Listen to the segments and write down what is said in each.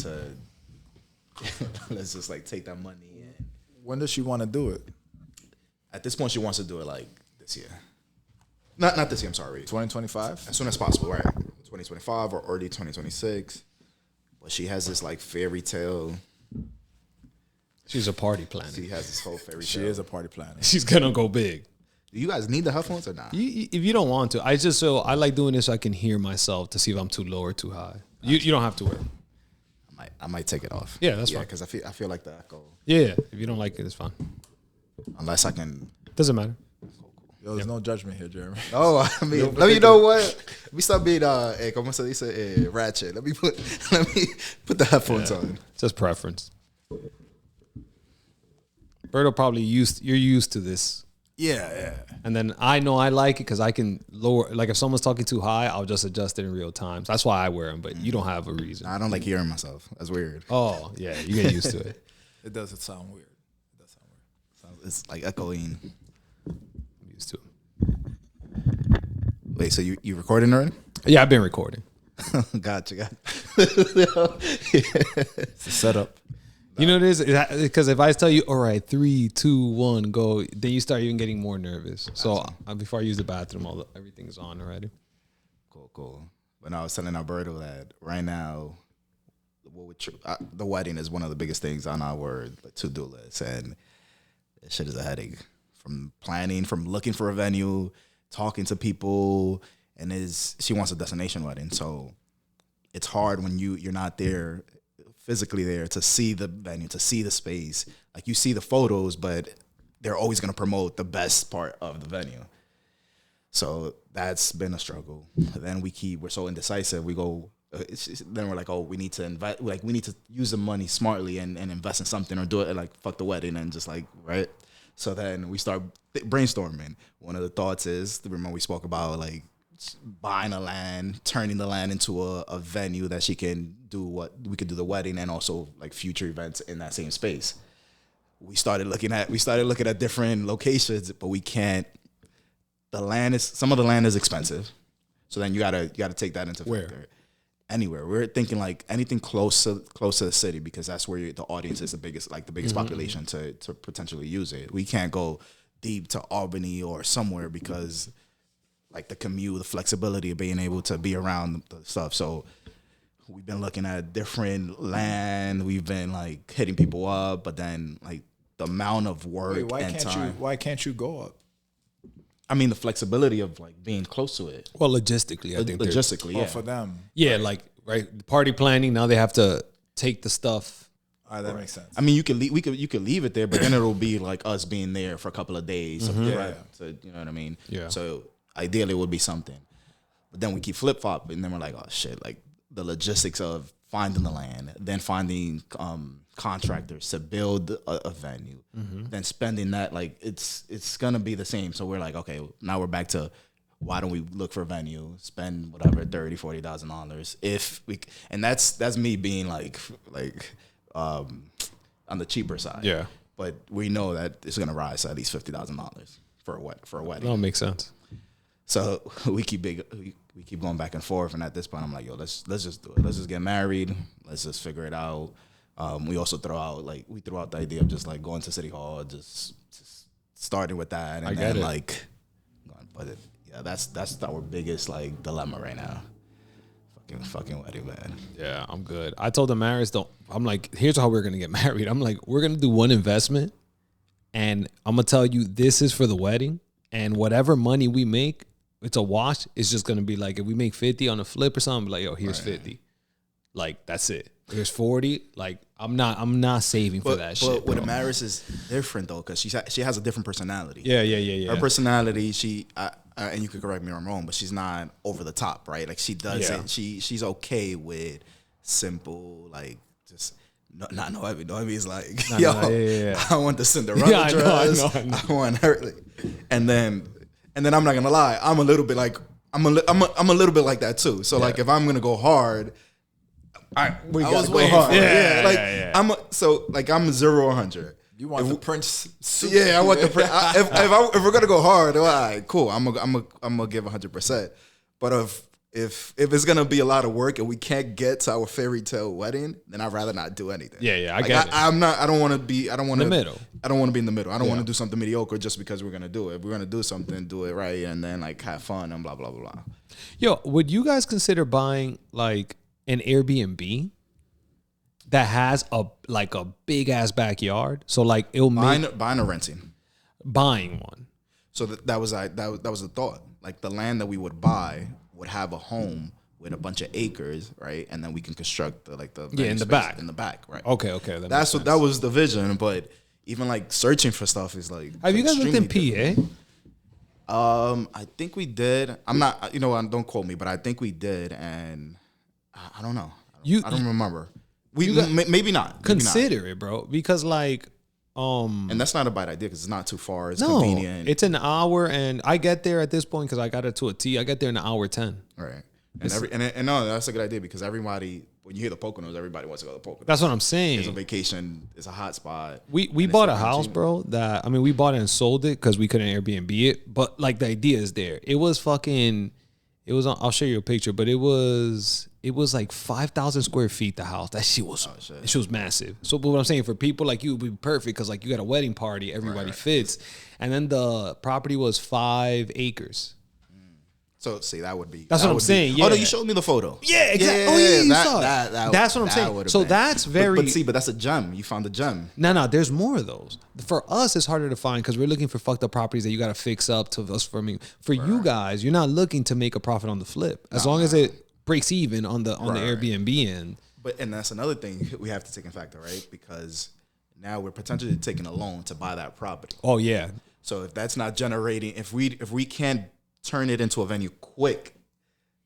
to let's just like take that money. And when does she want to do it? At this point, she wants to do it like this year. Not this year. I'm sorry. 2025. As soon as possible, right? 2025 or early 2026. But she has this like fairy tale. She's a party planner. She has this whole fairy tale. She is a party planner. She's gonna go big. Do you guys need the headphones or not? If you don't want to, I like doing this so I can hear myself to see if I'm too low or too high. You don't have to wear it. I might take it off. Yeah, that's fine. Because I feel like the echo. Yeah, if you don't like it, it's fine. Unless I can. Doesn't matter. Yo, there's no judgment here, Jeremy. Oh, I mean, let me know what. We start being como se dice, ratchet. Let me put the headphones on. Just preference. Berto probably you're used to this. Yeah. And then I know I like it because I can lower. Like if someone's talking too high, I'll just adjust it in real time. So that's why I wear them. But you don't have a reason. I don't like hearing myself. That's weird. Oh yeah, you get used to it. It does sound weird. It's like echoing. I'm used to it. Wait, so you recording already? Yeah, I've been recording. Gotcha. It's a setup. You know what it is? Because if I tell you, all right, 3, 2, 1, go, then you start even getting more nervous. So before I use the bathroom, everything's on already. Cool. But I was telling Alberto that right now, the wedding is one of the biggest things on our to-do list. And that shit is a headache. From planning, from looking for a venue, talking to people, and she wants a destination wedding. So it's hard when you're not there, physically there, to see the venue, to see the space. Like you see the photos, but they're always going to promote the best part of the venue. So that's been a struggle. Then we're so indecisive. We go, then we're like, oh, we need to invest. Like we need to use the money smartly and invest in something, or do it like fuck the wedding and just like, right. So then we start brainstorming. One of the thoughts is, remember we spoke about like buying a land, turning the land into a venue that we could do the wedding and also like future events in that same space. We started looking at different locations, but we can't. Some of the land is expensive, so then you gotta take that into factor. Anywhere. We're thinking like anything close to the city, because that's where the audience is the biggest population to potentially use it. We can't go deep to Albany or somewhere because like the commute, the flexibility of being able to be around the stuff. So we've been looking at different land. We've been like hitting people up, but then like the amount of work time. Why can't you go up? I mean, the flexibility of like being close to it. Well, logistically, I think. Logistically, yeah. For them. Yeah, right. Like party planning. Now they have to take the stuff. All right, that makes sense. I mean, you could leave it there, but then it'll be like us being there for a couple of days. Yeah. So you know what I mean? Yeah. So ideally, it would be something, but then we keep flip flop, and then we're like, oh shit! Like the logistics of finding the land, then finding contractors to build a venue, then spending that, like it's gonna be the same. So we're like, okay, now we're back to, why don't we look for a venue, spend whatever $30,000-$40,000 if we, and that's me being like on the cheaper side. Yeah. But we know that it's gonna rise to at least $50,000 for a wedding. That makes sense. So we keep going back and forth, and at this point, I'm like, yo, let's just do it. Let's just get married. Let's just figure it out. We also threw out the idea of just like going to City Hall, just starting with that, and then like, but yeah, that's our biggest like dilemma right now. Fucking wedding, man. Yeah, I'm good. I told the marriage, I'm like, here's how we're gonna get married. I'm like, we're gonna do one investment, and I'm gonna tell you this is for the wedding, and whatever money we make, it's a wash. It's just gonna be like, if we make 50 on a flip or something, like, yo, here's 50. Like that's it. Here's 40. Like I'm not saving for that shit. But with Amaris is different though, because she has a different personality. Yeah. Her personality, and you could correct me if I'm wrong, but she's not over the top, right? Like she doesn't. She's okay with simple, like just not no heavy. No heavy is like, I want the Cinderella dress. I want her, and then I'm not gonna lie, I'm a little bit like I'm a little bit like that too. So like if I'm gonna go hard. We gotta go hard. I'm 0 or 100. You want the Prince suit? Yeah, I want the Prince. If we're gonna go hard, all right, cool. I'm gonna give 100%. But if it's gonna be a lot of work and we can't get to our fairy tale wedding, then I'd rather not do anything. Yeah, I Like, get it. I don't want to be. I don't want to. In the middle. I don't want to be in the middle. I don't want to do something mediocre just because we're gonna do it. If we're gonna do something, do it right, and then like have fun and blah blah blah blah. Yo, would you guys consider buying like an Airbnb that has a big ass backyard? So like it'll make Buying or renting. buying one. So that was the thought. Like the land that we would buy would have a home with a bunch of acres, right? And then we can construct the in the back. in the back, right? Okay, That's what that was the vision. But even like searching for stuff is like. Have you guys looked in extremely PA? I think we did. I'm not. Don't quote me, but I think we did, and I don't know. I don't remember. Maybe not. Consider it, bro, because like. And that's not a bad idea because it's not too far. It's No, convenient. it's an hour, and I get there at this point because I got it to a T. I get there in an hour 10. Right. And no, that's a good idea because everybody, when you hear the Poconos, everybody wants to go to the Poconos. That's what I'm saying. It's a vacation. It's a hot spot. We bought a house, bro. We bought it and sold it because we couldn't Airbnb it. But like the idea is there. It was fucking. It was. I'll show you a picture, but it was like 5,000 square feet. The house. That shit was. That shit was massive. So, but what I'm saying for people like you, it would be perfect because like you got a wedding party, everybody fits, and then the property was 5 acres. So see, that would be. That's what I'm saying. Yeah. Oh no, you showed me the photo. Yeah, exactly. Oh yeah, you saw it. That's what I'm that saying. So that's very. But that's a gem. You found a gem. No, there's more of those. For us, it's harder to find because we're looking for fucked up properties that you got to fix up to us. For you guys, you're not looking to make a profit on the flip. As long as it breaks even on the Airbnb end. And that's another thing we have to take in factor, right? Because now we're potentially taking a loan to buy that property. Oh yeah. So if that's not generating, if we can't turn it into a venue quick,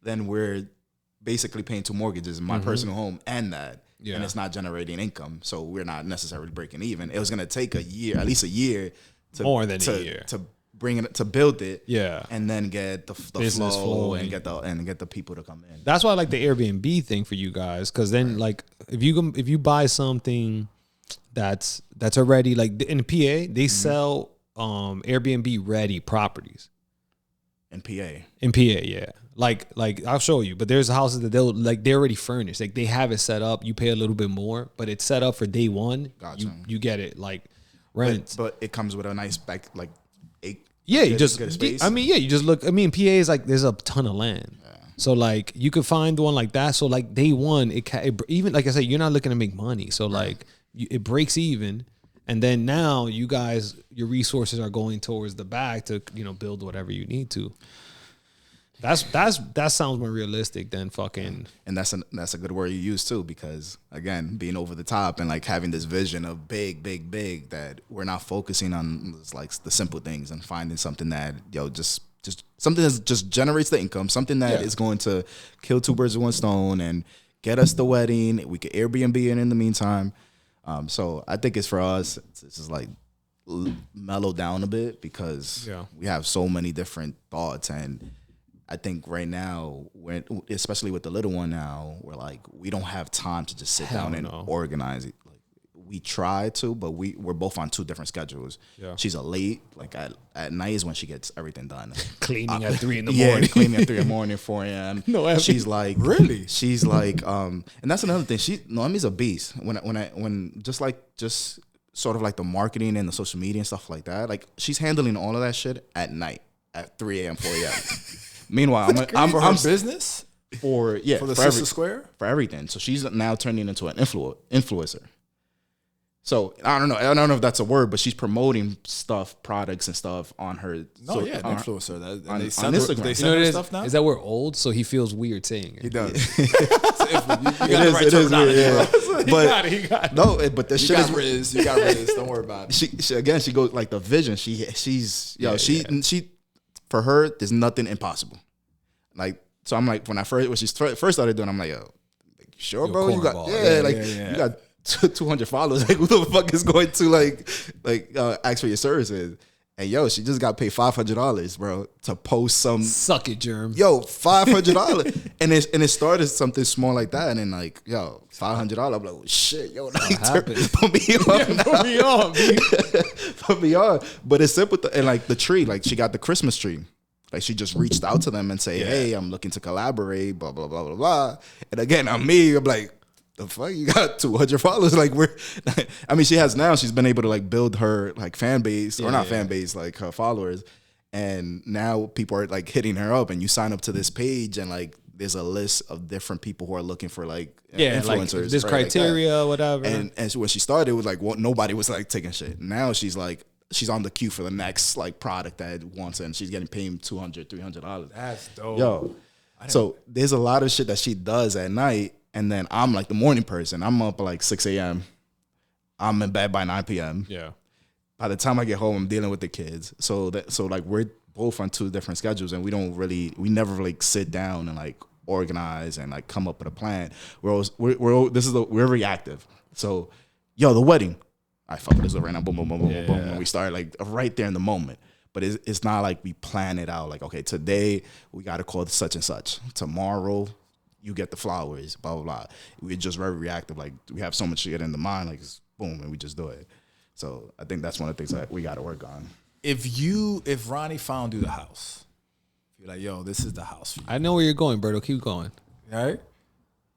then we're basically paying 2 mortgages, my personal home and that, and it's not generating income. So we're not necessarily breaking even. It was going to take at least a year, to bring it, to build it, and then get the business flow and get the people to come in. That's why I like the Airbnb thing for you guys, because then like if you buy something that's already like in PA, they sell Airbnb ready properties. In PA, yeah. Like I'll show you, but there's houses that they're already furnished. Like they have it set up. You pay a little bit more, but it's set up for day one. Gotcha. You get it like rent. But it comes with a nice back like 8. Yeah, you just space. You just look. PA is like there's a ton of land. Yeah. So like you could find one like that. So like day one, it even like I said, you're not looking to make money. So like it breaks even. And then now you guys, your resources are going towards the back to, build whatever you need to. That sounds more realistic than fucking. And that's a good word you use too, because again, being over the top and like having this vision of big, that we're not focusing on like the simple things and finding something that just something that just generates the income, something that is going to kill 2 birds with 1 stone and get us the wedding. We could Airbnb in the meantime. So I think it's for us. It's just like mellow down a bit because we have so many different thoughts, and I think right now, especially with the little one now, we're like we don't have time to just sit down and organize it. Like we try to, but we're both on 2 different schedules. Yeah. She's a late, like at night is when she gets everything done. Cleaning at 3 in the morning. morning. Cleaning at 3 in the morning, 4 a.m. No, she's like really. She's like, and that's another thing. Noemi's a beast. When just sort of like the marketing and the social media and stuff like that. Like she's handling all of that shit at night at 3 a.m., 4 a.m. Meanwhile, I'm for her business for the Sister Square for everything. So she's now turning into an influencer. So I don't know if that's a word, but she's promoting products and stuff on her. Influencer. On Instagram. They send her stuff now. Is that we're old, so he feels weird saying it. He does. You got the right terminology. But he got it. No, but the shit is you got Riz. Don't worry about it. She goes like the vision. She's for her, there's nothing impossible. Like so, I'm like when she first started doing, I'm like, yo, sure, bro, you got you got 200 followers. Like who the fuck is going to ask for your services? And yo, she just got paid $500, bro, to post some. Suck it, Jerm. Yo, $500, and it started something small like that, and then like yo, $500. I'm like, oh, shit, yo, put me on, put me on. But it's simple, and like the tree, like she got the Christmas tree. Like she just reached out to them and say, hey, I'm looking to collaborate, blah, blah, blah, blah, blah. And again, I'm like, the fuck, you got 200 followers? Like I mean, she's been able to like build her like fan base, or not fan base, like her followers. And now people are like hitting her up, and you sign up to this page, and like there's a list of different people who are looking for like influencers. Like this criteria, like whatever. And so when she started, it was like nobody was like taking shit. Now she's on the queue for the next like product that wants it, and she's getting paid $200, $300. That's dope. Yo, so there's a lot of shit that she does at night, and then I'm like the morning person. I'm up at like 6 a.m. I'm in bed by 9 p.m. Yeah. By the time I get home, I'm dealing with the kids. So like we're both on two different schedules, and we never like sit down and like organize and like come up with a plan. We're reactive. So, yo, the wedding, I fuck this up right now, boom, boom, boom, boom, boom, and we start like right there in the moment. But it's not like we plan it out. Like, okay, today we got to call such and such. Tomorrow you get the flowers, blah blah blah. We're just very reactive. Like we have so much shit in the mind, like it's boom, and we just do it. So I think that's one of the things that we got to work on. If Ronnie found you the house, you're like, yo, this is the house for you. I know where you're going, Berto. Keep going. All right?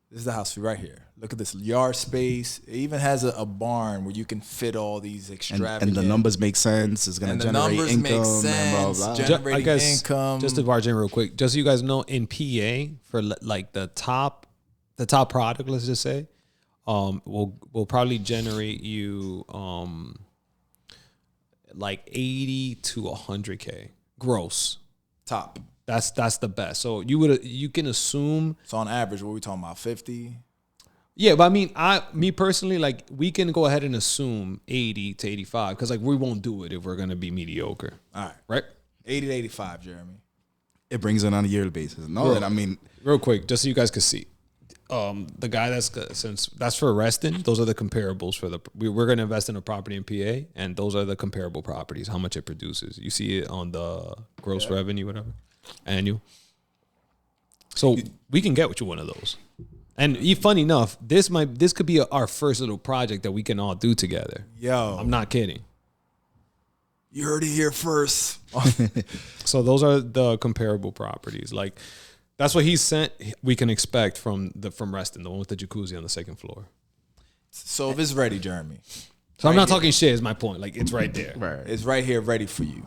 This is the house for you right here. Look at this yard space. It even has a barn where you can fit all these extravagant. And the numbers make sense. It's going to generate income. Make sense, and blah, blah, blah. generating income. Just to barge in real quick, just so you guys know, in PA, for like the top product, let's just say, will probably generate you like 80 to 100K gross. Top. That's the best. So you can assume. So on average, what are we talking about? 50? Yeah, but I mean, me personally, like we can go ahead and assume 80 to 85 because like we won't do it if we're gonna be mediocre. All right, right? 80 to 85, Jeremy. It brings it on a yearly basis. No, that I mean, real quick, just so you guys can see. The guy since that's for Reston, those are the comparables for we're going to invest in a property in PA, and those are the comparable properties, how much it produces. You see it on the gross revenue, whatever, annual. So we can get you one of those. And funny enough, this could be our first little project that we can all do together. Yo, I'm not kidding. You heard it here first. So those are the comparable properties. Like that's what he sent. We can expect from Reston, the one with the jacuzzi on the second floor. So if it's ready, Jeremy. So I'm not talking shit. Is my point. Like it's right there. Right. It's right here, ready for you.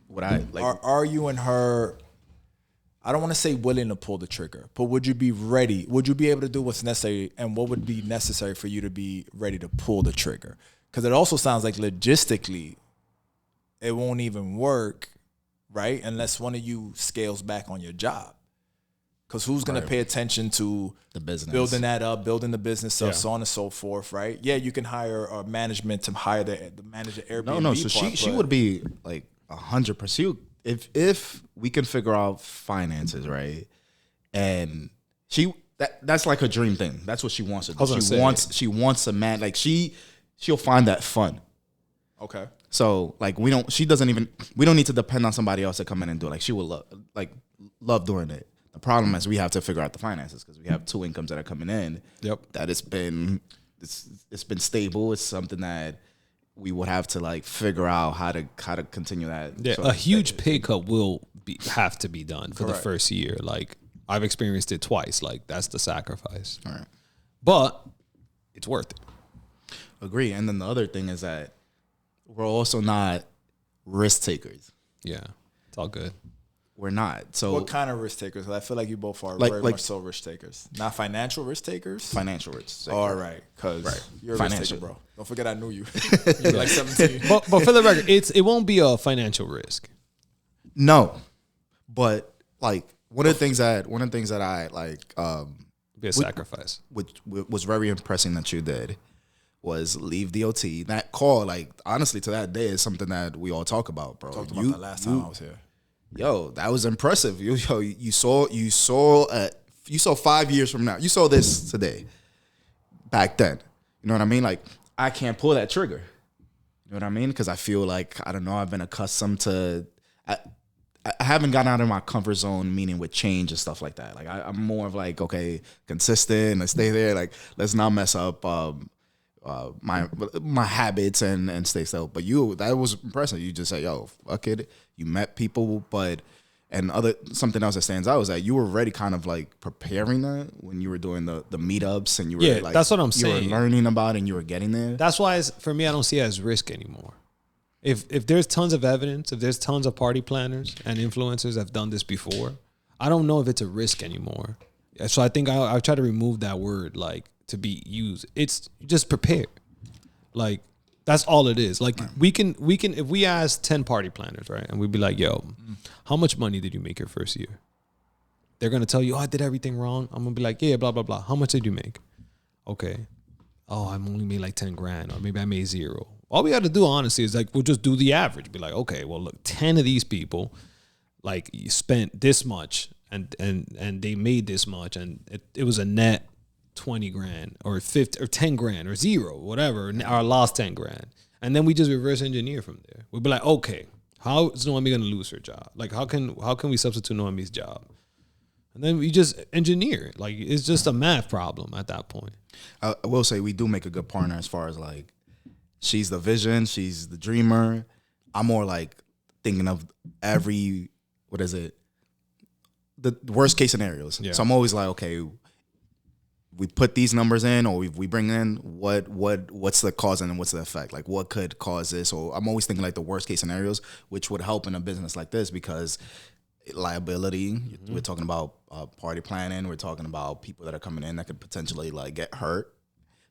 What I like? Are you and her? I don't want to say willing to pull the trigger, but would you be ready? Would you be able to do what's necessary, and what would be necessary for you to be ready to pull the trigger? Because it also sounds like logistically, it won't even work, right? Unless one of you scales back on your job. Because who's going to pay attention to the business, building that up, building the business up, so on and so forth, right? Yeah, you can hire a management to hire the manager Airbnb. No. So she would be like 100%. If we can figure out finances, right, and that's like a dream thing. That's what she wants to do. She wants a man, like she'll find that fun. Okay. So like we don't need to depend on somebody else to come in and do it. Like she will love doing it. The problem is we have to figure out the finances because we have two incomes that are coming in. Yep. That it's been stable. It's something that we would have to like figure out how to continue that. Yeah, a huge pay cut will have to be done for the first year. Like I've experienced it twice. Like that's the sacrifice. All right. But it's worth it. Agree. And then the other thing is that we're also not risk takers. Yeah, it's all good. We're not. So what kind of risk takers? I feel like you both are very much so risk takers. Not financial risk takers? Financial risk takers. All right. Because you're a risk taker, bro. Don't forget I knew you. You were like 17. But for the record, it won't be a financial risk. No. But like one of the things that I like be a sacrifice. Which was very impressive that you did was leave the OT. That call, like honestly to that day is something that we all talk about, bro. Talked about that last time I was here. Yo, that was impressive. You saw 5 years from now. You saw this today. Back then. You know what I mean? Like, I can't pull that trigger. You know what I mean? Because I feel like, I don't know, I've been accustomed to I haven't gotten out of my comfort zone, meaning with change and stuff like that. Like I'm more of like, okay, consistent, let's stay there. Like, let's not mess up my habits and stay still. But that was impressive. You just say, yo, fuck it. You met people, but something else that stands out is that you were already kind of like preparing that when you were doing the meetups and you were like, that's what I'm saying. You were learning about it and you were getting there. That's why for me, I don't see it as risk anymore. If there's tons of evidence, if there's tons of party planners and influencers that have done this before, I don't know if it's a risk anymore. So I think I try to remove that word like to be used. It's just prepare. Like that's all it is. Like we can if we ask 10 party planners, right, and we'd be like, yo, how much money did you make your first year? They're gonna tell you, oh, I did everything wrong. I'm gonna be like, yeah, blah blah blah. How much did you make? Okay. Oh, I only made like 10 grand, or maybe I made 0. All we got to do, honestly, is like we'll just do the average. Be like, okay, well, look, 10 of these people, like you spent this much, and they made this much, and it was a net 20 grand, or 50, or 10 grand, or 0, whatever, or lost 10 grand, and then we just reverse engineer from there. We'll be like, okay, how is Noemi gonna lose her job? Like, how can we substitute Noemi's job? And then we just engineer it. Like it's just a math problem at that point. I will say we do make a good partner as far as like. She's the vision. She's the dreamer. I'm more like thinking of the worst case scenarios. Yeah. So I'm always like, okay, we put these numbers in, or we bring in what's the cause and what's the effect? Like what could cause this? Or I'm always thinking like the worst case scenarios, which would help in a business like this because liability. We're talking about party planning. We're talking about people that are coming in that could potentially like get hurt.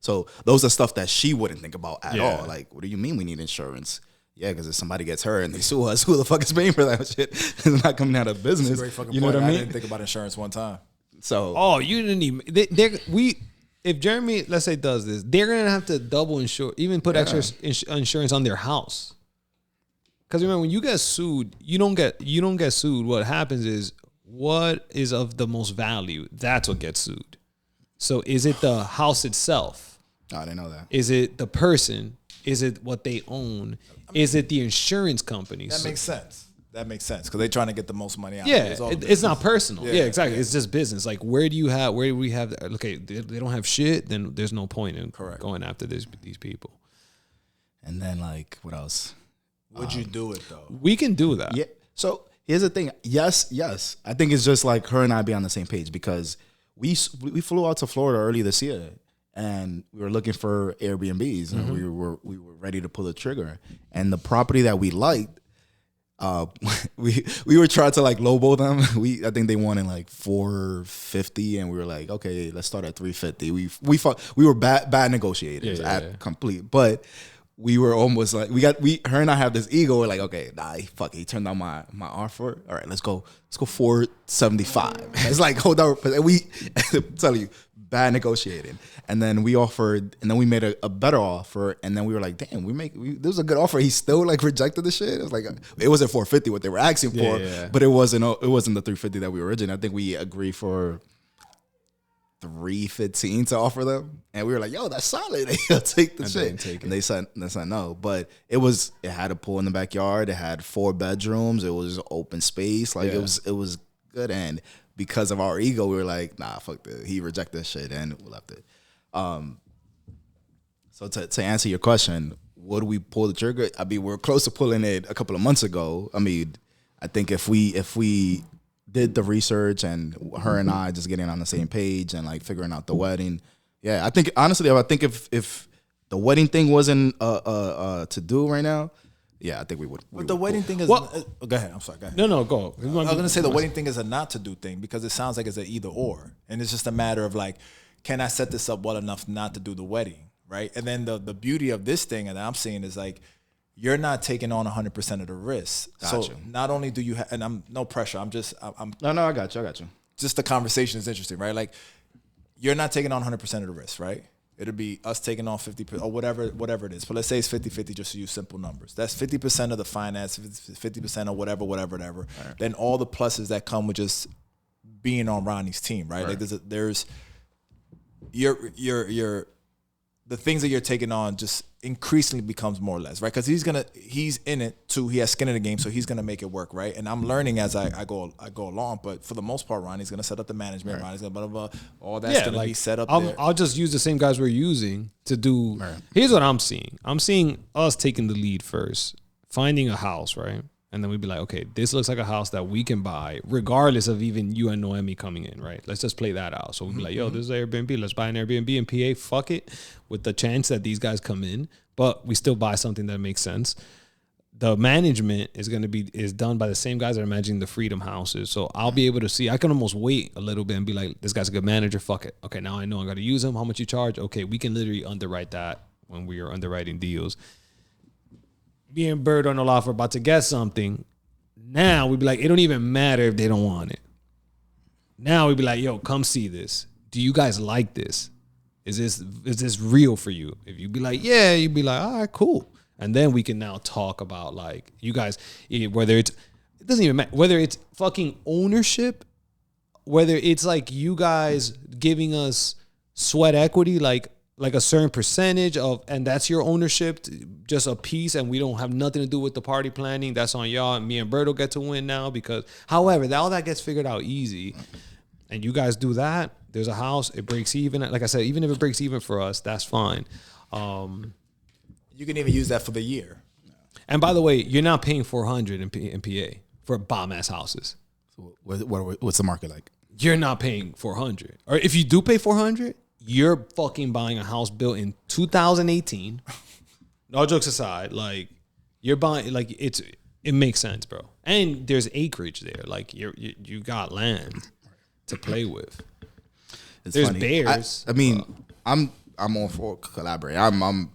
So those are stuff that she wouldn't think about at all. Like, what do you mean we need insurance? Yeah, because if somebody gets hurt and they sue us, who the fuck is paying for that shit? It's not coming out of business. That's a great fucking point. What I mean? I didn't think about insurance one time. So, you didn't even. If Jeremy, let's say, does this, they're gonna have to double insure, even put extra insurance on their house. Because remember, when you get sued, you don't get sued. What happens is what is of the most value. That's what gets sued. So, is it the house itself? Oh, I didn't know that. Is it the person? Is it what they own? Is it the insurance company? That makes sense. That makes sense because they're trying to get the most money out. Yeah, it's not personal. Yeah, exactly. Yeah. It's just business. Like, where do we have? Okay, they don't have shit. Then there's no point in going after these people. And then, like, what else? Would you do it though? We can do that. Yeah. So here's the thing. Yes. I think it's just like her and I be on the same page because we flew out to Florida early this year. And we were looking for Airbnbs, and we were ready to pull the trigger. And the property that we liked, we were trying to like lowball them. I think they wanted like $450, and we were like, okay, let's start at $350. We were bad negotiators complete, but we were almost like her and I have this ego. We're like, okay, fuck it. He turned down my offer. All right, let's go $475. It's like, hold on, I'm telling you. Bad negotiating, and then we offered, and then we made a better offer, and then we were like, damn, this was a good offer. He still like rejected the shit. It was like it wasn't $450 what they were asking for, but it wasn't the $350 that we were originally. I think we agreed for $315 to offer them, and we were like, yo, that's solid. They'll take the shit. And they said no, but it had a pool in the backyard. It had 4 bedrooms. It was open space. Like it was good. And because of our ego, we were like, nah, fuck that. He rejected that shit, and we left it. So to answer your question, would we pull the trigger? I mean, we're close to pulling it a couple of months ago. I mean, I think if we did the research and her and I just getting on the same page and like figuring out the wedding, I think honestly, if the wedding thing wasn't to do right now. Yeah, I think we would. But the wedding thing is. Well, go ahead. I'm sorry. Go ahead. No, go. I was going to say the wedding thing is a not to do thing because it sounds like it's an either or. And it's just a matter of like, can I set this up well enough not to do the wedding? Right. And then the beauty of this thing that I'm seeing is like, you're not taking on 100% of the risk. So not only do you and I'm no pressure. I'm No, I got you. Just the conversation is interesting, right? Like, you're not taking on 100% of the risk, right? It'll be us taking on 50% or whatever it is. But let's say it's 50-50 just to use simple numbers. That's 50% of the finance, 50% or whatever. Right. Then all the pluses that come with just being on Ronnie's team, right? Like there's you're the things that you're taking on just increasingly becomes more or less, right? Because he's in it too. He has skin in the game, so he's gonna make it work, right? And I'm learning as I go along. But for the most part, Ronnie's gonna set up the management. Ronnie's gonna blah, blah, blah. All that's gonna be set up there. I'll just use the same guys we're using to do. Right. Here's what I'm seeing. I'm seeing us taking the lead first, finding a house, right? And then we'd be like, okay, this looks like a house that we can buy, regardless of even you and Noemi coming in, right? Let's just play that out. So we'd be like, yo, this is Airbnb. Let's buy an Airbnb in PA. Fuck it, with the chance that these guys come in, but we still buy something that makes sense. The management is done by the same guys that are managing the Freedom houses. So I'll be able to see. I can almost wait a little bit and be like, this guy's a good manager. Fuck it. Okay, now I know I got to use him. How much you charge? Okay, we can literally underwrite that when we are underwriting deals. Me and Bird on the law, we're about to get something. Now we'd be like, it don't even matter if they don't want it. Now we'd be like, yo, come see this. Do you guys like this? Is this real for you? If you'd be like, yeah, you'd be like, all right, cool. And then we can now talk about like you guys, whether it doesn't even matter, whether it's fucking ownership, whether it's like you guys giving us sweat equity, like a certain percentage of, and that's your ownership, just a piece, and we don't have nothing to do with the party planning. That's on y'all. And me and Berto get to win now because, however, all that gets figured out easy, and you guys do that. There's a house. It breaks even. Like I said, even if it breaks even for us, that's fine. You can even use that for the year. And by the way, you're not paying $400 in PA for bomb ass houses. So what's the market like? You're not paying $400, or if you do pay $400. You're fucking buying a house built in 2018. No jokes aside, like you're buying, like it makes sense, bro. And there's acreage there, like you got land to play with. There's funny. Bears. I mean, I'm all for collaborating. I'm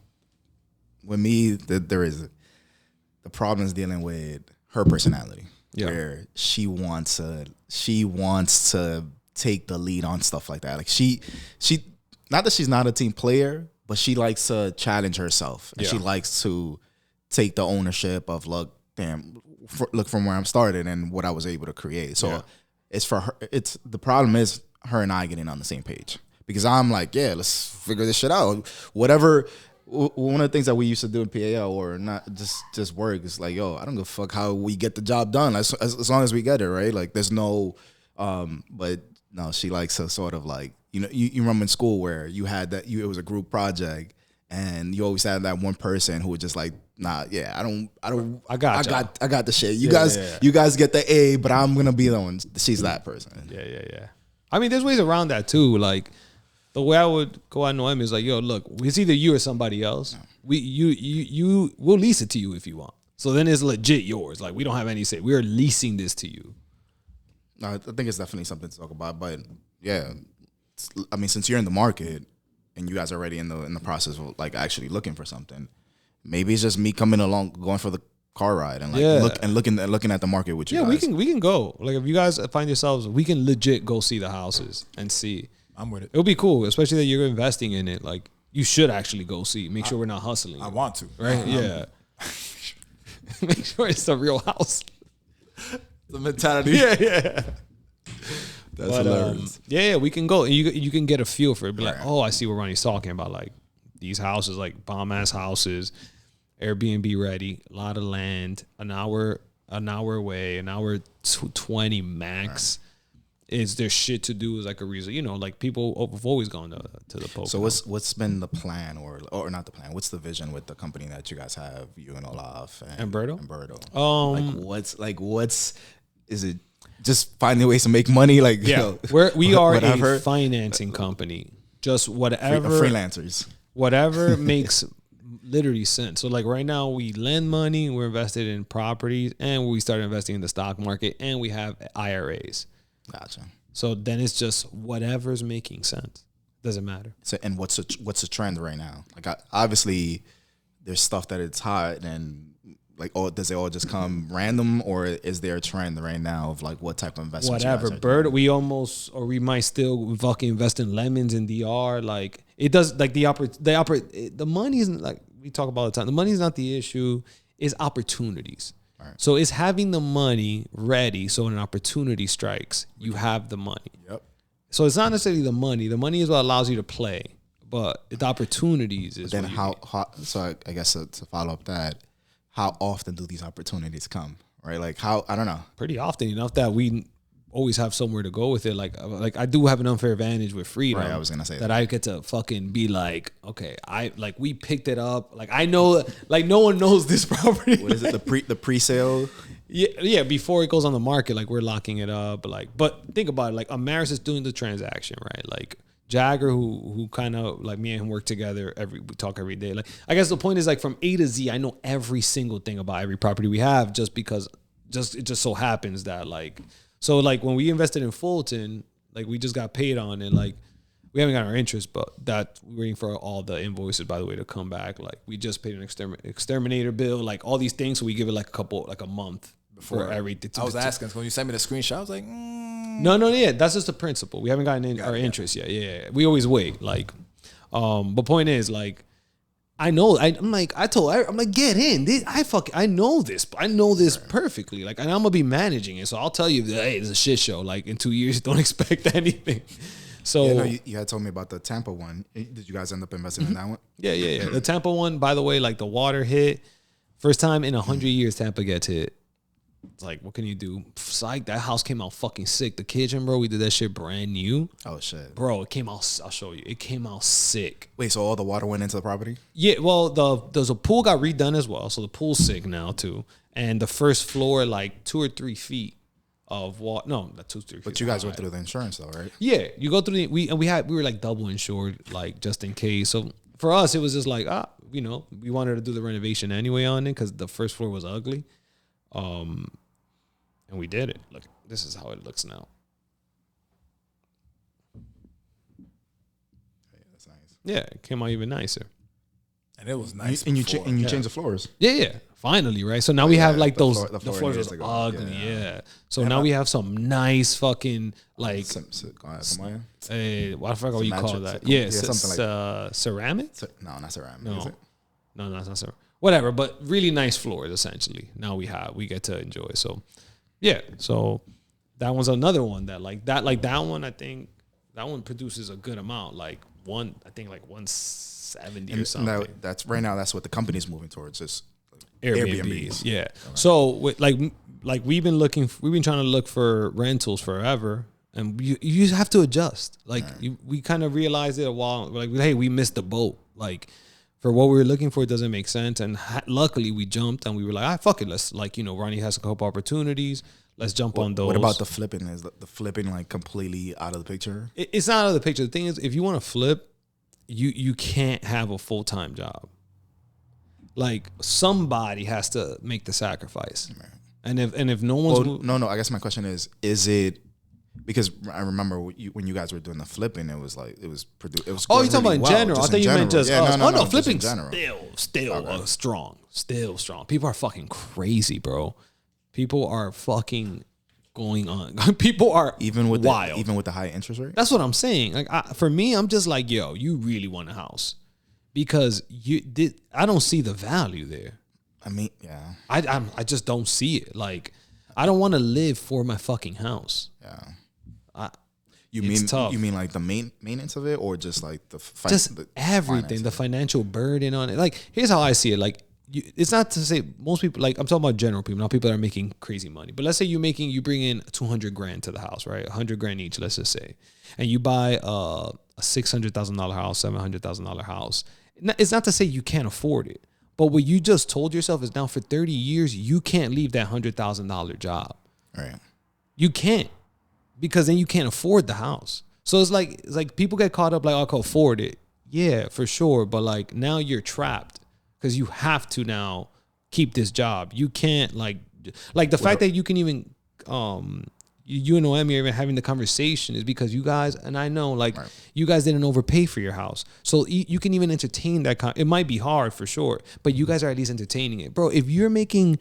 with me. There is the problem is dealing with her personality, where she wants to take the lead on stuff like that. Like she. Not that she's not a team player, but she likes to challenge herself. And she likes to take the ownership of, look from where I'm started and what I was able to create. So it's for her. The problem is her and I getting on the same page. Because I'm like, yeah, let's figure this shit out. Whatever. One of the things that we used to do in PAL or not just work is like, yo, I don't give a fuck how we get the job done as long as we get it, right? Like there's no, but no, she likes to sort of like, you know, you remember in school where you had that, it was a group project and you always had that one person who was just like, nah, yeah, I got the shit. You guys get the A, but I'm going to be the one. She's that person. Yeah. I mean, there's ways around that too. Like the way I would go at Noemi is like, yo, look, it's either you or somebody else. We'll lease it to you if you want. So then it's legit yours. Like we don't have any say. We're leasing this to you. No, I think it's definitely something to talk about, but yeah, I mean, since you're in the market and you guys are already in the process of like actually looking for something, maybe it's just me coming along, going for the car ride and like looking at the market with you. Yeah, guys. we can go. Like if you guys find yourselves, we can legit go see the houses and see. I'm with it. It'll be cool, especially that you're investing in it. Like you should actually go see. Make sure we're not hustling. I want to. Right? Yeah. Make sure it's a real house. The mentality. Yeah. That's hilarious. Yeah, we can go. You can get a feel for it. Be like, oh, I see what Ronnie's talking about. Like these houses, like bomb ass houses, Airbnb ready, a lot of land, an hour away, an hour 20 max. Is there shit to do? Is like a reason, you know, like people have always gone to the poker. So what's been the plan or not the plan? What's the vision with the company that you guys have, you and Olaf and Berto? Is it just finding ways to make money? Like, yeah, we are a financing company. Just whatever freelancers, whatever makes literally sense. So like right now we lend money, we're invested in properties, and we started investing in the stock market, and we have IRAs. Gotcha. So then it's just whatever's making sense. Doesn't matter. So and what's the trend right now? Like obviously there's stuff that it's hot and like, does it all just come random, or is there a trend right now of like what type of investment? Whatever, Bird. We might still fucking invest in lemons in DR. Like it does. Like the money isn't, like we talk about all the time. The money is not the issue. It's opportunities. Right. So it's having the money ready. So when an opportunity strikes, you have the money. Yep. So it's not necessarily the money. The money is what allows you to play. but the opportunities is Then what you how so I guess to follow up that, how often do these opportunities come? Right? Like how, I don't know. pretty often enough that we always have somewhere to go with it. Like I do have an unfair advantage with freedom. Right, I was gonna say that I get to fucking be like, okay, we picked it up. Like I know, like no one knows this property. What is it? The pre-sale? Yeah, before it goes on the market, like we're locking it up. But think about it, like Amaris is doing the transaction, right? Like Jagger, who kind of like me and him work together we talk every day. Like I guess the point is like from A to Z, I know every single thing about every property we have just because it just so happens that like so like when we invested in Fulton, like we just got paid on it, like we haven't got our interest, but that we're waiting for all the invoices, by the way, to come back. Like we just paid an exterminator bill, like all these things, so we give it like a month for everything. I was asking, so when you sent me the screenshot, I was like, No, yeah, that's just the principle. We haven't gotten our interest yet. Yeah, we always wait. Like, but point is, like, I'm like, get in. I know this. I know this perfectly. Like, and I'm gonna be managing it. So I'll tell you, hey, it's a shit show. Like in 2 years, don't expect anything. So Yeah, no, you had told me about the Tampa one. Did you guys end up investing in that one? yeah. The Tampa one, by the way, like the water hit. First time in 100 years, Tampa gets hit. It's like, what can you do? Psych, that house came out fucking sick. The kitchen, bro, we did that shit brand new. Oh shit, bro, it came out. I'll show you. It came out sick. Wait, so all the water went into the property? Yeah, well, there's a pool got redone as well, so the pool's sick now too. And the first floor, like 2 or 3 feet of water. No, not 2 or 3 feet. But you guys went through the insurance though, right? Yeah, you go through we were like double insured, like just in case. So for us, it was just like we wanted to do the renovation anyway on it because the first floor was ugly. And we did it. Look, this is how it looks now. Yeah, that's nice. Yeah, it came out even nicer. and it was nice. And you changed the floors. Yeah. Finally, right? So now we have like the those. floor The floors years was ago. ugly, yeah. So And now we have some nice fucking like. I forgot what you call that. Something like ceramic. no, not ceramic. No. Is it? No, it's not ceramic. Whatever, but really nice floors essentially. Now we get to enjoy. So yeah, so that one's another one that that one. I think that one produces a good amount. Like 170 or something. That's right now. That's what the company's moving towards. Is Airbnbs. Yeah. So we've been trying to look for rentals forever, and you have to adjust. Like we kind of realized it a while. Like, hey, we missed the boat. Like for what we were looking for, it doesn't make sense. And luckily, we jumped and we were like, fuck it. Let's Ronnie has a couple opportunities. Let's jump on those. What about the flipping? Is the flipping like completely out of the picture? It's not out of the picture. The thing is, if you want to flip, you can't have a full-time job. Like somebody has to make the sacrifice, and if no one's no. I guess my question is it because I remember when you guys were doing the flipping, it was produced. It was you're talking about in general. I thought you meant just us. No, flipping still strong. People are fucking crazy, bro. People are fucking going on. People are even with wild, even with the high interest rate. That's what I'm saying. Like for me, I'm just like, yo, you really want a house. Because I don't see the value there. I mean, yeah. I just don't see it. Like, I don't want to live for my fucking house. Yeah. You tough. mean like the maintenance of it, or just like everything, the financial burden on it. Like, here's how I see it. Like, it's not to say most people. Like, I'm talking about general people, not people that are making crazy money. But let's say you bring in $200,000 to the house, right? $100,000 each, let's just say, and you buy a $600,000 house, $700,000 house. It's not to say you can't afford it, but what you just told yourself is now for 30 years, you can't leave that $100,000 job. Right. You can't, because then you can't afford the house. So it's like people get caught up like, I can afford it. Yeah, for sure. But like now you're trapped because you have to now keep this job. You can't like the fact that you can even, you and Noemi are even having the conversation is because you guys, and I know, like, you guys didn't overpay for your house. So you can even entertain that. It might be hard for sure, but you guys are at least entertaining it. Bro, if you're making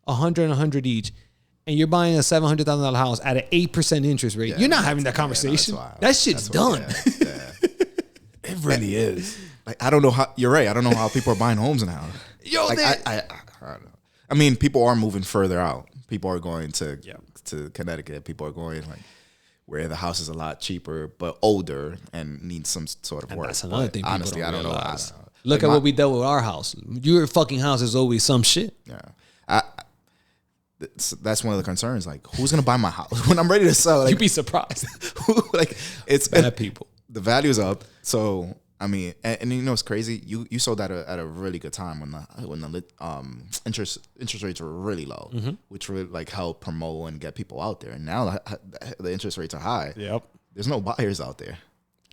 100 each and you're buying a $700,000 house at an 8% interest rate, you're not having that conversation. That shit's done. It really is. Like, I don't know how, you're right. I don't know how people are buying homes now. Yo, like, I don't know. I mean, people are moving further out. People are going to Connecticut. People are going where the house is a lot cheaper but older and needs some sort of And work. that's another But thing. honestly, I don't know. Look Like at what we dealt with our house. Your fucking house is always some shit. Yeah, that's one of the concerns. Like, who's gonna buy my house when I'm ready to sell? Like, You'd be surprised. like it's Bad people. The value's up, so I mean, and you know it's crazy. You sold that at a really good time when the interest rates were really low, which really like helped promote and get people out there. And now the interest rates are high. Yep. There's no buyers out there.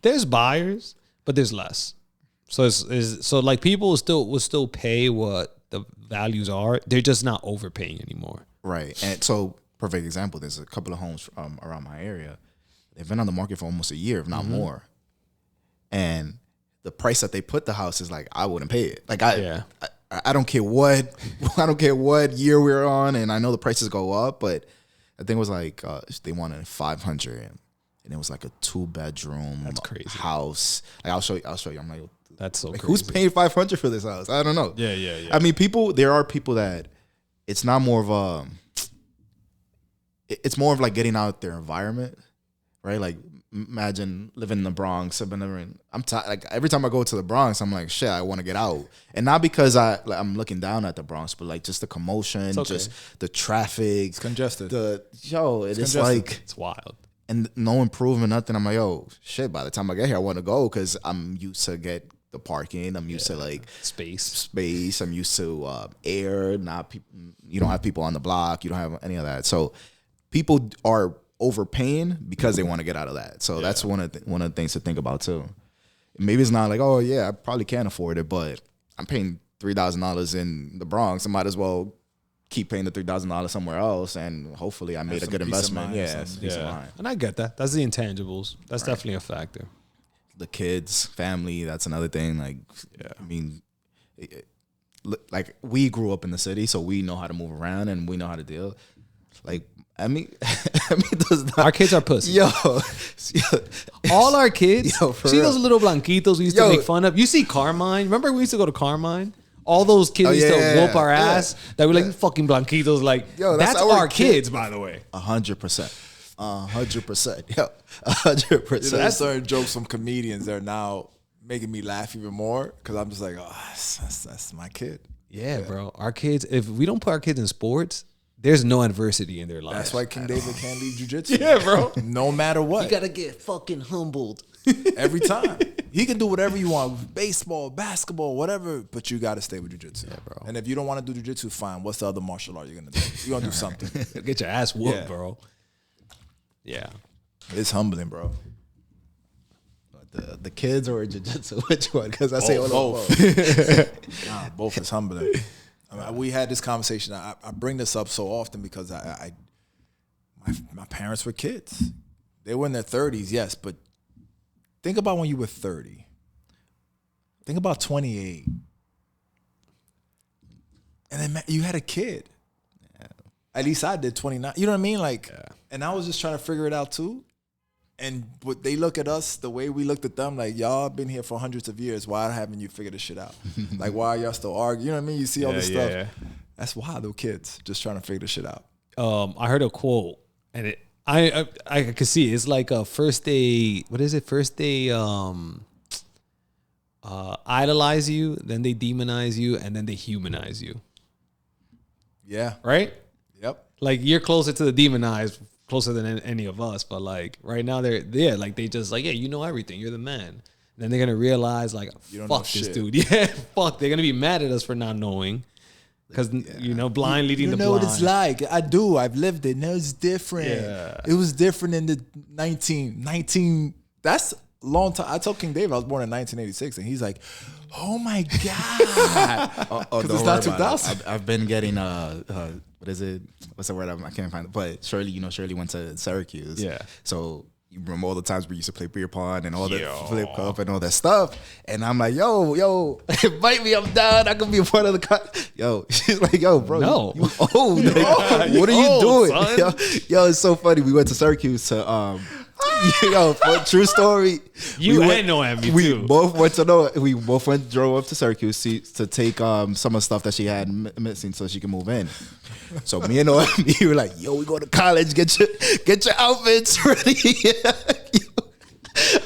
There's buyers, but there's less. So it's so like people will still pay what the values are. They're just not overpaying anymore. Right. And so, perfect example, there's a couple of homes around my area. They've been on the market for almost a year, if not more. And the price that they put the house is like, I wouldn't pay it. Like I don't care what year we're on, and I know the prices go up, but I think it was like they wanted 500, and it was like a 2-bedroom That's crazy. house. Like I'll show you. I'm like, That's so like, crazy. who's paying 500 for this house? I don't know. Yeah. I mean, there are people that it's not more of a, it's more of like getting out their environment, right? Like imagine living in the Bronx. I'm like every time I go to the Bronx, I'm like, shit, I want to get out, and not because I'm looking down at the Bronx, but like just the commotion, just the traffic, It's congested. It's like It's wild. and no improvement, nothing. I'm like, yo, shit. By the time I get here, I want to go because I'm used to get the parking. I'm used to like Space. I'm used to air. Not people. You don't have people on the block. You don't have any of that. So people are overpaying because they want to get out of that. So that's one of the things to think about too. Maybe it's not like, oh yeah, I probably can't afford it, but I'm paying $3,000 in the Bronx. I might as well keep paying the $3,000 somewhere else, and hopefully I made a good investment. Peace of mind. And I get that. That's the intangibles. That's definitely a factor. The kids, family, that's another thing. Like, I mean, like we grew up in the city, so we know how to move around and we know how to deal. Like, I mean, Our kids are pussy. Yo, All our kids. Yo, for see real. those little blanquitos we used to make fun of? You see Carmine? Remember we used to go to Carmine? All those kids used to whoop our ass. That were like fucking blanquitos. Like, Yo, that's our kids, by the way. 100%. 100%. Yo, 100%. There's certain jokes from comedians that are now making me laugh even more because I'm just like, oh, that's my kid. Yeah, bro. Our kids, if we don't put our kids in sports, there's no adversity in their lives. That's why King David can't leave jiu-jitsu. Yeah, bro. No matter what. You gotta get fucking humbled. Every time. He can do whatever you want. Baseball, basketball, whatever. But you got to stay with jiu-jitsu. Yeah, bro. And if you don't want to do jiu-jitsu, fine. What's the other martial art you're going to do? You're going to do something. Get your ass whooped, Yeah. bro. Yeah. It's humbling, bro. The kids or jiu-jitsu? Which one? Because I say Both. Nah, both is humbling. I mean, we had this conversation. I bring this up so often because my parents were kids. They were in their 30s, yes, but think about when you were 30. Think about 28. And then you had a kid. Yeah. At least I did 29. You know what I mean? Like, and I was just trying to figure it out too. And but they look at us the way we looked at them, like, y'all been here for hundreds of years. Why haven't you figured this shit out? Like, why are y'all still arguing? You know what I mean? You see all this stuff. Yeah. That's wild, those kids just trying to figure this shit out. I heard a quote, and I could see it. It's like a first day. What is it? First day idolize you, then they demonize you, and then they humanize you. Yeah. Right? Yep. Like, you're closer to the demonized, closer than any of us, but like right now they're like, they just like, yeah, you know everything, you're the man. And then they're gonna realize like, fuck this shit. dude. Yeah, fuck. They're gonna be mad at us for not knowing. Because you know, blind leading the blind. You know what it's like. I do. I've lived it. No, it's different. Yeah. It was different in the 19. That's a long time. I told King David I was born in 1986, and he's like, "Oh my god!" Because it's not 2000. I've been getting what is it? What's the word? I can't find it. But Shirley went to Syracuse. Yeah. So you remember all the times we used to play beer pong and all the flip cup and all that stuff. And I'm like, yo, invite me. I'm down. I can be a part of the Yo, she's like, yo, bro, no, you old. Like, what are you doing? Yo, it's so funny. We went to Syracuse to Yo, true story. You and Noemi we too. both went to drove up to Syracuse to take some of the stuff that she had missing so she can move in. So me and Noemi, we were like, yo, we go to college, get your outfits ready.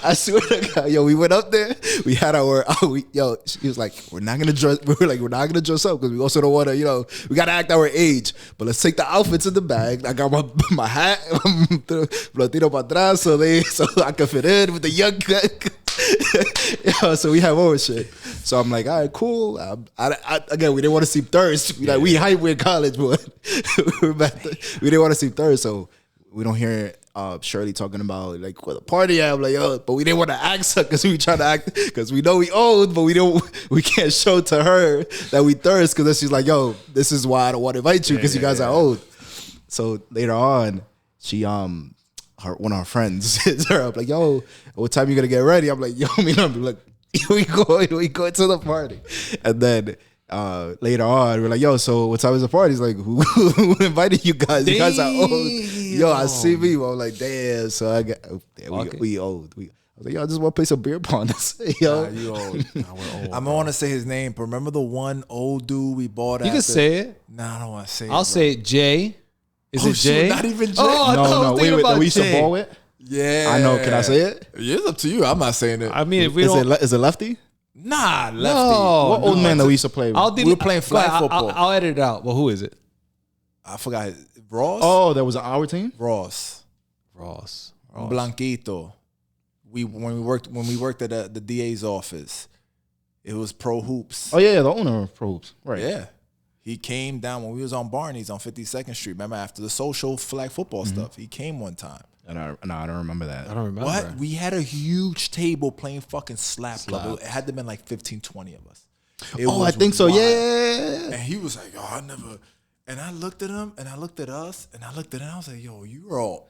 I swear to God, yo, we went up there. We had she was like, we're not gonna dress. We were like, we're not gonna dress up because we also don't want to, we gotta act our age. But let's take the outfits in the bag. I got my hat, platino para atrás, so I could fit in with the young guy. So we have our shit. So I'm like, all right, cool. Again, we didn't want to seem thirst. We hype. We're in college, but we didn't want to seem thirst. So we don't hear Shirley talking about like what the party at. I'm like, yo, but we didn't want to ask her because we trying to act because we know we old, but we can't show to her that we thirst because then she's like, yo, this is why I don't want to invite you because you guys are old. So later on, she one of her friends hits her up like, yo, what time you gonna get ready? I'm like, yo, I'm like, we go to the party, and then. Later on, we're like, yo, so what time is the party? He's like, who invited you guys? You guys are old. Yo, I see me. I'm like, damn. So I got, we old. I was like, yo, I just want to play some beer pong. Yo, you old. I don't want to say his name, but remember the one old dude we bought at? You can say it. Nah, I don't want to say it. I'll say it, Jay. Is it Jay? Not even Jay. Oh, no. Wait, that we used to ball with? Yeah. I know. Can I say it? Yeah, it's up to you. I'm not saying it. I mean, if we don't. Is it Lefty? Nah, Lefty. No, what old man that we used to play with? We were playing flag football. I'll edit it out. Well, who is it? I forgot. Ross? Oh, that was our team? Ross. Blanquito. When we worked at the DA's office, it was Pro Hoops. Oh, yeah, the owner of Pro Hoops. Right. Yeah. He came down when we was on Barney's on 52nd Street. Remember after the social flag football stuff? He came one time. And I don't remember that. I don't remember. What? We had a huge table playing fucking slap club. It had to been like 15, 20 of us. I think so. Wild. Yeah. And he was like, yo, I never. And I looked at him and I looked at us and I looked at him. I was like, yo, you're all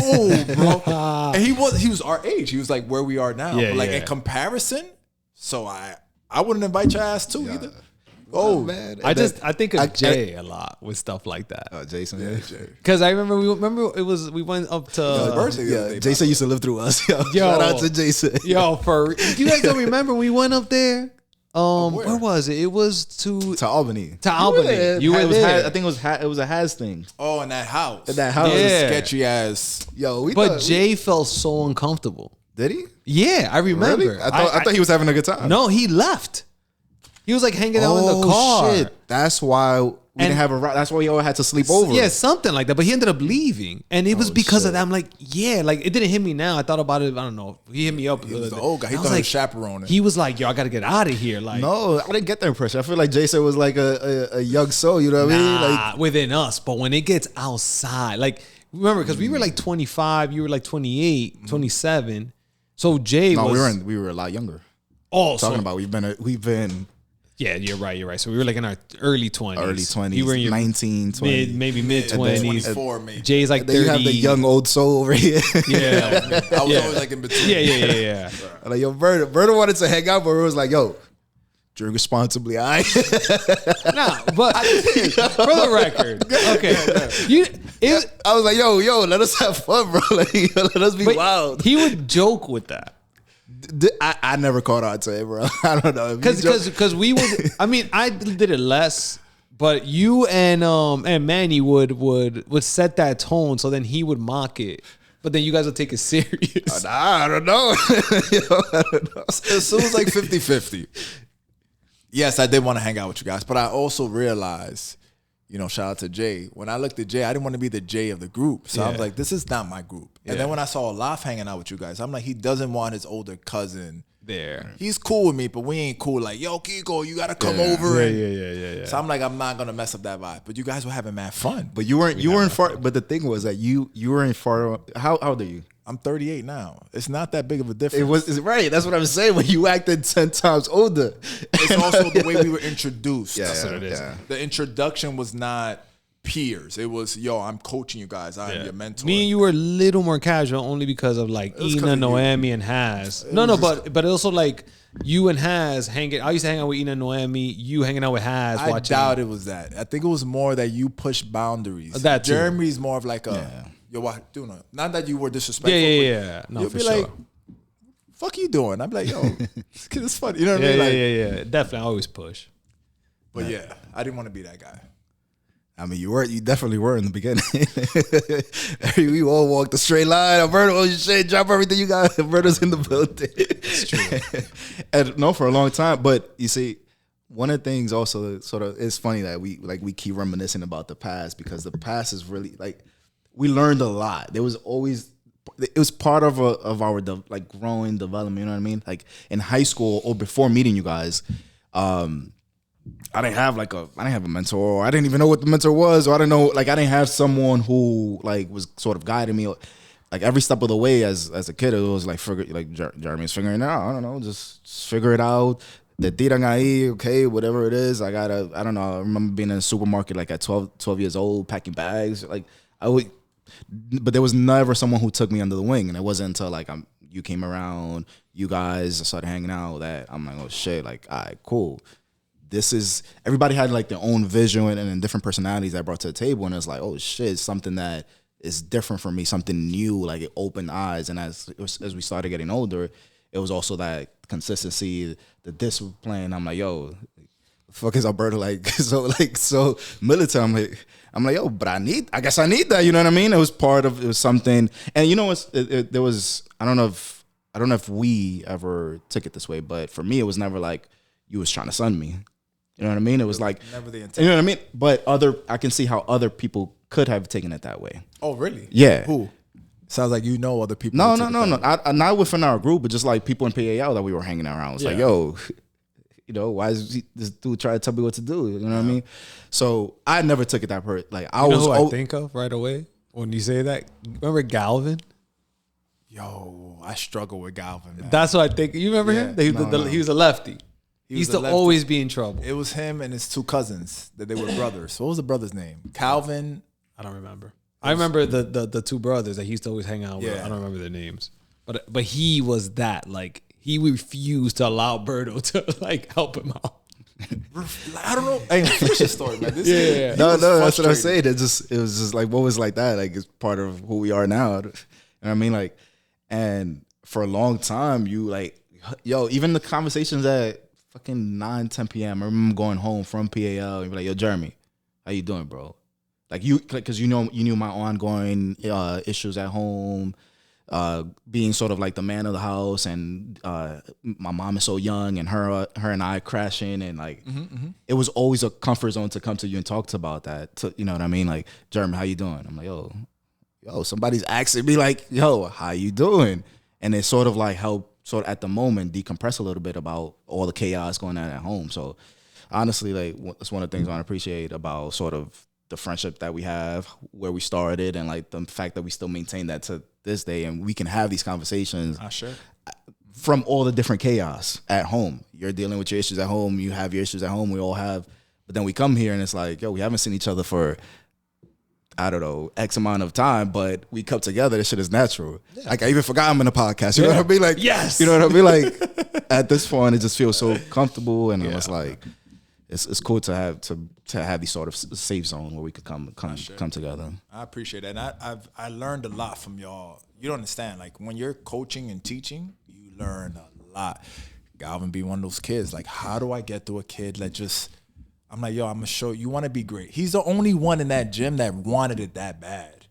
old, bro. And he was our age. He was like where we are now. Yeah, but like in comparison, so I wouldn't invite your ass too either. Oh man, I think of Jay a lot with stuff like that. Jason, yeah, Jay. Because I remember we went up to Jason used to live through us. Yo, shout out to Jason. Yo, you guys don't remember we went up there? Where was it? It was to Albany. To Albany. You were there. I think it was a Has thing. Oh, in that house. In that house. Yeah. Sketchy ass. Yo, but Jay felt so uncomfortable. Did he? Yeah, I remember. Really? I thought he was having a good time. No, he left. He was like hanging out in the car. Shit. That's why we didn't have a. That's why we all had to sleep over. Yeah, something like that. But he ended up leaving, and it was because of that. I'm like, yeah, like it didn't hit me now. I thought about it. I don't know. He hit me up. He was the old guy. He thought he was chaperoning. He was like, yo, I got to get out of here. Like, no, I didn't get that impression. I feel like Jason was like a young soul. You know what I mean? Like within us. But when it gets outside, like remember, because we were like 25, you were like 28, 27. So Jay was. We were a lot younger. Oh, talking about we've been. Yeah, you're right. So we were like in our early 20s. Early 20s. You were in your 19, 20. maybe mid-20s. 24, maybe. Jay's like 30. You have the young old soul over here. Yeah. I was always like in between. Yeah. Like, yo, Berto wanted to hang out, but it was like, yo, drink responsibly, all right? Nah, but for the record, okay. I was like, yo, let us have fun, bro. Like, let us be wild. He would joke with that. I never caught on to it, bro. I don't know. Because we would. I mean, I did it less, but you and Manny would set that tone, so then he would mock it, but then you guys would take it serious. I don't know. I don't know. So it was like 50-50. Yes, I did want to hang out with you guys, but I also realized, shout out to Jay. When I looked at Jay, I didn't want to be the Jay of the group. So I was like, this is not my group. And then when I saw Olaf hanging out with you guys, I'm like, he doesn't want his older cousin there. He's cool with me, but we ain't cool. Like, yo, Kiko, you got to come over. Yeah. So I'm like, I'm not going to mess up that vibe. But you guys were having mad fun. But you weren't far. But the thing was that you were in far. How old are you? I'm 38 now. It's not that big of a difference. It's right. That's what I'm saying. When you acted 10 times older, it's also the way we were introduced. That's what it is. Yeah. The introduction was not peers. It was, yo, I'm coaching you guys. I'm your mentor. Me and you were a little more casual, only because of like Ina, Noemi, and Haz. But also like you and Haz hanging. I used to hang out with Ina, Noemi. You hanging out with Haz. I doubt it was that. I think it was more that you push boundaries. That too. Jeremy's more of like yo, what doing? Not that you were disrespectful. Yeah. No, You'll for be sure. like, fuck you doing? I'd be like, yo, this kid is funny. You know what I Yeah, mean? Like, yeah. Definitely, I always push. But yeah, I didn't want to be that guy. I mean, you definitely were in the beginning. We all walked a straight line. Alberto, oh shit, drop everything you got. Alberto's in the building. It's true. And no, for a long time. But you see, one of the things also sort of, it's funny that we keep reminiscing about the past, because the past is really like, we learned a lot. It was part of our growing development. You know what I mean? Like in high school or before meeting you guys, I didn't have a mentor. I didn't even know what the mentor was, or I didn't know, like, I didn't have someone who like was sort of guiding me. Like every step of the way as a kid, it was like Jeremy's figuring it out. I don't know, just figure it out. The tiran ahí, okay, whatever it is. I don't know. I remember being in a supermarket like at 12 years old, packing bags. Like but there was never someone who took me under the wing, and it wasn't until like you came around, you guys started hanging out, that I'm like, oh shit, like, all right, cool. This is, everybody had like their own vision and different personalities that I brought to the table, and it's like, oh shit, something that is different for me, something new. Like it opened eyes, and as we started getting older, it was also that consistency, the discipline. I'm like, yo, the fuck is Alberto like so militant? I'm like, yo, but I guess I need that. You know what I mean? It was something, and you know, there was, I don't know if we ever took it this way, but for me, it was never like you was trying to sun me. You know what I mean? It was like, never the intent. You know what I mean? But I can see how other people could have taken it that way. Oh, really? Yeah. Who? Sounds like you know other people. No. Not within our group, but just like people in PAL that we were hanging around. It's like, yo, you know, why is this dude trying to tell me what to do? You know what I mean? So I never took it that like I was. Who I think of right away when you say that? Remember Galvin? Yo, I struggle with Galvin, man. That's what I think. You remember him? He was a lefty. He used to always be in trouble. It was him and his two cousins that they were brothers. What was the brother's name? Calvin. I don't remember. I remember the two brothers that he used to always hang out with. I don't remember their names. But he was that, like, he refused to allow Berto to like help him out. I don't know. Hey, finish the story, man. No, that's what I'm saying. It was just like, what was like that? Like, it's part of who we are now. You know what I mean? Like, and for a long time, you like, yo, even the conversations at fucking 9, 10 p.m. I remember going home from PAL and be like, yo, Jeremy, how you doing, bro? Like, because you knew my ongoing issues at home, being sort of like the man of the house, and my mom is so young, and her and I crashing, and like it was always a comfort zone to come to you and talk to about that. You know what I mean? Like, Jeremy, how you doing? I'm like, yo, somebody's asking me like, yo, how you doing? And it sort of like helped sort of at the moment decompress a little bit about all the chaos going on at home. So honestly, like, that's one of the things I appreciate about sort of the friendship that we have, where we started, and like the fact that we still maintain that to this day, and we can have these conversations from all the different chaos at home. You're dealing with your issues at home, you have your issues at home, we all have, but then we come here and it's like, yo, we haven't seen each other for, I don't know, X amount of time, but we come together. This shit is natural. Yeah. Like, I even forgot I'm in a podcast. You know what I mean? Like, yes. You know what I mean? Like, at this point, it just feels so comfortable, and I was like, it's cool to have these sort of safe zone where we could come together. I appreciate that. And I learned a lot from y'all. You don't understand. Like, when you're coaching and teaching, you learn a lot. Galvin be one of those kids. Like, how do I get to a kid that just, I'm like, yo, I'm gonna show you want to be great. He's the only one in that gym that wanted it that bad.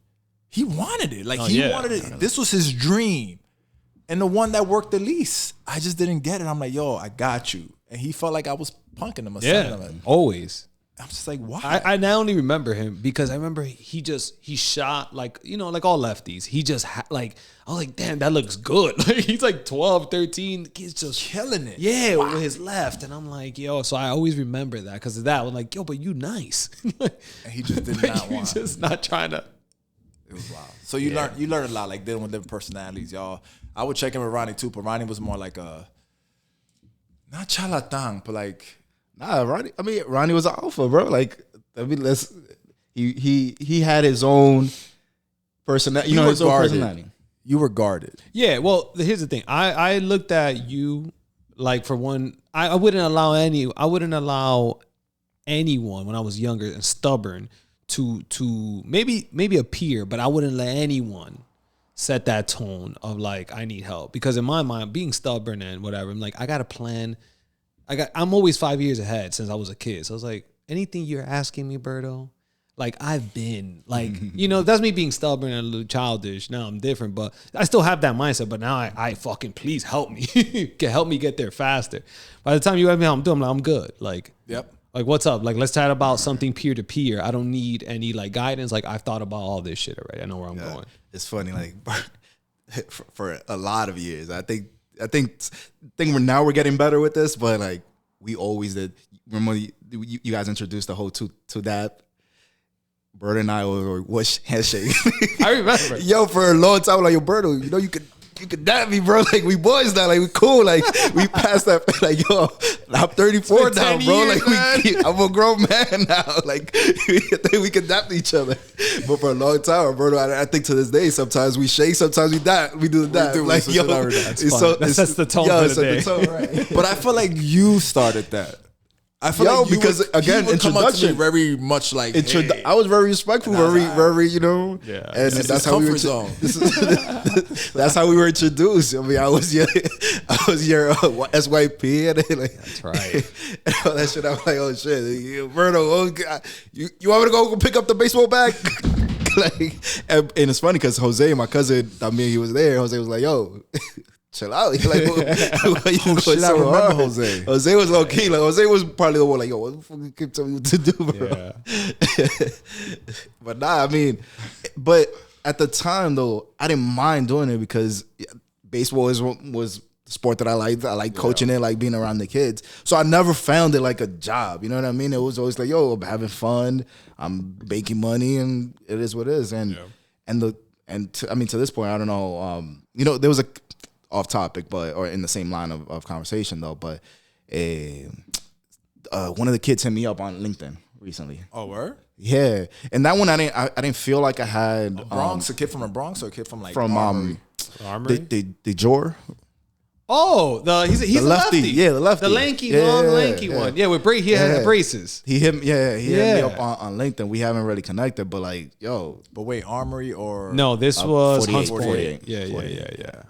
He wanted it. Like, he wanted it. This was his dream. And the one that worked the least, I just didn't get it. I'm like, yo, I got you. And he felt like I was punking him or something. Always. I'm just like, why? I now only remember him because I remember he shot like, you know, like all lefties. He just like, I was like, damn, that looks good. Like, he's like 12, 13. The kid's just killing it. Yeah, with his left. And I'm like, yo, so I always remember that because of that. I was like, yo, but you nice. And he just did not want. He's just not trying to. It was wild. So you learned a lot, like dealing with different personalities, y'all. I would check in with Ronnie too, but Ronnie was more like a, not charlatan, but like, nah, Ronnie was an alpha, bro. Like, I mean, he had his own personality. You know, his own personality. You were guarded. Yeah, well, here's the thing. I looked at you like, for one, I wouldn't allow anyone when I was younger and stubborn to maybe a peer, but I wouldn't let anyone set that tone of like, I need help. Because in my mind, being stubborn and whatever, I'm like, I got a plan. I'm always 5 years ahead since I was a kid. So I was like, anything you're asking me, Berto, like I've been like, that's me being stubborn and a little childish. Now I'm different, but I still have that mindset. But now I fucking please help me, help me get there faster. By the time you ask me how I'm doing, I'm good. Like, Yep. Like, what's up? Like, let's chat about something peer to peer. I don't need any like guidance. Like, I've thought about all this shit already. I know where I'm going. It's funny, like for a lot of years, I think we're getting better with this, but like we always did. Remember, you guys introduced the whole two dap. Berto and I were handshake. I remember. Yo, for a long time, like, yo, Berto, you could dap me, bro. Like, we boys now. Like, we cool. Like, we passed that. Like, yo, I'm 34 now, bro. Years, like, I'm a grown man now. Like, I think we can dap each other. But for a long time, Berto, I think to this day, sometimes we shake, sometimes we dap. We do the dap. Like, yo, that sets the tone for the day. The tone, right? But I feel like you started that. I feel like because again, introduction, very much like hey. I was very respectful, very, Yeah, and that's how we were. That's how we were introduced. I mean, I was your SYP, and like, that's right. And all that shit. I was like, oh shit, Berto, oh God, you want me to go pick up the baseball bat? Like, and it's funny because Jose, my cousin, I mean, he was there. Jose was like, yo. Chill out. Like, what you going so hard? Jose was low key. Like, Jose was probably the one like, yo, what the fuck you keep telling me what to do, bro? Yeah. But nah, I mean, but at the time though, I didn't mind doing it because baseball was the sport that I liked. I like coaching it, like being around the kids. So I never found it like a job. You know what I mean? It was always like, yo, I'm having fun. I'm making money, and it is what it is. And to this point, I don't know. There was a off topic, or in the same line of conversation though. But one of the kids hit me up on LinkedIn recently. Oh, word? Yeah, and that one I didn't feel like I had a Bronx, a kid from the Bronx, or a kid from like Armory. The Jor. Oh, he's the a lefty. Yeah, the lefty. The lanky one. Yeah, with he had braces. He hit me up on LinkedIn. We haven't really connected, but like, yo. But wait, Armory or no? This was 48. Yeah.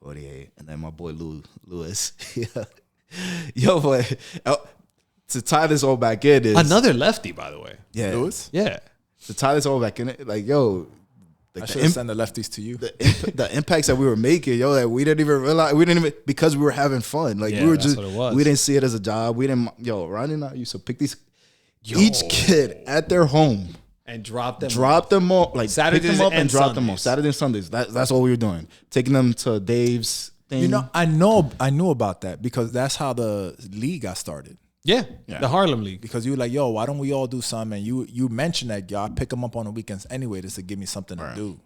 48, and then my boy Lewis. Yeah. Yo, but to tie this all back in is another lefty, by the way. Yeah, Lewis. Yeah. To tie this all back in, like, yo, I should send the lefties to you. The impacts that we were making, yo, that we didn't even realize. Because we were having fun. Like, we were just, we didn't see it as a job. We didn't. Yo, Ronnie and I used to pick each kid at their home. And drop them off. Like, Saturdays pick them up and drop Sundays. them off. Saturdays and Sundays. That's all we were doing. Taking them to Dave's thing. I knew about that because that's how the league got started. Yeah, the Harlem League. Because you were like, yo, why don't we all do something? And you mentioned that, yo, I pick them up on the weekends anyway just to give me something to do.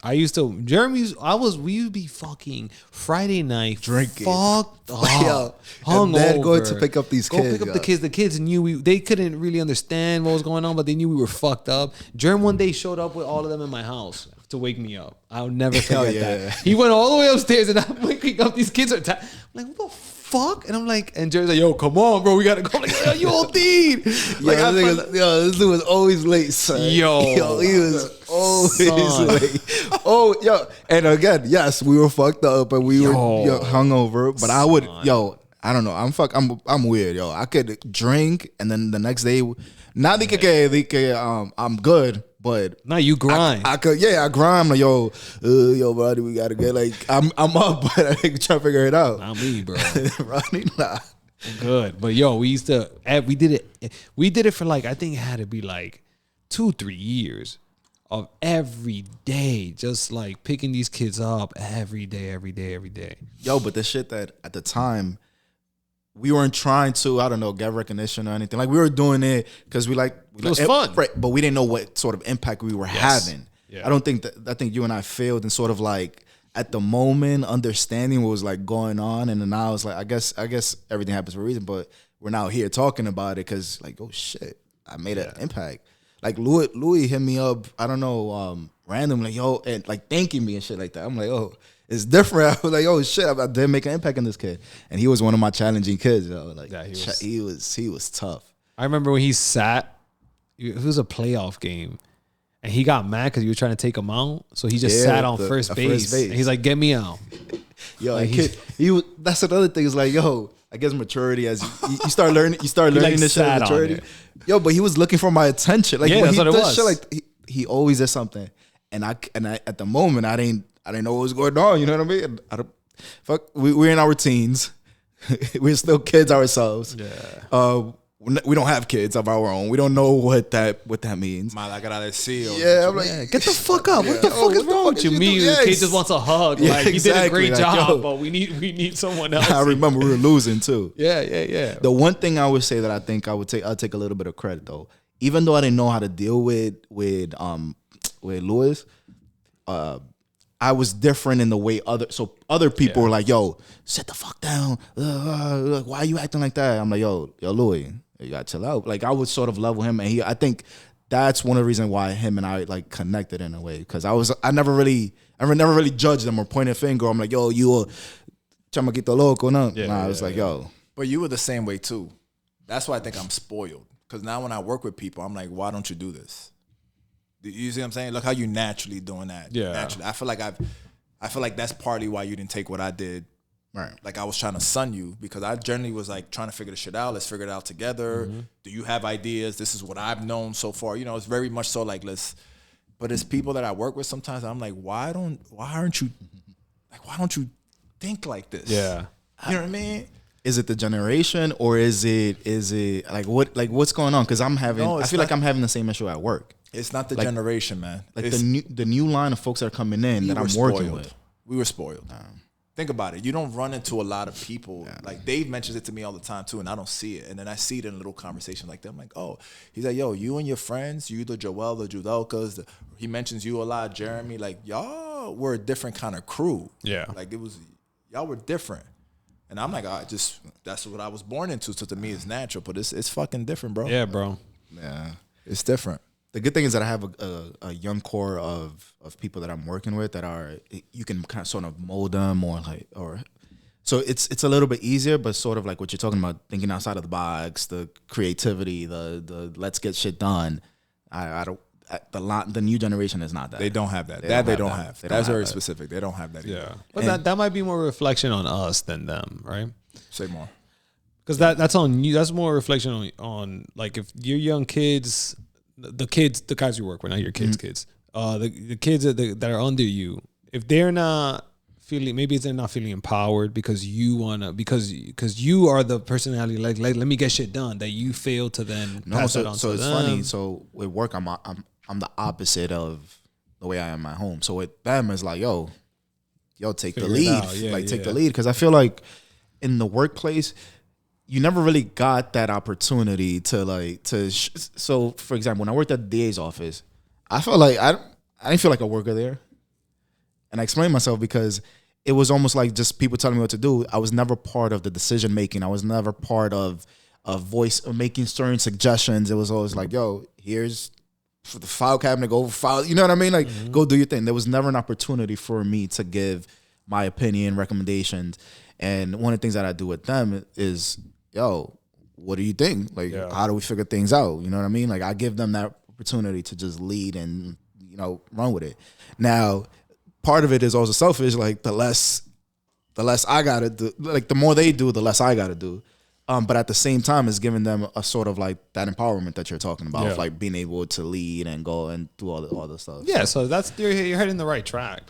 I used to, we would be fucking Friday night drinking, fucked up, and then going to pick up these kids. Go pick up the kids. The kids knew they couldn't really understand what was going on, but they knew we were fucked up. Jerm one day showed up with all of them in my house to wake me up. I'll never forget that. He went all the way upstairs and I'm waking up. These kids are I'm like, what the fuck? And I'm like, and Jerry's like, yo, come on, bro, we gotta go. I'm like, yo, you old dude. Like, this dude was always late, son. Yo, he was always late. Oh, yo, and again, yes, we were fucked up and we were hungover, but I would, I don't know, I'm weird, yo. I could drink and then the next day, not I'm good. But no, you grind. I grind. Like, yo, buddy, we gotta get like I'm up, but I ain't trying to figure it out. Not me, bro. Ronnie, nah. Good, but yo, we did it for like, I think it had to be like 2-3 years of every day, just like picking these kids up every day. Yo, but the shit that at the time we weren't trying to, I don't know, get recognition or anything. Like, we were doing it because it was fun. Right, but we didn't know what sort of impact we were having. Yeah. I think you and I failed in sort of like at the moment understanding what was like going on. And then I was like, I guess everything happens for a reason, but we're now here talking about it because like, oh shit, I made an impact. Like Louis hit me up, I don't know, randomly, yo, and like thanking me and shit like that. I'm like, oh, it's different. I was like, oh shit, I did make an impact on this kid, and he was one of my challenging kids. Yo. Like, he was tough. I remember when he sat it was a playoff game. And he got mad because you were trying to take him out. So he just sat on first base. And he's like, get me out. Yo, like that's another thing. Is like, yo, I guess maturity as you start learning this shit with maturity. Yo, but he was looking for my attention. Like, that's what it was. Shit, like he always did something. And I at the moment I didn't know what was going on. You know what I mean? We're in our teens. We're still kids ourselves. Yeah. We don't have kids of our own. We don't know what that means. Yeah, I'm like, get the fuck up. What the fuck is wrong with you? The kid just wants a hug. Yeah, like, exactly. He did a great job, but we need someone else. I remember we were losing too. Yeah. The one thing I would say that I think I'll take a little bit of credit though. Even though I didn't know how to deal with Lewis, I was different in the way other people were like, yo, sit the fuck down. Why are you acting like that? I'm like, yo, Louis, you gotta chill out. Like, I would sort of level him, and I think that's one of the reasons why him and I like connected in a way, because I never really judged them or pointed a finger. I'm like, yo, you a chamaquito loco, no? I was like, yo. But you were the same way too. That's why I think I'm spoiled, because now when I work with people, I'm like, why don't you do this? You see what I'm saying? Look how you naturally doing that. Yeah. Naturally. I feel like that's partly why you didn't take what I did. Right. Like, I was trying to sun you, because I generally was like trying to figure the shit out. Let's figure it out together. Mm-hmm. Do you have ideas? This is what I've known so far. You know, it's very much so like, but it's people that I work with sometimes, I'm like, why don't you think like this? Yeah. You know what I mean? Is it the generation, or is it what's going on? Because I feel like I'm having the same issue at work. It's not the generation, man. Like, the new line of folks that are coming in that I'm working with. We were spoiled. Think about it. You don't run into a lot of people. Yeah. Like, Dave mentions it to me all the time too, and I don't see it. And then I see it in a little conversation like that. I'm like, oh, he's like, yo, you and your friends, you, the Joel, the Judelkas, he mentions you a lot, Jeremy. Like, y'all were a different kind of crew. Yeah. Like, y'all were different. And I'm like, that's what I was born into. So to me, it's natural, but it's fucking different, bro. Yeah, bro. Yeah, it's different. The good thing is that I have a young core of people that I'm working with that you can kind of sort of mold them so it's a little bit easier, but sort of like what you're talking about, thinking outside of the box, the creativity, the let's get shit done. The new generation is not that. They don't have that. They don't have. That's very specific. They don't have that either. Yeah, but that might be more reflection on us than them, right? Say more. Because that's on you. That's more reflection on like, if your young kids. The guys you work with, not your kids' kids. The kids that are under you, if they're not feeling, maybe they're not feeling empowered because you you are the personality, like let me get shit done, that you fail to then pass it on to them. So it's funny. So with work, I'm the opposite of the way I am at home. So with them, it's like, yo, take the lead, take the lead, because I feel like in the workplace, you never really got that opportunity so for example, when I worked at the DA's office, I felt like I didn't feel like a worker there. And I explained myself because it was almost like just people telling me what to do. I was never part of the decision making. I was never part of a voice of making certain suggestions. It was always like, yo, here's for the file cabinet, go file, you know what I mean? Like, go do your thing. There was never an opportunity for me to give my opinion, recommendations. And one of the things that I do with them is, yo, what do you think? Like, how do we figure things out? You know what I mean? Like, I give them that opportunity to just lead and, run with it. Now, part of it is also selfish. Like, the less I gotta do, like, the more they do, the less I gotta do. But at the same time, it's giving them a sort of like that empowerment that you're talking about, of like being able to lead and go and do all the stuff. Yeah, so that's you're heading the right track.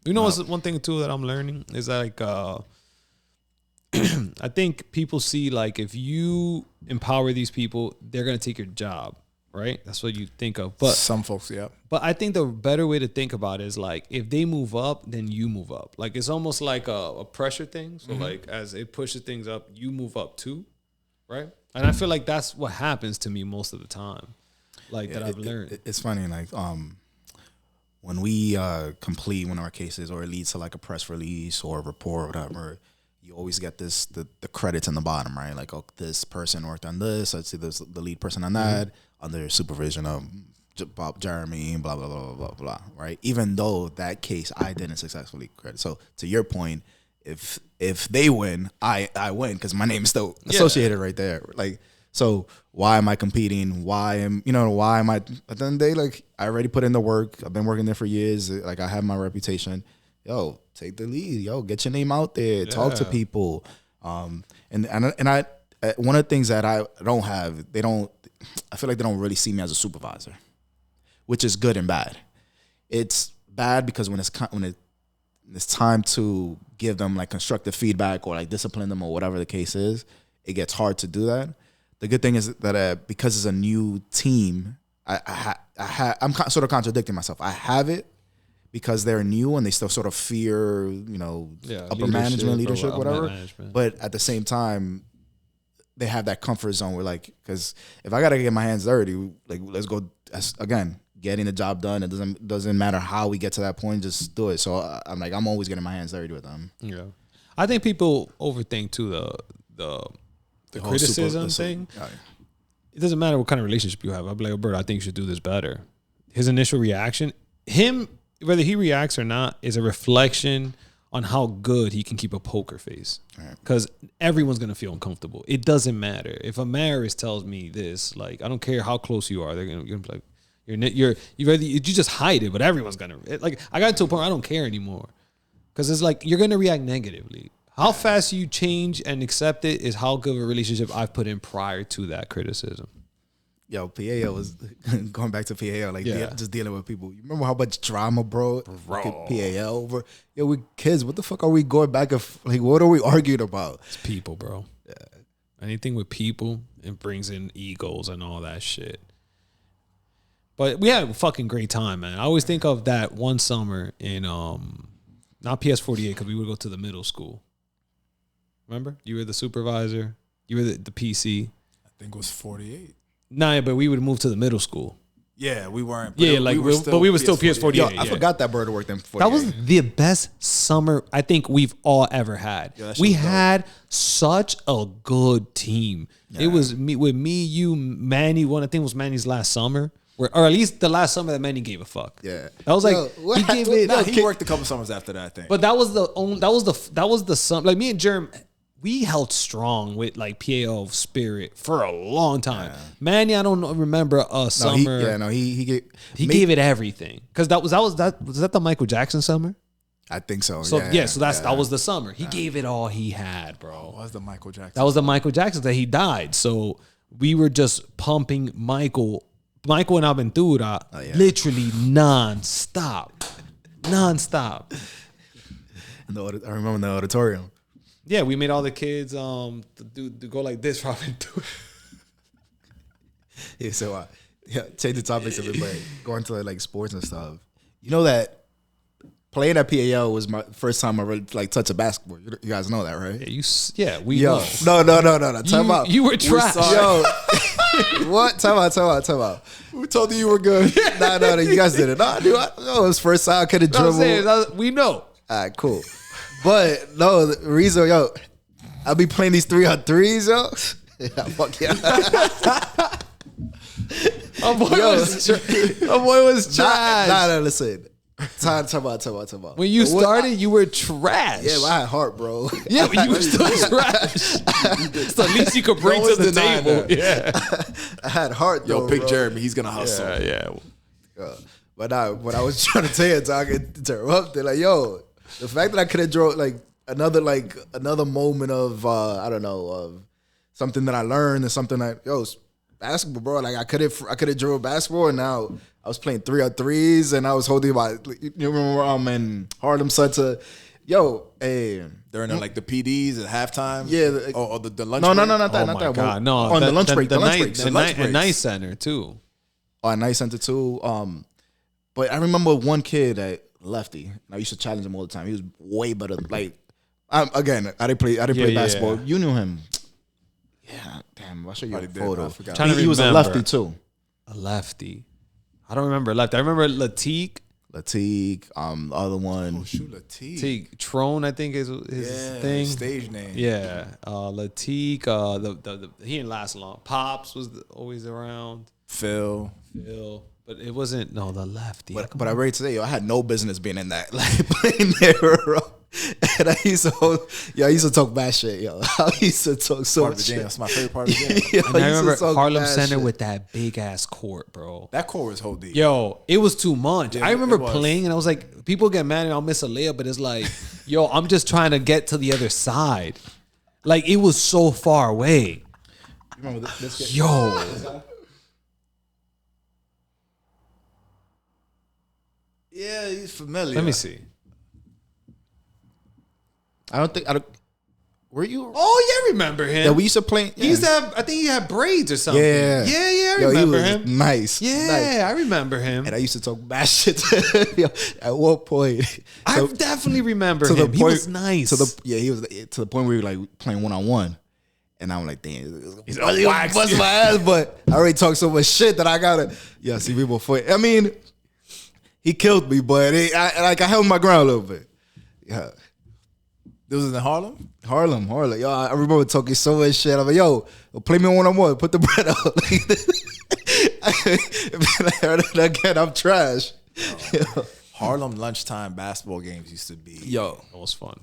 What's one thing too that I'm learning is like, I think people see like, if you empower these people, they're gonna take your job, right? That's what you think of. But some folks, yeah. But I think the better way to think about it is like, if they move up, then you move up. Like, it's almost like a pressure thing. So like, as it pushes things up, you move up too, right? And I feel like that's what happens to me most of the time. Like, that I've learned. It's funny, like when we complete one of our cases, or it leads to like a press release or a report or whatever, you always get the credits in the bottom, right? Like, oh, this person worked on this. Let's see, there's the lead person on that, under supervision of Bob Jeremy, blah, blah, blah, blah, blah, right? Even though that case I didn't successfully credit. So to your point, if they win, I win, because my name is still associated right there. Like, So why am I competing? Why am I? At the end of the day, like I already put in the work. I've been working there for years. Like I have my reputation. Yo, take the lead. Yo, get your name out there. Talk to people. And I one of the things that I don't have, I feel like they don't really see me as a supervisor, which is good and bad. It's bad because when it's time to give them like constructive feedback or like discipline them or whatever the case is, it gets hard to do that. The good thing is that because it's a new team, I'm sort of contradicting myself. I have it because they're new and they still sort of fear, upper management, leadership, whatever. But at the same time, they have that comfort zone where like, because if I gotta get my hands dirty, like let's go again, getting the job done. It doesn't matter how we get to that point, just do it. So I'm always getting my hands dirty with them. Yeah, I think people overthink too the criticism thing. It doesn't matter what kind of relationship you have. I'll be like, Bert, I think you should do this better. His initial reaction, whether he reacts or not, is a reflection on how good he can keep a poker face. Because everyone's going to feel uncomfortable. It doesn't matter. If a Maris tells me this, like, I don't care how close you are, they're going to be like, you just hide it, but everyone's going to, like, I got to a point where I don't care anymore. Because it's like, you're going to react negatively. How fast you change and accept it is how good of a relationship I've put in prior to that criticism. Yo, PAO was going back to PAO, like just dealing with people. You remember how much drama, bro? PAO over. Yo, we kids. What the fuck are we going back and like? What are we arguing about? It's people, bro. Yeah. Anything with people, it brings in egos and all that shit. But we had a fucking great time, man. I always think of that one summer in not PS48 because we would go to the middle school. Remember? You were the supervisor. You were the PC. I think it was 48. Nah, but we would move to the middle school. Yeah, we weren't. But we were still PS48. Yo, I forgot that Berto worked in 48. That was the best summer I think we've all ever had. Yeah, we had such a good team. Yeah. It was me, you, Manny. I think it was Manny's last summer. Or at least the last summer that Manny gave a fuck. Yeah, I was like, he worked a couple summers after that, I think. But that was the summer. Like me and Jerm, we held strong with like PAO spirit for a long time. Yeah. Manny, I don't remember a summer. He gave it everything because was that the Michael Jackson summer? I think so. So that was the summer. He gave it all he had, bro. That was the Michael Jackson. That was the Michael Jackson that he died. So we were just pumping Michael and Aventura literally non-stop. I remember in the auditorium. Yeah, we made all the kids to go like this, Robin. Yeah, so change the topics a bit, but going to like sports and stuff. You know that playing at PAO was my first time I really like touched a basketball. You guys know that, right? We know. No. Time out. You were trash. Yo, what? Time out. Who told you were good? No. You guys did it. No, dude. It was first time I could have dribbled. We know. All right, cool. But no, the reason, I'll be playing these 3-on-3s, Fuck yeah. My boy was trash. Nah, listen. Time out. When you started, you were trash. Yeah, but I had heart, bro. Yeah, but you were still trash. It's the least you could bring to the table. Yeah. I had heart, though, pick Jeremy. He's going to hustle. Yeah. But what I was trying to tell you, I get interrupted. Like, the fact that I could have drawn another moment of of something that I learned and something that basketball, bro. Like I could have drawn basketball, and now I was playing 3-on-3s, and I was holding you remember in Harlem Sutter, during the PDs at halftime. Yeah, or the lunch. No, break? not that. Not that. God, no, on the lunch break. The night center too. Oh, Night Center too. But I remember one kid that. Lefty. I used to challenge him all the time. He was way better. Like, I didn't play basketball. Yeah. You knew him. Yeah, damn. I'll show you a photo. He was a lefty too. A lefty. I don't remember lefty. I remember Latique. Other one. Oh shoot, Latique. Trone, I think is his thing. Stage name. Yeah, Latique. He didn't last long. Pops was always around. Phil. But it wasn't the lefty. But I ready to say, I had no business being in that, like playing there, bro. And I used to talk bad shit, yo. I used to talk so Part of much the game. shit. That's my favorite part of the game. Yo, And I used to remember talk Harlem bad Center shit. with that big ass court, bro. That core was whole deep. Yo, it was too much. Yeah, I remember it was. playing and I was like, people get mad and I'll miss a layup, but it's like, yo, I'm just trying to get to the other side. Like, it was so far away. You remember this kid? Yo. Yeah, he's familiar. Let me see. I don't. Were you? Oh, yeah, I remember him. Yeah, we used to play. He used to have, I think he had braids or something. Yeah. Yeah, I Yo, remember he was him. Nice. Yeah, nice. I remember him. And I used to talk bad shit to him. Yo, at one point. I definitely remember to the him. He point- was nice. He was to the point where we were like playing 1-on-1. And I'm like, damn, he's gonna wax bust you. my ass, but I already talked so much shit that I gotta, see people fight. I mean, he killed me, but I held my ground a little bit. Yeah. This was in Harlem? Harlem. Yo, I remember talking so much shit. I'm like, yo, play me 1-on-1, put the bread out. Again, I'm trash. Yo. Harlem lunchtime basketball games used to be. Yo, It was fun.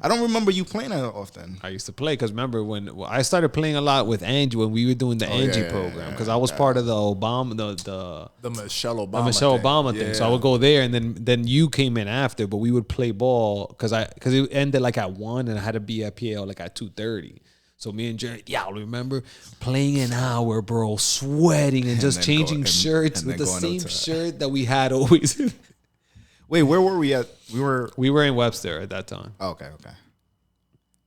I don't remember you playing that often. I used to play because remember when I started playing a lot with Angie when we were doing the Angie program because I was part of the Obama The Michelle Obama the Michelle thing. Obama thing. So I would go there and then you came in after, but we would play ball because it ended like at 1 and I had to be at PL like at 2:30. So me and Jerry, y'all remember playing an hour, bro, sweating and just then changing and shirts with then the going same outside. shirt that we had always. Wait, where were we at? We were in Webster at that time. Oh, okay.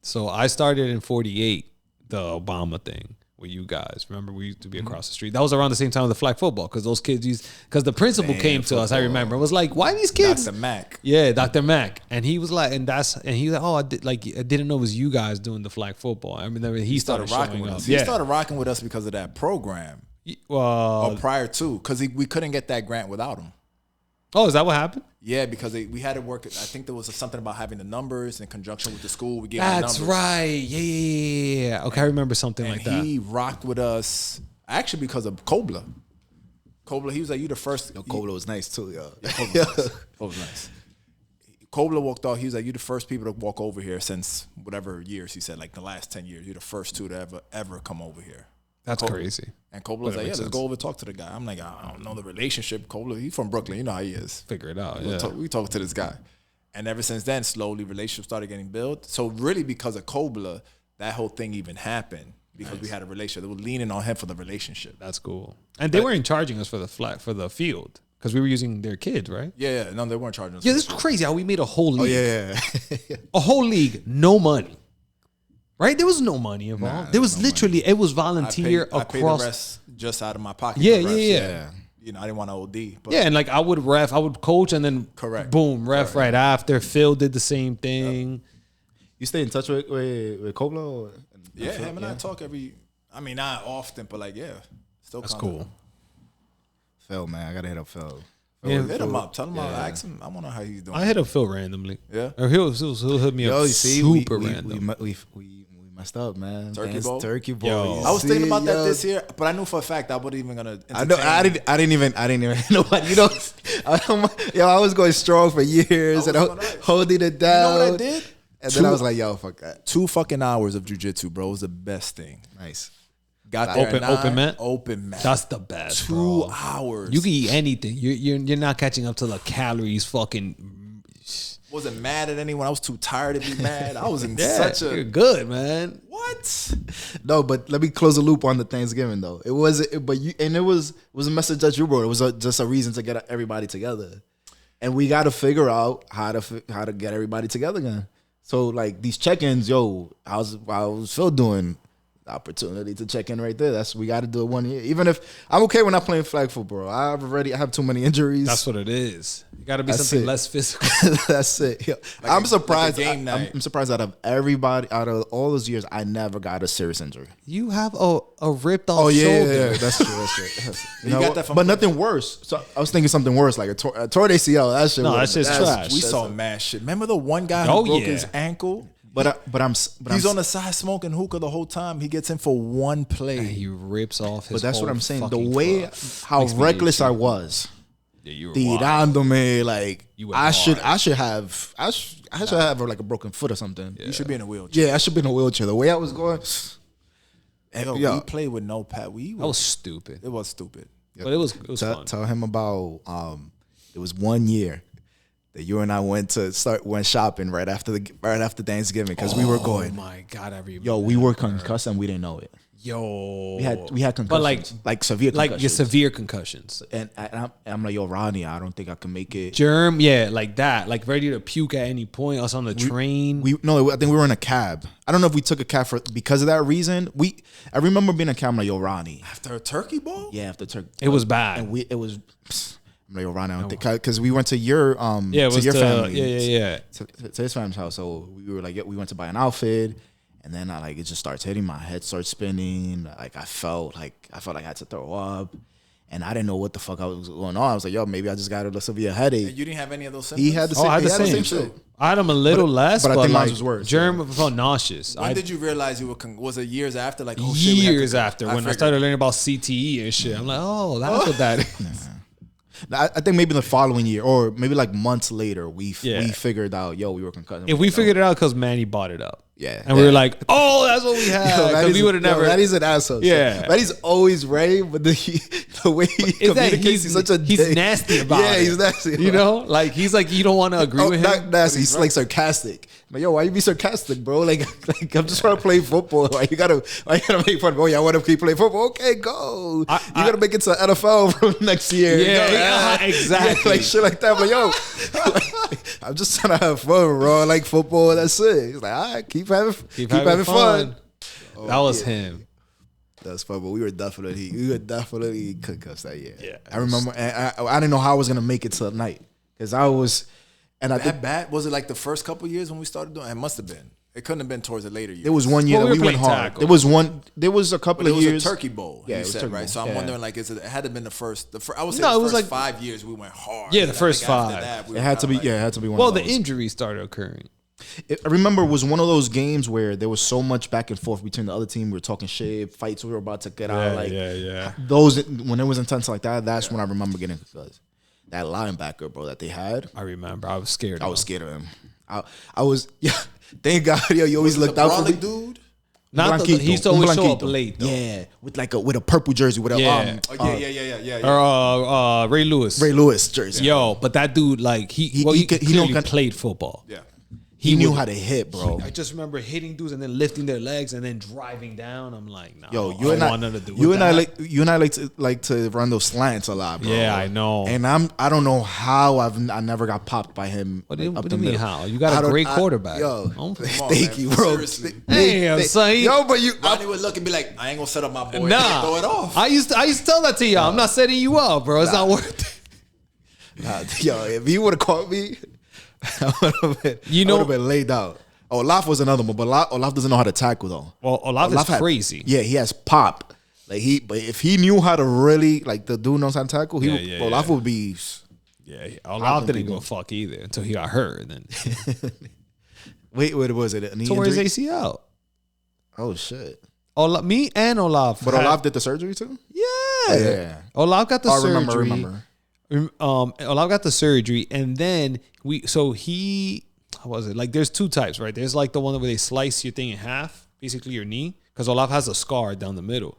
So I started in 48, the Obama thing with you guys. Remember, we used to be across the street. That was around the same time with the flag football because those kids because the principal came to us. I remember. It was like, why these kids? Dr. Mac. Yeah, Dr. Mac. And he was like, and he was like, oh, I didn't know it was you guys doing the flag football. I remember he started rocking showing with up. us. Yeah. He started rocking with us because of that program. Well, Or prior to, because we couldn't get that grant without him. oh, is that what happened? Yeah, because we had to work. I think there was something about having the numbers in conjunction with the school. We gave him the That's numbers. right. Yeah. Okay, I remember something And like that. he rocked with us actually because of Kobla. Kobla, he was like, you the first. Yo, Kobla was nice too, yo. Kobla was nice. Kobla walked off. He was like, you the first people to walk over here since whatever years. He said, like the last 10 years. You're the first two to ever come over here. That's Kobla. crazy. And Kobla was like, yeah, makes let's sense. go over and talk to the guy. I'm like, I don't know the relationship. Kobla, he's from Brooklyn. You know how he is. Figure it out. We Yeah. talked to this guy. And ever since then, slowly relationships started getting built. So really because of Kobla, that whole thing even happened because we had a relationship. They were leaning on him for the relationship. That's cool. And they weren't charging us for the field because we were using their kids, right? Yeah. No, they weren't charging us. Yeah, this is crazy how we made a whole league. Yeah. A whole league, no money. Right? There was no money involved. Nah, there was no money. literally, it was volunteer I paid the across. rest just out of my pocket. Yeah, the refs. yeah. You know, I didn't want to OD. But Yeah, and like I would coach and then Correct. boom, ref right after. Phil did the same thing. You stay in touch with Kobla? Or, yeah, him and I talk not often, but like, yeah. Still That's contact. cool. Phil, man, I gotta hit up Phil. Yeah. Hit him up. Tell him ask him. I want to know how he's doing. I hit up Phil randomly. Yeah? Or he'll hit me Yo, up you see, super we random. messed up, man. Turkey bowl? Turkey bowl. Yo. You I was thinking see, about that yo. this year, but I knew for a fact I wasn't even gonna. I know. I didn't even know what. You know, I was going strong for years and was going holding it You down. know what I did? And then I was like, yo, fuck that. 2 fucking hours of jiu-jitsu, bro, was the best thing. Nice. Got there Open- at 9, open mat? Open mat. That's the best. 2 bro. hours. You can eat anything. You're not catching up to the calories. Fucking wasn't mad at anyone. I was too tired to be mad. I was in yeah, such you're a good, man. what? No, but let me close the loop on the Thanksgiving though. It was a message that you wrote. It was just a reason to get everybody together, and we got to figure out how to get everybody together again. So like these check-ins, yo, how's Phil doing? Opportunity to check in right there. We got to do it 1 year. Even if I'm okay when I'm playing flag football, I have too many injuries. That's what it is. You got to be That's something it. less physical. That's it. Yeah. Like I'm a surprised. game night. I'm surprised out of everybody, out of all those years, I never got a serious injury. You have a ripped off Oh yeah, shoulder. yeah, that's true. That's true. You got that from- but nothing worse. So I was thinking something worse, like a torn ACL. That shit. No, was- that's just trash. We saw mad shit. Remember the one guy who Oh, broke yeah. his ankle? But He's on the side smoking hookah the whole time. He gets in for one play. And he rips off his But that's what whole I'm saying. The fucking way foot. how Makes me reckless itchy. I was, Yeah, you were tirándome. Like You went I should hard. have like a broken foot or something. You should be in a wheelchair. Yeah, I should be in a wheelchair. The way I was going, Yo, yo, we played with no pad. That was stupid. It was stupid. But it was fun. tell him about it was 1 year that you and I went shopping right after Thanksgiving because we were Oh going. my God, I remember. Yo, we were concussed and we didn't know it. Yo. We had concussions, But like severe concussions. like your severe concussions. And I'm like, yo, Ronnie, I don't think I can make it. Jerm, yeah, like that. Like ready to puke at any point. Us on the train. I think we were in a cab. I don't know if we took a cab because of that reason. I remember being in a cab. I'm like, yo, Ronnie. After a turkey bowl? Yeah, after turkey. It was bad. And I'm like, yo, Ronnie, I don't think because we went to your Yeah, it to was your family. Yeah. To his family's house. So we were like, we went to buy an outfit. And then it just starts hitting. My head starts spinning. Like I felt like I had to throw up, and I didn't know what the fuck was going on. I was like, yo, maybe I just got a severe headache. And you didn't have any of those symptoms? He had the same. I had he the had same shit. I had them a little less, but I think like, mine was worse. Jerm felt nauseous. When did you realize you were? Was it years after? Like oh, shit, years after when I figured. started learning about CTE and shit. I'm like, oh, that's what that is. I think maybe the following year, or maybe like months later, we Yeah. figured out, yo, we were concussed. If we figured it out because Manny bought it up. Yeah. And we were like, oh, that's what we had. Yo, Because we would have never. That is an asshole. Yeah. That is always right, but the way he Is that communicates, he's such a he's dick. nasty about it. Yeah, he's nasty. You know? Like, he's like, you don't want to agree with him? Not nasty. He's like sarcastic. But yo, why you be sarcastic, bro? Like I'm just trying to play football. Why you gotta make fun of? Oh, yeah, I want to keep playing football. Okay, go. You gotta make it to NFL from next year. Yeah, exactly. Like shit like that. But yo, I'm just trying to have fun, bro. I like football. That's it. He's like, all right, keep having fun. That was him. That's fun, but we were definitely concussed that year. Yeah. I remember, and I didn't know how I was gonna make it to the night because I was, and I think That bad? Was it like the first couple of years when we started doing it? It must have been. It couldn't have been towards the later years. there was 1 year Well, that we we were went playing hard. tackle. There was a couple But it of was years. a turkey bowl. Yeah, it You was said turkey right. bowl. So I'm Yeah. wondering, like, it had to have been the first. I would say No, the it was first like- 5 years we went hard. Yeah, the And I first think after 5. that, we It were had to be. kinda like- Yeah, it had to be one. Well, of the those. injuries started occurring. I remember it was one of those games where there was so much back and forth between the other team. We were talking shit, fights we were about to get out. Like yeah. those when it was intense like that. That's when I remember getting concussed. That linebacker, bro, that they had. I remember. I was scared. I was scared of him. I was. Yeah. Thank God, yo, you always Was it looked the out for me. brolic dude? Not the, Blanquito, he used to always show up Blanquito. late, though. Yeah, with a purple jersey with a Yeah. Oh yeah. Or Ray Lewis. Ray Lewis jersey. Yo, but that dude, like, he clearly played football. Yeah. He knew how to hit, bro. I just remember hitting dudes and then lifting their legs and then driving down. I'm like, no, Yo, I don't want nothing to do with you and that. I like to run those slants a lot, bro. Yeah, I know. And I don't know how I never got popped by him. What do you up mean the middle. how? You got a great quarterback. Yo, Come on, thank man. you, bro. Seriously. Damn, son. Yo, but you. Ronnie would look and be like, I ain't gonna set up my boy. Nah, Throw it off. I used to tell that to y'all. I'm not setting you up, bro. It's not worth it. Yo, if he would have caught me, I would have been laid out. Olaf was another one, but Olaf doesn't know how to tackle though. Well, Olaf is crazy. Yeah, he has pop. But if he knew how to really the dude knows how to tackle, Olaf would be. Yeah, Olaf didn't give a fuck either until he got hurt. And then Wait, what was it? A knee tore his injury? ACL. Oh shit! Me and Olaf. But Olaf did the surgery too. Yeah. Olaf got the surgery. Remember. Olaf got the surgery, and then how was it? Like, there's two types, right? There's like the one where they slice your thing in half, basically your knee, because Olaf has a scar down the middle.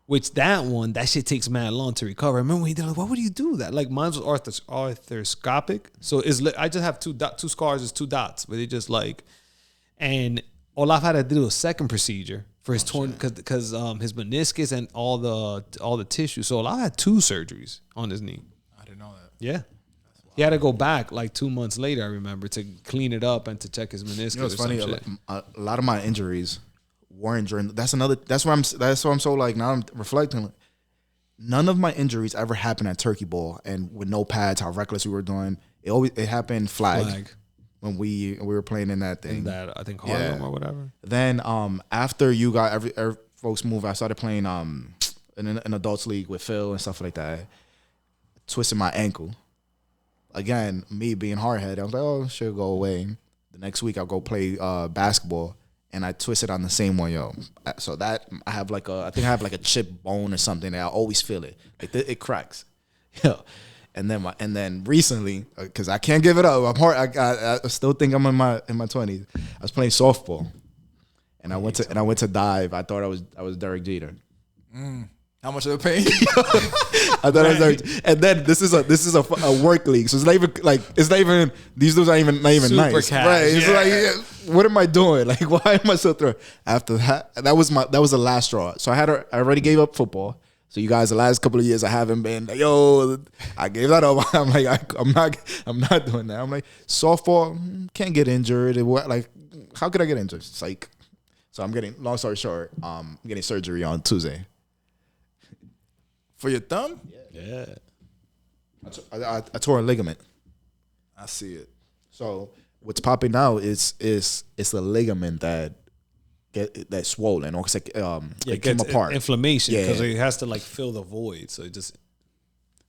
Which that shit takes mad long to recover. I remember when he did, like, why would you do that? Like, mine was arthroscopic, so I just have two scars, it's 2 dots, but they just like, and Olaf had to do a second procedure for his torn because his meniscus and all the tissue. So Olaf had 2 surgeries on his knee. I didn't know that. Yeah. He had to go back like 2 months later, I remember, to clean it up and to check his meniscus. You know, it's funny. Shit. A lot of my injuries weren't during. That's why I'm so like now I'm reflecting. Like, none of my injuries ever happened at Turkey Bowl and with no pads. How reckless we were doing. It happened flag. When we were playing in that thing. In that, I think Harlem or whatever. Then after you got every folks move, I started playing in an adults league with Phil and stuff like that. Twisted my ankle. Again, me being hard-headed, I was like, oh, should go away. The next week, I'll go play basketball, and I twisted on the same one, yo. So that I think I have like a chip bone or something. And I always feel it. Like it cracks. Yo. And then recently, because I can't give it up. I'm hard. I still think I'm in my 20s. I was playing softball, and I went to dive. I thought I was Derek Jeter. How much are they paying? I thought I was Derek. And then this is a work league, so it's not even these dudes are not even Super nice, cash, right? It's yeah. like, what am I doing? Like, why am I so through? After that was the last straw. So I already gave up football. So you guys, the last couple of years, I haven't been like, yo, I gave that up. I'm like, I'm not doing that. I'm like, softball, can't get injured. Like, how could I get injured? It's like, so I'm getting, long story short, I'm getting surgery on Tuesday. For your thumb? Yeah. I tore a ligament. I see it. So what's popping now is it's a ligament that's swollen, or it's like it came apart. Inflammation, because Yeah. it has to like fill the void. So it just.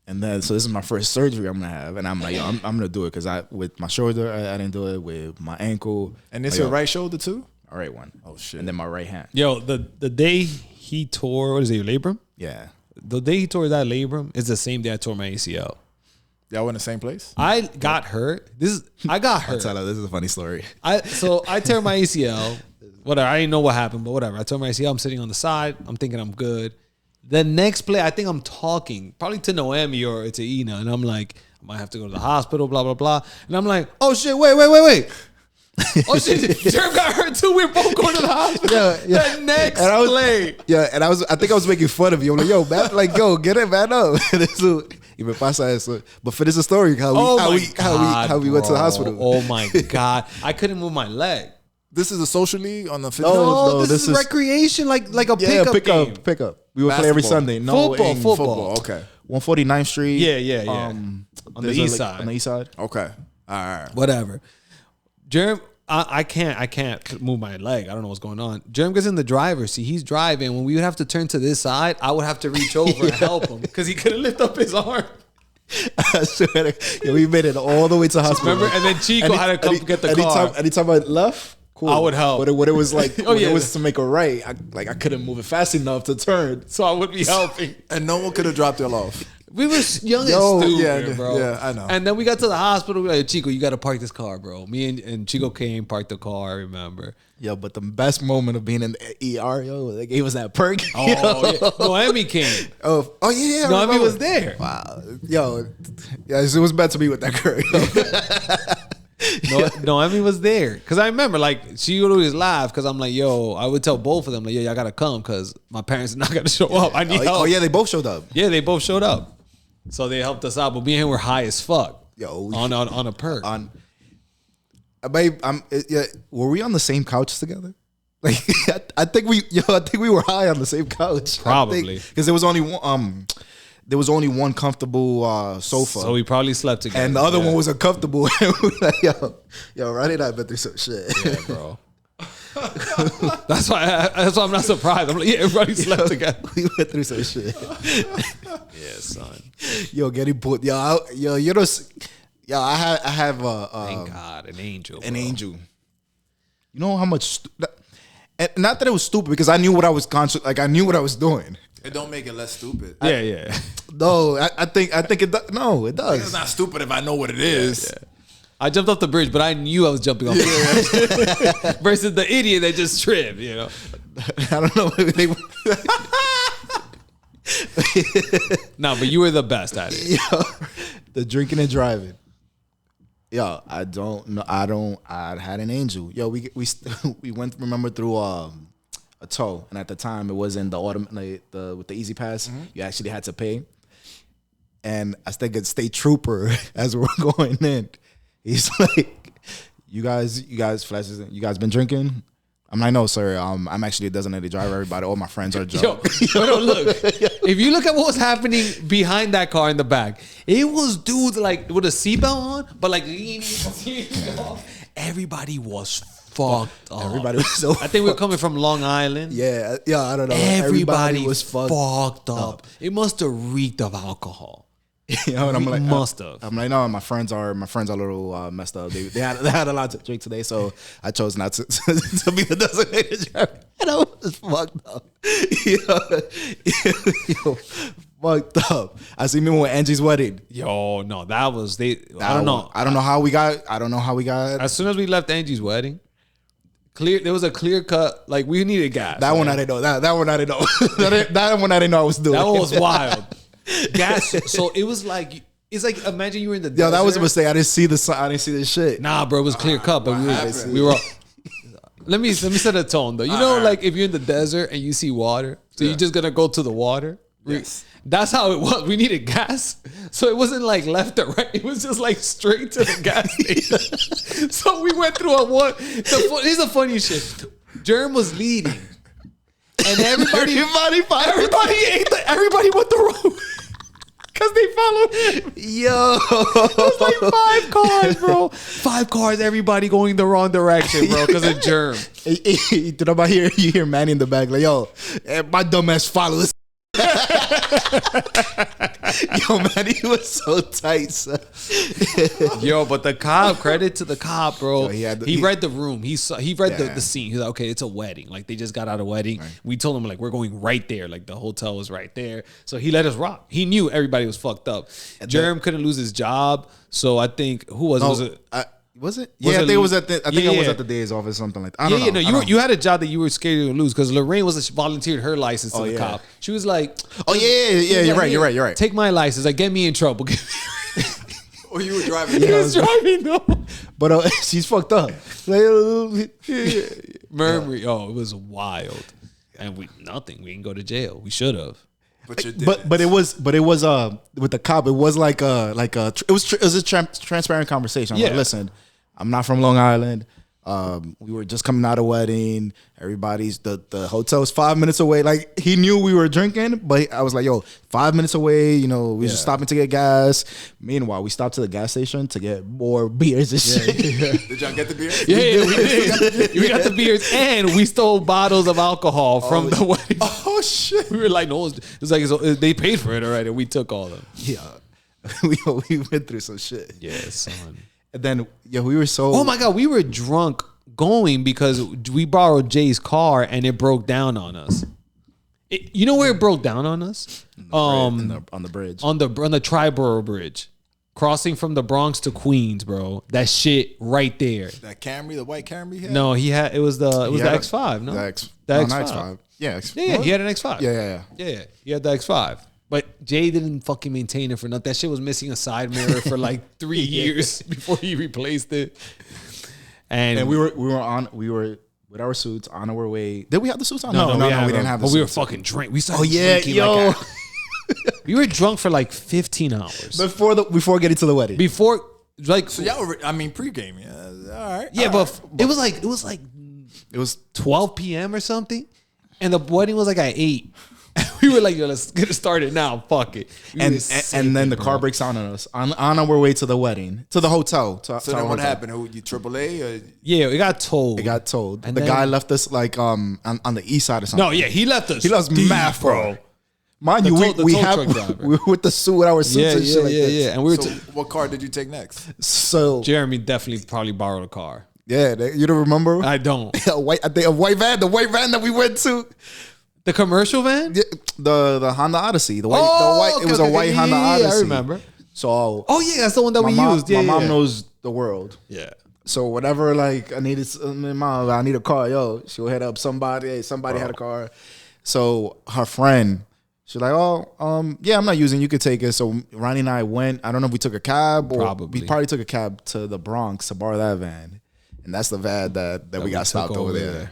And then so this is my first surgery I'm gonna have, and I'm like, yo, I'm gonna do it because with my shoulder I didn't do it, with my ankle. And this like, your yo, right shoulder too? All right, one. Oh shit. And then my right hand. Yo, the day he tore, what is it, your labrum? Yeah. The day he tore that labrum is the same day I tore my ACL. Y'all were in the same place? I got hurt. I got hurt. Tell her this is a funny story. I tear my ACL. Whatever. I didn't know what happened, but whatever. I tore my ACL. I'm sitting on the side. I'm thinking I'm good. The next play, I think I'm talking probably to Noemi or to Ina, and I'm like, I might have to go to the hospital, blah, blah, blah. And I'm like, oh shit, wait. Oh shit, Jerm got hurt too. We're both going to the hospital. Yeah. The next And play. Yeah, and I think I was making fun of you. I'm like, yo, man, like, yo, get it, man, up. Even pasa eso. But finish the story. How we went to the hospital. Oh my God. I couldn't move my leg. This is a social league on the fitness. No, this is recreation, like a pickup game. Pickup. We would play every Basketball. Sunday. No, Football. Okay. 149th Street. Yeah. On the east side. On the east side. Okay. All right. Whatever. Jerm, I can't move my leg. I don't know what's going on. Jerm gets in the driver's seat. He's driving. When we would have to turn to this side, I would have to reach over and help him because he couldn't lift up his arm. I swear, we made it all the way to the hospital. Remember? And then Chico had to come get the car. Anytime I left, cool. I would help. But it was like, Oh, yeah. it was to make a right. I couldn't move it fast enough to turn. So I would be helping. And no one could have dropped y'all off. We were young and stupid, yeah, bro. yeah, I know. And then we got to the hospital. We were like, Chico, you got to park this car, bro. Me and Chico came, parked the car, I remember. Yo, but the best moment of being in the ER, yo, they gave us that perk. Oh, yeah. Noemi came. Oh yeah. I Noemi remember. was there. Wow. Yo, yeah, it was meant to be with that girl. Noemi was there. Because I remember, like, she would always laugh because I'm like, yo, I would tell both of them, like, yo, y'all got to come because my parents are not going to show up. I need help. Oh, yeah, they both showed up. Yeah, they both showed up. So they helped us out. But me and him were high as fuck. Yo. On a perk. Babe, were we on the same couch together? Like, I think we were high on the same couch. Probably. Because there was only one comfortable sofa. So we probably slept together. And the other one was uncomfortable. And we were like, yo, Ronnie and I been through some shit. Yeah, bro. That's why I'm not surprised. I'm like, yeah, everybody slept together. We went through some shit. Yeah, son. Yo, getting put. Yo, I have Thank God, an angel. an bro. angel. You know how much? And not that it was stupid because I knew what I was I knew what I was doing. It don't make it less stupid. Yeah. No, I think it does. No, it does. It's not stupid if I know what it is. Yeah. I jumped off the bridge, but I knew I was jumping off the bridge. Versus the idiot that just tripped, you know. I don't know. Maybe they, No, but you were the best at it. yo, the drinking and driving. Yo, I don't know. I had an angel. Yo, we went. Remember through a tow, and at the time it wasn't the with the Easy Pass. Mm-hmm. You actually had to pay. And I think a state trooper as we're going in. He's like, you guys flashes, you guys been drinking? I'm like, no, sir. I'm actually a designated driver. Everybody, all my friends are drunk. Yo, look. If you look at what was happening behind that car in the back, it was dudes like with a seatbelt on, but like everybody was fucked up. Everybody was so. I think we were coming from Long Island. Yeah, I don't know. Everybody was fucked up. It must have reeked of alcohol. You know, and I'm like, must have. I'm like, no, my friends are a little messed up. They had a lot to drink today, so I chose not to be the designated driver. And I was fucked up. Yo, fucked up. I see me with Angie's wedding. Yo, no, that was I don't know. I don't know how we got. As soon as we left Angie's wedding, there was a clear cut. Like we needed gas. That one I didn't know. That one I didn't know. that one I didn't know I was doing. That one was wild. Gas. So it was like it's like imagine you were in the desert. Yo, that was a mistake. I didn't see the shit. Nah, bro, it was clear cut, but we were. Let me set a tone though. You know, like if you're in the desert and you see water, so you're just gonna go to the water. Yes. That's how it was. We needed gas, so it wasn't like left or right. It was just like straight to the gas station. So we went through a one. Here's the funny shit. Jerm was leading, and everybody went the wrong. Because they followed him. Yo. It was like 5 cars, bro. 5 cars, everybody going the wrong direction, bro, because of Jerm. You hear Manny in the back, like, yo, my dumb ass followers. Yo, Manny was so tight, son. Yo, but the cop, credit to the cop, bro. Yo, he read the room. He read the scene. He's like, okay, it's a wedding. Like they just got out of wedding. Right. We told him like we're going right there. Like the hotel was right there. So he let us rock. He knew everybody was fucked up. Jerm couldn't lose his job. So I think was it? Was it? Yeah, I think it was at the. I think I was at the day's office, something like that. I don't know. You had a job that you were scared to lose because Lorraine volunteered her license to the cop. She was like, "Oh yeah, you're right. Take my license. Like, get me in trouble." Or you were driving. He was driving though. But she's fucked up. Memory. Oh, it was wild, and we didn't go to jail. We should have. But it was with the cop. It was it was a transparent conversation. I'm like, listen, I'm not from Long Island. We were just coming out of wedding. Everybody's the hotel's 5 minutes away. Like he knew we were drinking, but I was like, yo, 5 minutes away. You know, we just stopping to get gas. Meanwhile, we stopped to the gas station to get more beers and shit. Yeah. Did y'all get the beers? Yeah, we did. We got the beers, and we stole bottles of alcohol from the wedding. Oh shit! We were like, no, it's like they paid for it already. We took all of them. Yeah, we went through some shit. Yeah, son. And then we were so. Oh my god, we were drunk going because we borrowed Jay's car and it broke down on us. You know where it broke down on us? On the bridge. On the Triborough Bridge. Crossing from the Bronx to Queens, bro. That shit right there. That Camry, the white Camry he had? No, it was the X5, no? The X5. Yeah, he had an X5. Yeah. He had the X5. But Jay didn't fucking maintain it for nothing. That shit was missing a side mirror for like 3 years before he replaced it. And we were with our suits on our way. Did we have the suits on? No, we didn't have the suits. But we were fucking drunk. We started drinking like we were drunk for like 15 hours. Before getting to the wedding. So y'all were, pre-game. Yeah, all right. Yeah, but it was 12 p.m. or something. And the wedding was like at 8. We were like, yo, let's get it started now. Fuck it. And then the car breaks down on us on our way to the wedding, to the hotel. So then what happened? You AAA? Or? Yeah, it got towed. And the guy left us like on the east side or something. No, yeah, he left us. He left us math, bro. Mind you, we were with the suit, with our suits and shit like that. Yeah. And we were. What car did you take next? So Jeremy definitely probably borrowed a car. Yeah, you don't remember? I don't. The white van that we went to. The commercial van? Yeah, the Honda Odyssey. It was a white Honda Odyssey. I remember. So that's the one that we used. Yeah, my mom knows the world. Yeah. So whatever, like I need a car. Yo, she'll hit up somebody. Hey, somebody had a car. So her friend, she's like, I'm not using. You could take it. So Ronnie and I went. I don't know if we took a cab or we probably took a cab to the Bronx to borrow that van, and that's the van that we got stopped over there.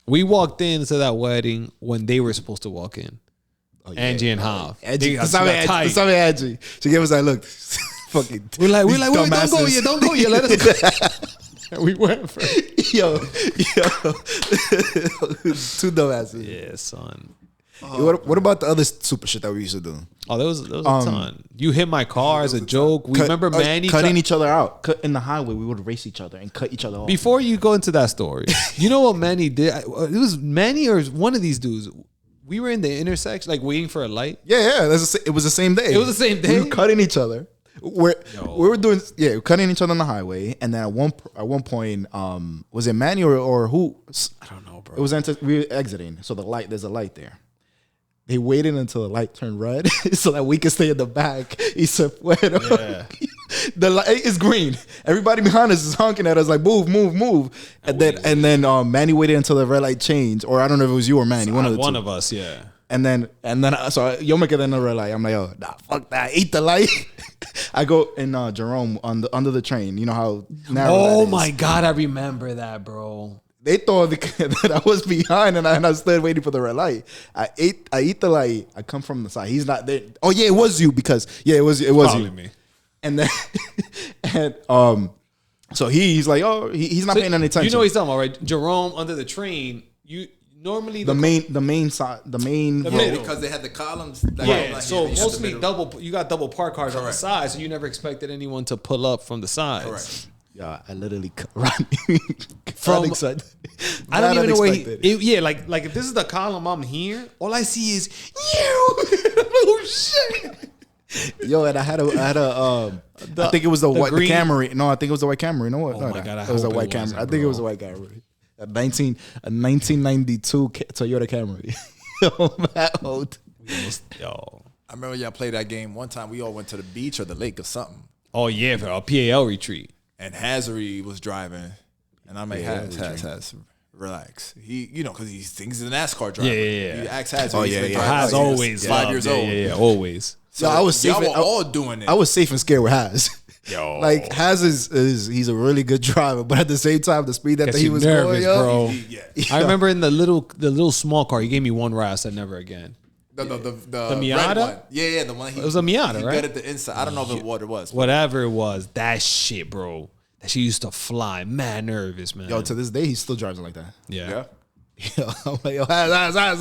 We walked into that wedding when they were supposed to walk in. Oh, yeah. Angie and Hav. Angie. She gave us that look. Fucking. We're like, don't go yet. Let us go. And we went for yo. Two dumbasses. Yeah, son. What about the other super shit that we used to do? Oh, there was a ton. You hit my car as a joke. We remember Manny cutting each other out. In the highway, we would race each other and cut each other off. Before you go into that story, you know what Manny did? It was Manny or one of these dudes. We were in the intersection, like waiting for a light. Yeah. It was the same day. It was the same day. We were cutting each other. We were cutting each other on the highway, and then at one point, was it Manny or who? I don't know, bro. It was we were exiting, so there's a light there. they waited until the light turned red so that we could stay in the back. He said, Yeah. The light is green. Everybody behind us is honking at us like, move, move, move. And then Manny waited until the red light changed. Or I don't know if it was you or Manny. One of us, yeah. And then so yo make it in the red light. I'm like, yo, nah, fuck that. Eat the light. I go in Jerome under the train. You know how narrow that Oh is. my God, I remember that, bro. They thought that I was behind and I stood waiting for the red light. I eat the light. I come from the side. He's not there. Oh yeah, it was you because it was Probably you. me. And then so he's like, oh, he's not paying any attention. You know what he's talking about, right? Jerome under the train. You normally the main side, the main. middle. Because they had the columns. Yeah, so mostly you got double park cars on the side, so you never expected anyone to pull up from the sides. Correct. Yeah, I literally run From- unexpected. I don't even know where Unexpected. like if this is the column I'm here, all I see is you. Oh shit. Yo, and I had a I think it was the white green- Camry. No, I think it was the white Camry. You know what? Oh no, my God, I it was a hope white it Camry. wasn't, I think it was a bro. white Camry. A 1992 Toyota Camry. That old. Yo. I remember y'all played that game one time. We all went to the beach or the lake or something. Oh yeah, for a PAL retreat. And Hazari was driving. And I'm like, Haz, relax. He, because he thinks he's a NASCAR driver. Yeah. He asks Hazard. Oh, he's yeah, been yeah. driving Has like always 5 loved years it. old. Yeah, always. So Yo, I was safe. y'all were all doing it. I was safe and scared with Haz. Yo. Like Haz he's a really good driver, but at the same time, the speed that Gets he you was nervous, going, bro. Yeah. I remember in the little small car, he gave me one ride. I said never again. The Miata? red one. Yeah, the one. It was a Miata, he right? got at the inside. I don't know what it was. Whatever it was, that shit, bro. That shit used to fly. Mad nervous, man. Yo, to this day, he still drives it like that. yeah. Yo, I'm like, yo, Haz. I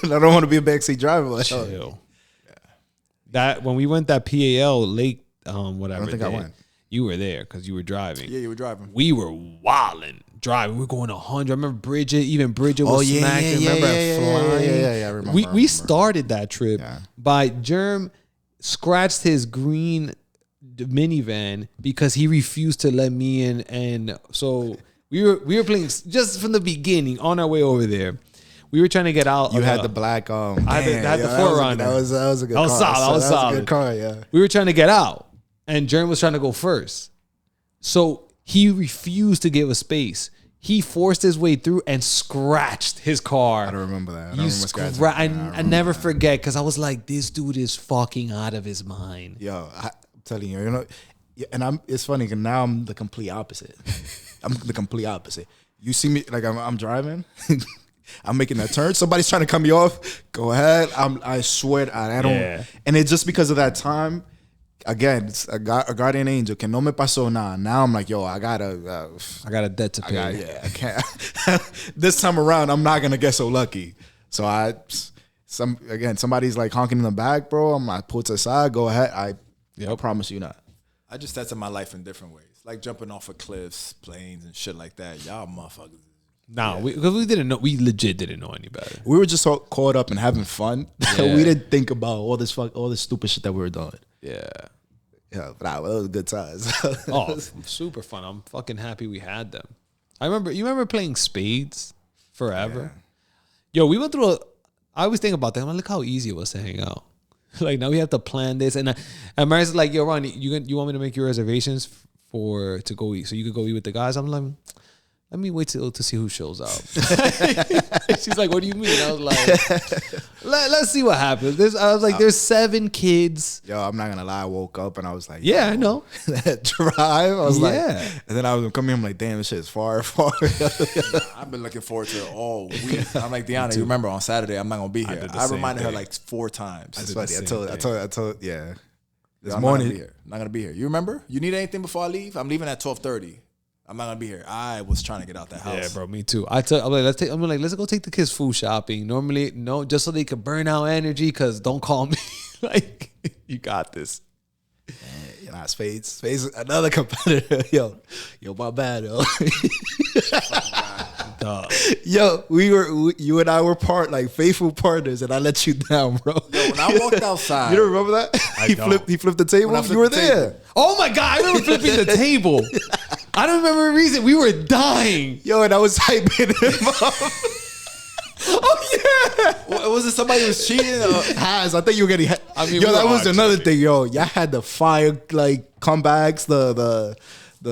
don't want to be a backseat driver. But Chill. That when we went that PAL Lake, whatever. I don't think I day, went. You were there because you were driving. Yeah, you were driving. We were wilding driving. We were going 100. I remember Bridget was Oh, yeah, smacked. yeah, Remember yeah, flying? yeah, I remember. We started that trip Yeah. by Jerm scratched his green minivan because he refused to let me in, and so we were playing just from the beginning on our way over there. We were trying to get out. You had the black. I had the Forerunner. That was a good That was car. solid. That was a solid. good car. Yeah. We were trying to get out, and Jerm was trying to go first. So he refused to give us space. He forced his way through and scratched his car. I don't remember that. I don't You remember scratching. I never forget because I was like, this dude is fucking out of his mind. Yo, I'm telling you, and it's funny because now I'm the complete opposite. I'm the complete opposite. You see me like I'm driving. I'm making that turn. Somebody's trying to cut me off. Go ahead. I swear I don't. Yeah. And it's just because of that time. Again, it's a guardian angel. Que no me pasó nada. Now I'm like, yo, I got a debt to pay. I can't. This time around, I'm not gonna get so lucky. So somebody's like honking in the back, bro. I'm like, pull to the side. Go ahead. I promise you not. I just tested my life in different ways, like jumping off of cliffs, planes, and shit like that. Y'all motherfuckers. No, because we didn't know. We legit didn't know any better. We were just so caught up in having fun. Yeah. We didn't think about all this stupid shit that we were doing. Yeah. Yeah, but it was good times. Oh, super fun. I'm fucking happy we had them. You remember playing spades forever? Yeah. Yo, we went through I always think about that. I'm like, look how easy it was to hang out. Like now we have to plan this. And Mary's like, yo, Ron, you want me to make your reservations to go eat so you could go eat with the guys? I'm like, let me wait to see who shows up. She's like, what do you mean? I was like, let's see what happens. There's 7 kids. Yo, I'm not gonna lie. I woke up and I was like, Yeah, I know. That drive. I was like, Yeah. and then I was coming. I'm like, damn, this shit is far. I've been looking forward to it all week. I'm like, Deanna, you remember on Saturday I'm not gonna be here. did the I same reminded her thing. like 4 times. That's the funny. I same told, yeah. This I'm morning, not gonna be here. You remember? You need anything before I leave? I'm leaving at 12:30. I'm not gonna be here. I was trying to get out that house. Yeah, bro, me too. I'm like, let's go take the kids food shopping. Normally, no, just so they could burn out energy. Because don't call me. Like, you got this. you know, Spades, another competitor. Yo, my bad, yo. Duh. Yo, you and I were faithful partners, and I let you down, bro. Yo, when I walked outside, You don't remember that? He flipped the table. When I flipped You were the there. table. Oh my god, I remember flipping the table. I don't remember a reason. We were dying. Yo, and I was hyping him up. Was it somebody who was cheating? Or? Has I think you were getting. I mean, yo, we that were was all another cheating. thing, yo. Y'all had the fire like comebacks, the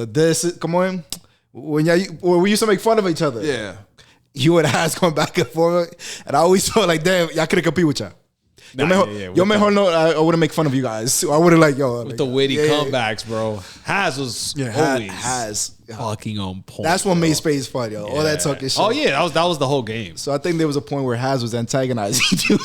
this. Come on, when we used to make fun of each other. Yeah. You and Has going back and forth, and I always felt like, damn, y'all couldn't compete with y'all. Nah, Yo, mejor no, I wouldn't make fun of you guys. I wouldn't like, yo. With the witty comebacks, bro. Has was always Has. fucking on point. That's what bro. made space fun, yo. All that talking shit. Oh yeah, that was the whole game. So I think there was a point where Has was antagonizing you.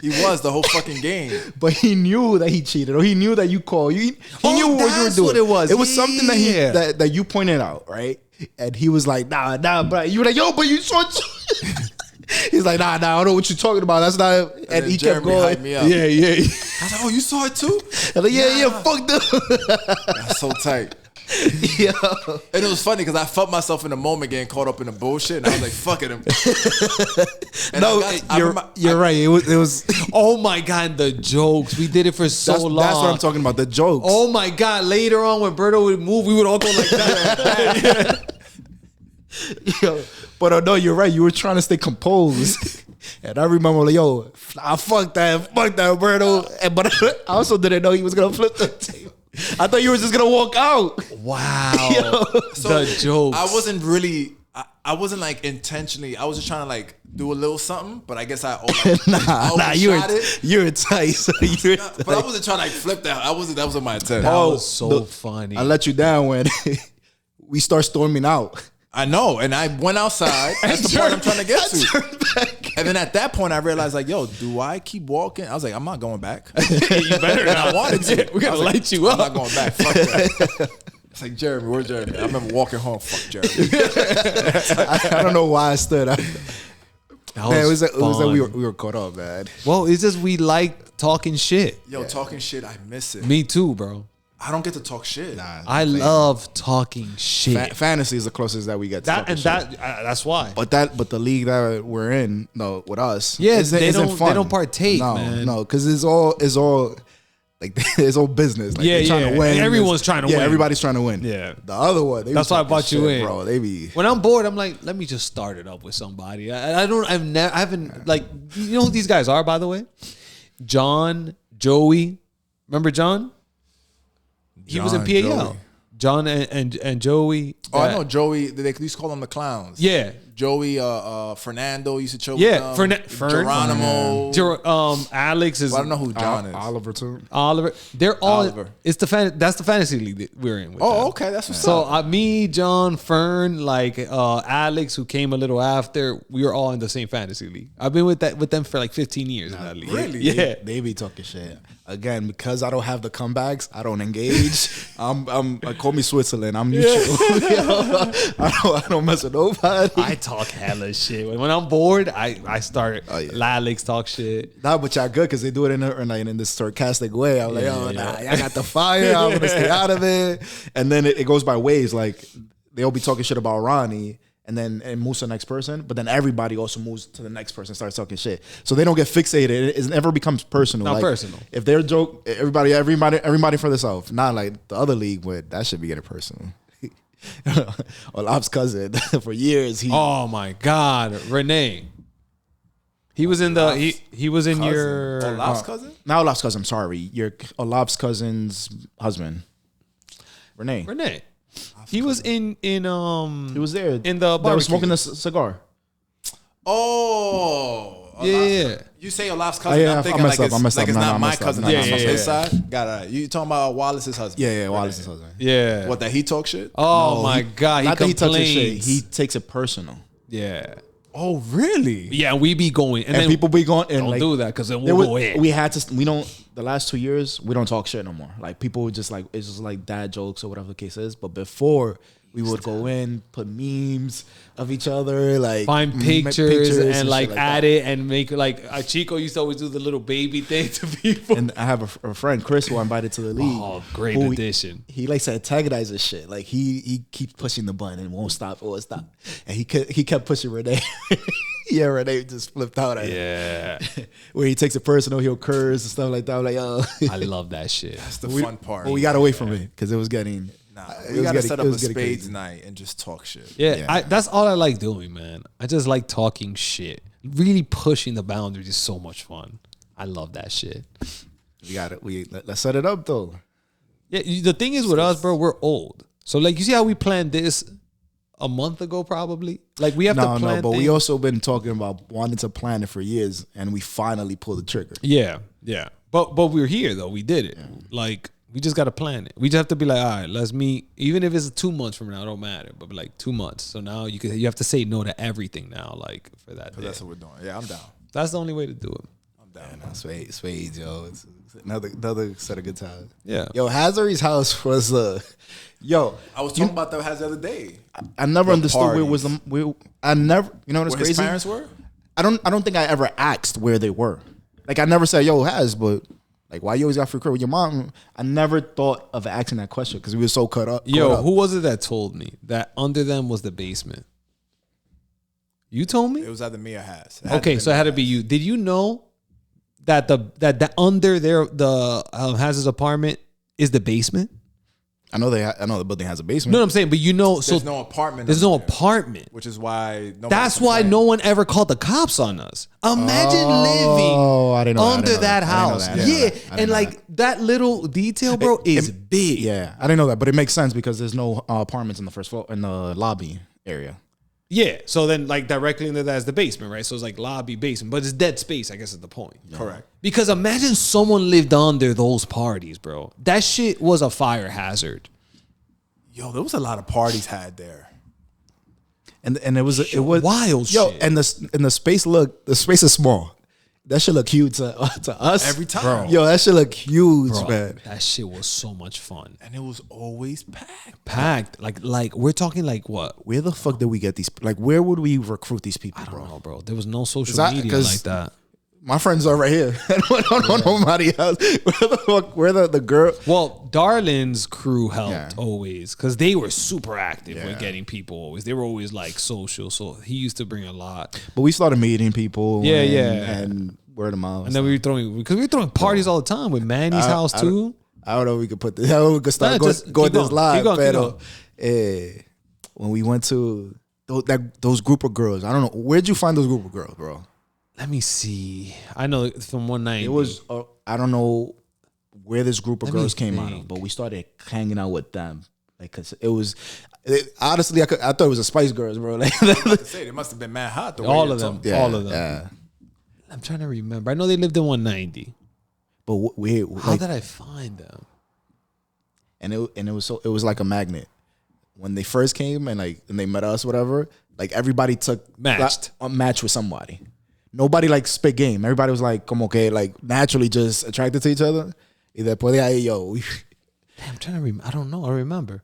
He was the whole fucking game. But he knew that he cheated, or he knew that you called. He knew what you were that's doing. what it was. It was something that Yeah. that you pointed out, right? And he was like, nah, but you were like, yo, but you saw. He's like, nah, I don't know what you're talking about. That's not. And he kept Jeremy going. hyped me up. Yeah. I was like, oh, you saw it too? And like, yeah, fuck them. That's so tight. Yeah. And it was funny because I felt myself in the moment getting caught up in the bullshit, and I was like, "Fuck it." And No, you're right. It was. Oh my god, the jokes. We did it for so long. That's what I'm talking about. The jokes. Oh my god! Later on, when Berto would move, we would all go like that. Yo, but no, you're right. You were trying to stay composed. And I remember, like, yo, fuck that, Berto. But I also didn't know he was gonna flip the table. I thought you were just gonna walk out. Wow, So the jokes. I wasn't really. I wasn't like intentionally. I was just trying to like do a little something, but I guess I Nah, overshot it. you're tight. So you're But I wasn't trying to like flip that. That wasn't my intent. That Oh, was so funny. I let you down when we start storming out. I know, and I went outside. That's the point I'm trying to get to. And then at that point, I realized, like, yo, do I keep walking? I was like, I'm not going back. You better And I wanted to. We're gonna light you I'm up. not going back. Fuck that. It's like, Jeremy, where's Jeremy? I remember walking home. Fuck Jeremy. I don't know why I stood up. That Man, it was like fun. we were caught up, man. Well, it's just we like talking shit. Yo, talking shit, I miss it. Me too, bro. I don't get to talk shit. I love talking shit. Fantasy is the closest that we get to That talking and shit. that's why. But the league that we're in, no, with us, Yeah, isn't they fun. don't partake, no, man. No, because it's all like it's all business. Like, Yeah, they're trying yeah. to win. Everyone's trying to win. Yeah, everybody's trying to win. Yeah. The other one, That's why I brought you in, bro. They be When I'm bored, I'm like, let me just start it up with somebody. I haven't like, you know who these guys are, by the way? John, Joey. Remember John? He was in John, PAL. Joey. John and Joey. Oh, I know Joey. They used to call them the clowns. Yeah. Joey, Fernando used to chill Yeah, with them. Fern- Geronimo. Alex is Well, I don't know who John is. Oliver too. Oliver. They're all. Oliver. It's that's the fantasy league that we're in. With them. Oh, okay. That's what's So up. me, John, Fern, like Alex, who came a little after, we were all in the same fantasy league. I've been with them for like 15 years in that league. really? Yeah. They be talking shit. Again, because I don't have the comebacks, I don't engage. I call me Switzerland. I'm neutral. I don't mess with nobody. I talk hella shit. When I'm bored, I start Alex talk shit. Nah, but y'all good because they do it in this sarcastic way. I'm like, Yeah, nah, y'all got the fire. I'm gonna stay out of it. And then it goes by waves. Like they'll be talking shit about Ronnie, and then it moves to the next person. But then everybody also moves to the next person, starts talking shit. So they don't get fixated. It never becomes personal. Not like, personal. If they're joke, everybody for themselves. Not like the other league, but that should be getting personal. Olaf's cousin for years. Oh my God, Renee. He was in the he was in your Olaf's cousin? Not Olaf's cousin. I'm sorry, your Olaf's cousin's husband, Renee. Renee. He was in He was there in the They were barbecue. smoking the cigar. Oh. Yeah. You say Olaf's cousin. yeah, I'm I thinking messed like up, I messed it's up. No, not I my messed up. cousin. No, Like no, it's yeah, from yeah, his side. Got you talking about Wallace's husband? Yeah, Wallace's husband. Yeah. What, that he talk shit? Oh my God, he Not that he touches shit. complains. He takes it personal. Yeah. Oh, really? Yeah, we be going and And then people be going and don't like do that because then there we'll was- go in. we had to. We don't. The last 2 years, we don't talk shit no more. Like people would just like it's just like dad jokes or whatever the case is. But before we would go in, put memes of each other, like Find make pictures and like shit add that. it and make like Chico used to always do the little baby thing to people. And I have a friend, Chris, who I invited to the league. Oh, great who addition. He likes to antagonize this shit. Like he keeps pushing the button and won't stop. And he kept pushing Renee. Yeah, Renee just flipped out at him. Yeah. Where he takes it personal, he'll curse and stuff like that. I'm like, yo. I love that shit. That's the fun part. But we got away from it because it was getting. Nah, it we was got to getting- set it up a was getting spades crazy. night and just talk shit. Yeah, Yeah. that's all I like doing, man. I just like talking shit. really pushing the boundaries is so much fun. I love that shit. We got it. Let's set it up though. Yeah, the thing is with us, bro, we're old. So like, you see how we planned this a month ago, probably. Like we have to plan. But we also been talking about wanting to plan it for years, and we finally pulled the trigger. Yeah. But we're here though. We did it. Yeah. Like we just got to plan it. We just have to be like, all right, let's meet. Even if it's 2 months from now, it don't matter. But like 2 months. So now you have to say no to everything now, like for that day. That's what we're doing. Yeah, I'm down. That's the only way to do it. I'm down. Yeah, Swades, yo. It's another set of good times. Yeah. Yo, Hazard's house was yo. I was talking about that the other day. I never understood where was the. I never. You know what's where crazy? His parents were. I don't think I ever asked where they were. Like I never said, "Yo, Haz," but like, why you always got free crib with your mom? I never thought of asking that question because we were so caught up. Who was it that told me that under them was the basement? You told me? It was either me or Haz. Okay, so it had to be you. Did you know that the under there Haz's apartment is the basement? I know the building has a basement. No, I'm saying, but there's no apartment. There's no apartment, which is why. That's why no one ever called the cops on us. Imagine living under that house. Yeah, and like that little detail, bro, is big. Yeah, I didn't know that, but it makes sense because there's no apartments in the first floor in the lobby area. Yeah, so then like directly under that is the basement, right? So it's like lobby, basement, but it's dead space, I guess is the point. Yeah. Correct. Because imagine someone lived under those parties, bro. That shit was a fire hazard. Yo, there was a lot of parties had there. And it was wild yo, shit. And the space is small. That shit look huge to us every time. Bro. Yo, that shit look huge, bro, man. That shit was so much fun. And it was always packed. Packed. Like we're talking like what? Where the fuck did we get these? Like, where would we recruit these people, I don't bro? know, bro. There was no social media like that. My friends are right here. I don't know nobody else. Where the fuck? Where the girl? Well, Darlin's crew helped always because they were super active with getting people always. They were always like social, so he used to bring a lot. But we started meeting people. And word of mouth. And then we were throwing parties all the time with Manny's house too. I don't know if we could put this. How we could start go this live. But when we went to those group of girls, I don't know, where'd you find those group of girls, bro? Let me see. I know from 190. It was I don't know where this group of girls came out of, but we started hanging out with them. Like, cause honestly, I thought it was a Spice Girls, bro. Like, they must have been mad hot. All of them. All of them. Yeah. I'm trying to remember. I know they lived in 190. But how did I find them? And it was like a magnet. When they first came and they met us, whatever. Like everybody matched with somebody. Nobody like spit game. Everybody was like, como que like naturally just attracted to each other. Y después de ahí, yo. Damn, I'm trying to remember. I don't know. I remember.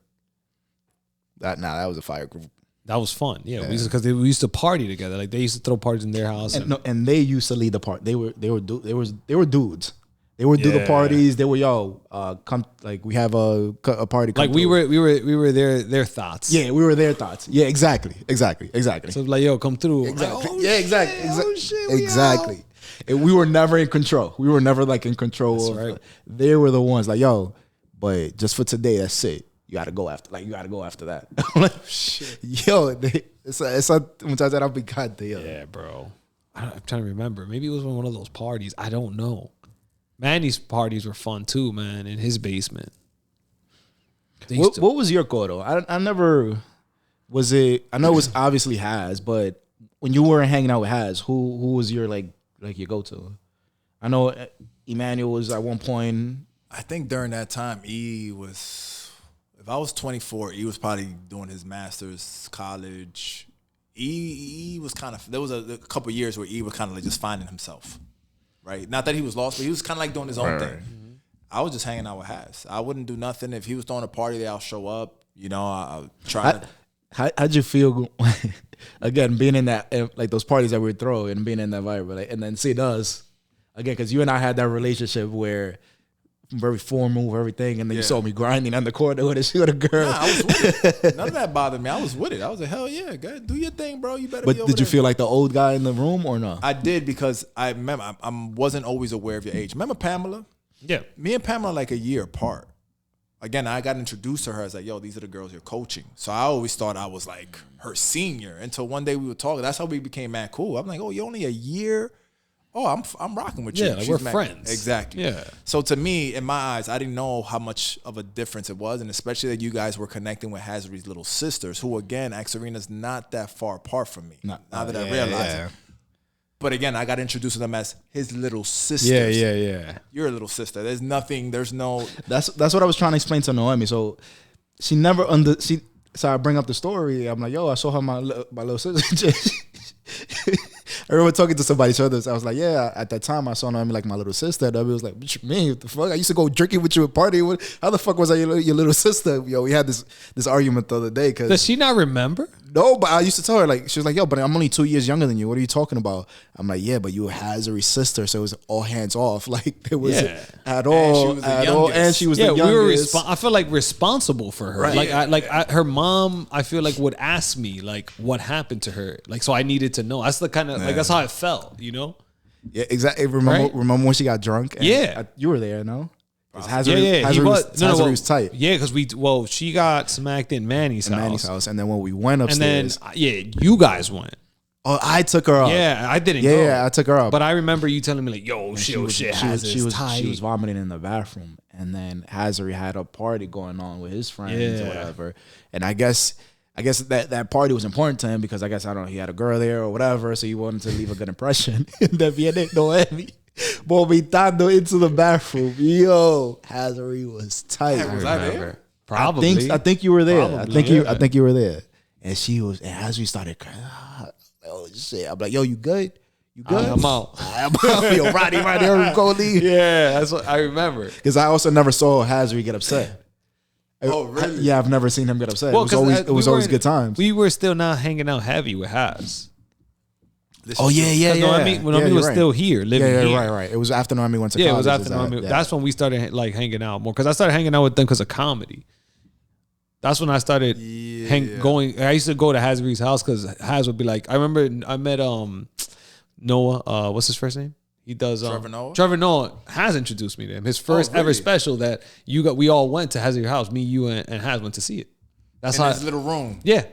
That was a fire group. That was fun. Yeah. Because we used to party together. Like they used to throw parties in their house. And they used to lead the party. They were dudes. They would do the parties. They were come like we have a party. Like we were their thoughts. Yeah, we were their thoughts. Yeah, exactly. So like, yo, come through. Exactly. Like, yeah, exactly. And we were never in control. We were never like in control. That's right. They were the ones like, yo, but just for today, that's it. You gotta go after that. I'm like, shit. Yo, esa muchacha era picante, yo. Yeah, bro. I'm trying to remember. Maybe it was one of those parties. I don't know. Manny's parties were fun too, man, in his basement. What was your coro? I never was it. I know it was obviously Haz, but when you were hanging out with Haz, who was your like your go to? I know Emmanuel was at one point. I think during that time, E was. If I was 24, E was probably doing his master's, college. E was kind of. There was a couple years where E was kind of like just finding himself. Right, not that he was lost, but he was kind of like doing his own thing. Mm-hmm. I was just hanging out with Haz. I wouldn't do nothing if he was throwing a party there. I'll show up. You know, I'll try. How'd you feel again being in that like those parties that we would throw and being in that vibe, like, and then seeing us again because you and I had that relationship where very formal, everything, and then you saw me grinding on the corner with a girl. Nah, I was with it. None of that bothered me. I was with it. I was like, hell yeah, go ahead, do your thing, bro. You better. But did you feel like the old guy in the room or no? I did because I remember I wasn't always aware of your age. Remember Pamela? Yeah. Me and Pamela are like a year apart. again, I got introduced to her as like, yo, these are the girls you're coaching. So I always thought I was like her senior until one day we were talking. That's how we became mad cool. I'm like, oh, you're only a year. Oh, I'm rocking with you. Yeah, like we're friends. Exactly. Yeah. So to me, in my eyes, I didn't know how much of a difference it was, and especially that you guys were connecting with Hazard's little sisters, who again, Axarena's not that far apart from me. Now that I realize it. But again, I got introduced to them as his little sisters. Yeah. You're a little sister. There's nothing. There's no. That's what I was trying to explain to Noemi. So she never So I bring up the story. I'm like, yo, I saw her my little sister. I remember talking to somebody. So I was like, yeah. At that time, I saw Noemi like my little sister. Noemi was like, what you mean? What the fuck? I used to go drinking with you at party. How the fuck was I your little sister? Yo, we had this argument the other day. Does she not remember? No, but I used to tell her, like, she was like, yo, but I'm only 2 years younger than you. What are you talking about? I'm like, yeah, but you were Hazard's sister, so it was all hands off. Like, there wasn't at all. And she was the youngest. I feel like responsible for her. Right. Like, her mom, I feel like would ask me, like, what happened to her. Like, so I needed to know. That's the kind of, like, that's how I felt, you know? Yeah, exactly. Remember when she got drunk? Yeah. You were there, no? Hazard was tight. Yeah, because she got smacked in Manny's house. And then when we went upstairs, and then you guys went. Oh, I took her up. Yeah, I didn't go. Yeah, I took her up. But I remember you telling me like, yo, she was tight. She was vomiting in the bathroom, and then Hazard had a party going on with his friends or whatever. And I guess that party was important to him because I don't know, he had a girl there or whatever, so he wanted to leave a good impression. And then viene Noemi vomitando into the bathroom. Yo, Hazard was tight. Was I there? Probably. I think you were there. Probably, I think you were there. And Hazard started crying. Oh shit! I'm like, yo, you good? You good? I'm out. Yo, Roddy, go leave. Yeah, that's what I remember. Because I also never saw Hazard get upset. Oh, really? I've never seen him get upset. Well, it was always good times. We were still not hanging out heavy with Haz. Yeah. Noemi was still here, living here. Right. It was after Noemi went to college. Yeah, it was after Noemi. That's when we started like hanging out more. Because I started hanging out with them because of comedy. That's when I started going. I used to go to Hazard's house because Haz would be like, I remember I met Noah. What's his first name? He does Trevor Noah. Haz introduced me to him. His first ever special that we all went to Hazard's house. Me, you, and Haz went to see it. That's in his little room. Yeah.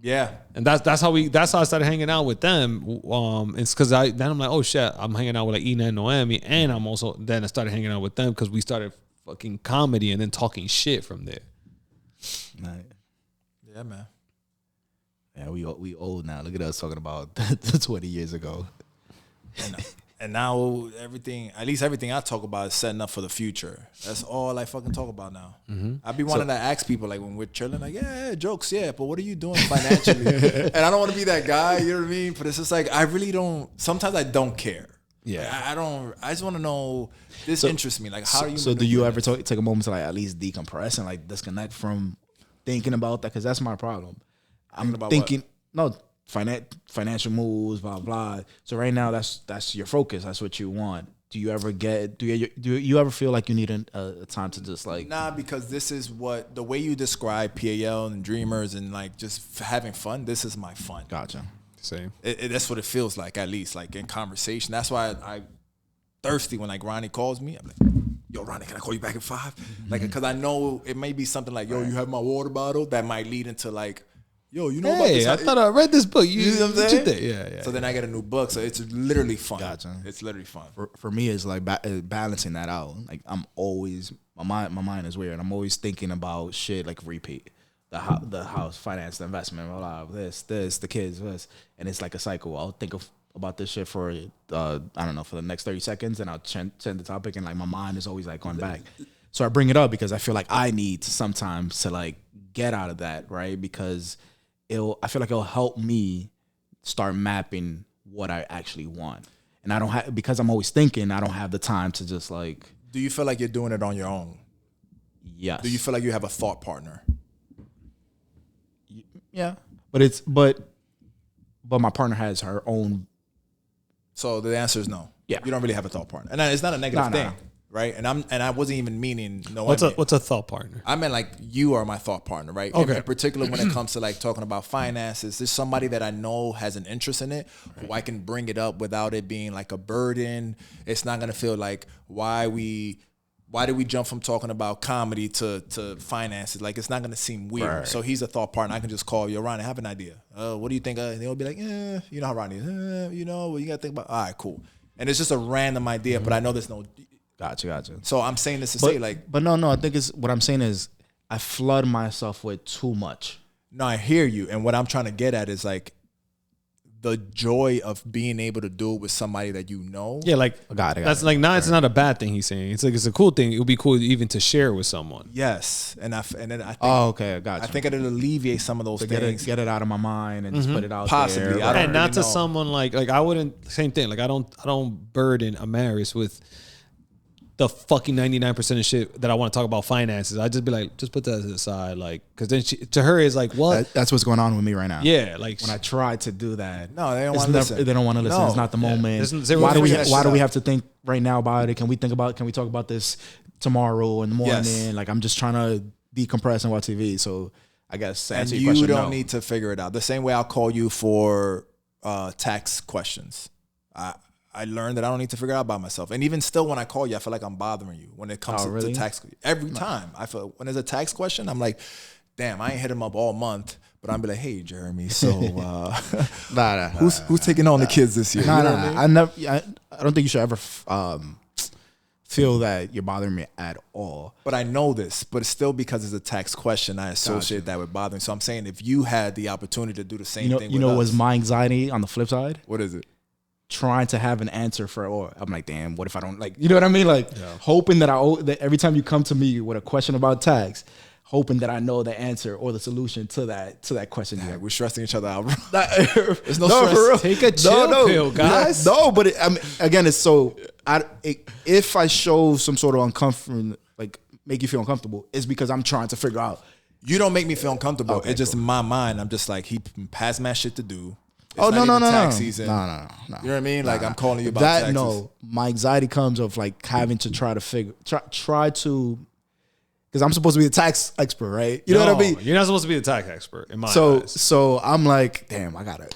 Yeah, and that's how I started hanging out with them. It's because then I'm like, oh shit, I'm hanging out with like Ina and Noemi, and then I started hanging out with them because we started fucking comedy and then talking shit from there. Right. Yeah, man. Yeah, we old now. Look at us talking about 20 years ago. And now everything I talk about is setting up for the future. That's all I fucking talk about now. Mm-hmm. I be wanting to ask people like when we're chilling, like, yeah, jokes, yeah, but what are you doing financially? And I don't want to be that guy, you know what I mean? But it's just like I really don't. Sometimes I don't care. Yeah, like, I don't. I just want to know. This interests me. Like, how do you? So, do you ever take a moment to like at least decompress and like disconnect from thinking about that? Because that's my problem. I'm thinking financial moves, blah blah. So right now, that's your focus. That's what you want. Do you ever ever feel like you need a time to just like? Nah, because this is what the way you describe PAL and dreamers and like just having fun. This is my fun. Gotcha. Same. That's what it feels like, at least like in conversation. That's why I thirsty when like Ronnie calls me. I'm like, yo, Ronnie, can I call you back at 5? Mm-hmm. Like, because I know it may be something like, yo, you have my water bottle that might lead into like, yo, you know about this? I thought I read this book. You know what I'm saying? Yeah. So then I get a new book. So it's literally fun. Gotcha. It's literally fun. For me, it's like balancing that out. Like I'm always my mind is weird. I'm always thinking about shit like repeat. The house, finance, the investment, blah, blah, this, the kids, this, and it's like a cycle. I'll think about this shit for I don't know, for the next 30 seconds, and I'll change the topic, and like my mind is always like going back. So I bring it up because I feel like I need to sometimes to like get out of that, right? Because I feel like it'll help me start mapping what I actually want, and I don't have, because I'm always thinking, I don't have the time to just like. Do you feel like you're doing it on your own? Yes. Do you feel like you have a thought partner? Yeah, but my partner has her own. So the answer is no. Yeah, you don't really have a thought partner, and it's not a negative thing, right? And I wasn't even meaning no. What's a thought partner? I meant like you are my thought partner, right? Okay. In particular, when it comes to like talking about finances, there's somebody that I know has an interest in it, who I can bring it up without it being like a burden. It's not gonna feel like why we why did we jump from talking about comedy to finances? Like, it's not going to seem weird. Right. So he's a thought partner. I can just call you, Ronnie, I have an idea. What do you think? And they'll be like, you know how Ronnie is. You know, what you got to think about. All right, cool. And it's just a random idea, but I know there's no. Gotcha. So I'm saying this to say, like. But no, I think it's what I'm saying is I flood myself with too much. No, I hear you. And what I'm trying to get at is like the joy of being able to do it with somebody that you know. Yeah, like Got it. that's like it's not a bad thing he's saying. It's like it's a cool thing. It would be cool even to share with someone. Yes. And then I think, Okay, I got you. I think it'll alleviate some of those things. Get it out of my mind and just put it out Possibly. there. I don't And not really to know. someone like I wouldn't same thing. Like I don't burden Amaris with the fucking 99% of shit that I want to talk about finances. I just be like, just put that to the side, like, because then to her is like, what? That's what's going on with me right now. Yeah, like When I try to do that, No, they don't it's want to never- listen. They don't want to listen. No. It's not the moment. There's zero Why do we? figure that Why shit do we out. have to think right now about it? Can we talk about this tomorrow in the morning? Yes. Like I'm just trying to decompress and watch TV. So I guess to And answer your you question, don't no. need to figure it out. The same way I'll call you for tax questions. I learned that I don't need to figure it out by myself. And even still, when I call you, I feel like I'm bothering you when it comes to really? tax. Every time I feel when there's a tax question, I'm like, damn, I ain't hit him up all month. But I'm be like, hey, Jeremy, so Nah. who's taking on the kids this year? Nah, You know nah. what I mean? I never. I don't think you should ever feel that you're bothering me at all. But I know this, but it's still because it's a tax question, I associate that with bothering. So I'm saying if you had the opportunity to do the same thing You with know, us, was my anxiety on the flip side? what is it? Trying to have an answer for, or I'm like, damn, what if I don't like, you know what I mean? Like hoping that that every time you come to me with a question about tax, hoping that I know the answer or the solution to that question. Yeah, we're stressing each other out. There's no stress. take a chill pill, guys. No, but I mean, again, it's so. If I show some sort of uncomfortable, like make you feel uncomfortable, it's because I'm trying to figure out. You don't make me feel uncomfortable. Okay, it's just in my mind, I'm just like, he passed my shit to do. It's Oh not no, even no, tax no, season. no. You know what I mean? Like I'm calling you about that. taxes. No, my anxiety comes of like having to try to. Because I'm supposed to be a tax expert, right? You know what I mean? You're not supposed to be the tax expert in my So eyes. I'm like, damn, I gotta.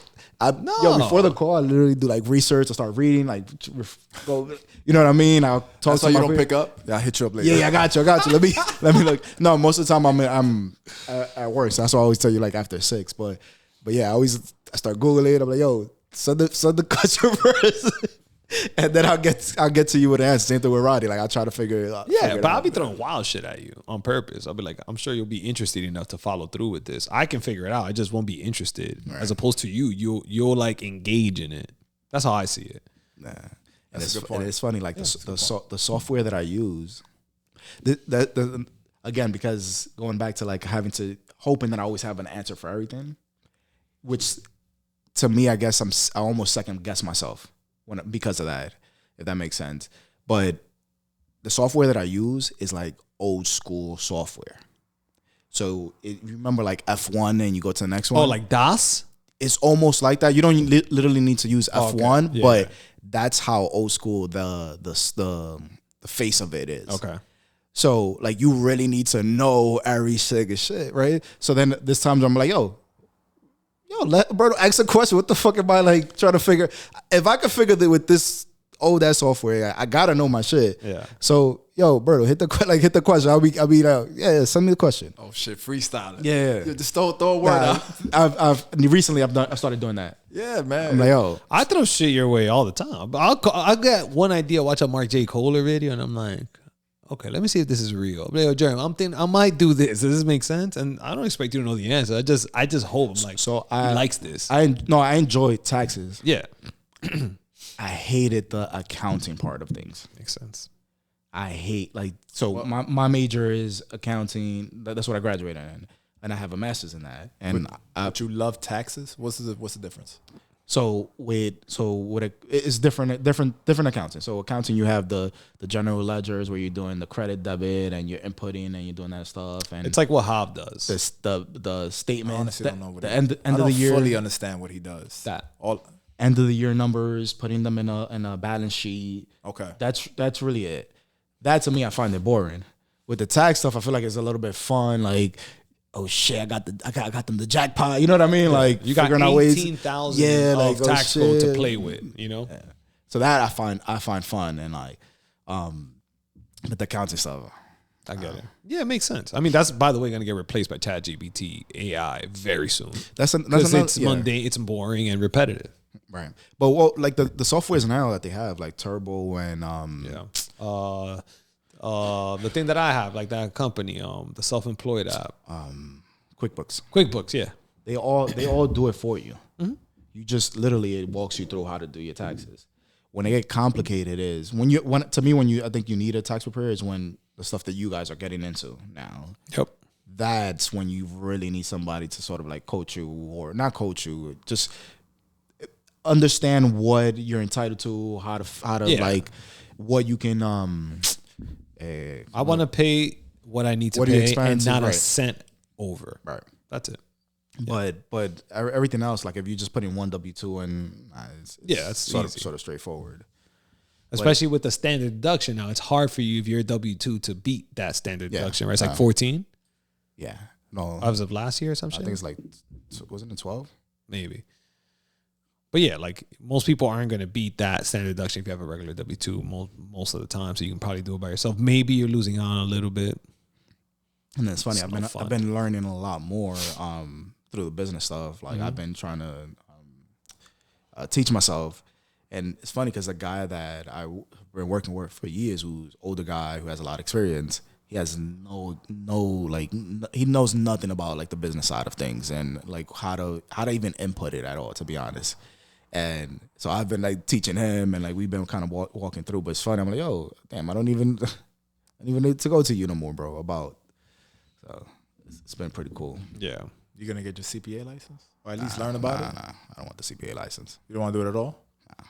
Yo, before the call, I literally do like research. I start reading, like, go. You know what I mean? I'll talk That's to why you my don't friend. pick up. Yeah, I'll hit you up later. Yeah, I got you. Let me look. No, most of the time I'm at work, so that's why I always tell you like after 6. But yeah, I start Googling. I'm like, yo, send the question first. And then I'll get to you with the answer. Same thing with Roddy. Like I'll try to figure it out. Yeah, but I'll be throwing wild shit at you on purpose. I'll be like, I'm sure you'll be interested enough to follow through with this. I can figure it out. I just won't be interested. Right. As opposed to you'll like engage in it. That's how I see it. Nah. That's a good point. And it's funny, like the software that I use, again, because going back to like hoping that I always have an answer for everything, which to me, I guess I almost second guess myself because of that, if that makes sense. But the software that I use is like old school software. So you remember like F1 and you go to the next one? Oh, like DOS? It's almost like that. You don't literally need to use F1, okay. Yeah. but that's how old school the face of it is. Okay. So like you really need to know every single shit, right? So then this time I'm like, yo, let Berto ask a question. What the fuck am I like trying to figure? If I could figure that with this that software, I gotta know my shit. Yeah. So hit the question. I'll be like, yeah, send me the question. Oh shit, freestyling. Yeah. Just throw a word out. I've recently I've started doing that. Yeah, man. I'm like, yo, I throw shit your way all the time. But I'll get one idea, watch a Mark J. Kohler video, and I'm like, okay, let me see if this is real. I'm like, yo, Jeremy, I'm thinking I might do this. Does this make sense? And I don't expect you to know the answer. I just hope. I'm like, so he likes this. I enjoy taxes. Yeah. I hated the accounting part of things. Makes sense. I hate my major is accounting. That's what I graduated in, and I have a master's in that. And But you love taxes? What's the difference? It's different accounting. So accounting, you have the general ledgers where you're doing the credit debit and you're inputting and you're doing that stuff. And It's like what Hob does. the statement. I honestly don't know what the he end does. of the I don't year. fully understand what he does. That. All End of the year numbers, putting them in a balance sheet. okay. That's really it. That to me, I find it boring. With the tax stuff, I feel like it's a little bit fun. Like, oh shit, I got them the jackpot. You know what I mean? Like You got figuring out ways. 18,000 like, of oh, tax code to shit. play with, you know? Yeah. So that I find fun, and like, But the accounting stuff, I get it. Yeah, it makes sense. I mean, that's, by the way, going to get replaced by ChatGPT AI very soon. that's Because another, it's mundane, it's boring and repetitive. right. But what like the softwares now that they have, like Turbo and Yeah. The thing that I have, like that company, the self-employed app, QuickBooks, QuickBooks. Yeah. they all do it for you. You just literally, it walks you through how to do your taxes. When they get complicated is when I think you need a tax preparer is when the stuff that you guys are getting into now. Yep. That's when you really need somebody to sort of like coach you, or not coach you, just understand what you're entitled to, how to like what you can I want to pay what I need to pay and not a cent over. Right. That's it. But everything else, like if you just put in one W-2 and it's sort easy. of straightforward. Especially with the standard deduction now, it's hard for you if you're a W-2 to beat that standard deduction, right? It's like 14. Yeah, no, As of last year or some shit. I think it's like, wasn't it 12? Maybe. But yeah, like most people aren't going to beat that standard deduction if you have a regular W-2 most of the time. So you can probably do it by yourself. Maybe you're losing on a little bit. And it's funny. I've been learning a lot more through the business stuff. Like I've been trying to teach myself. And it's funny because the guy that I've been working with for years, who's older guy who has a lot of experience, he has he knows nothing about like the business side of things and like how to even input it at all, to be honest. And so I've been like teaching him, and like we've been kind of walking through. But it's funny. I'm like, yo, damn, I don't even need to go to you no more, bro. So it's been pretty cool. Yeah. You gonna get your CPA license, or at least learn about it? Nah, I don't want the CPA license. You don't want to do it at all? Nah.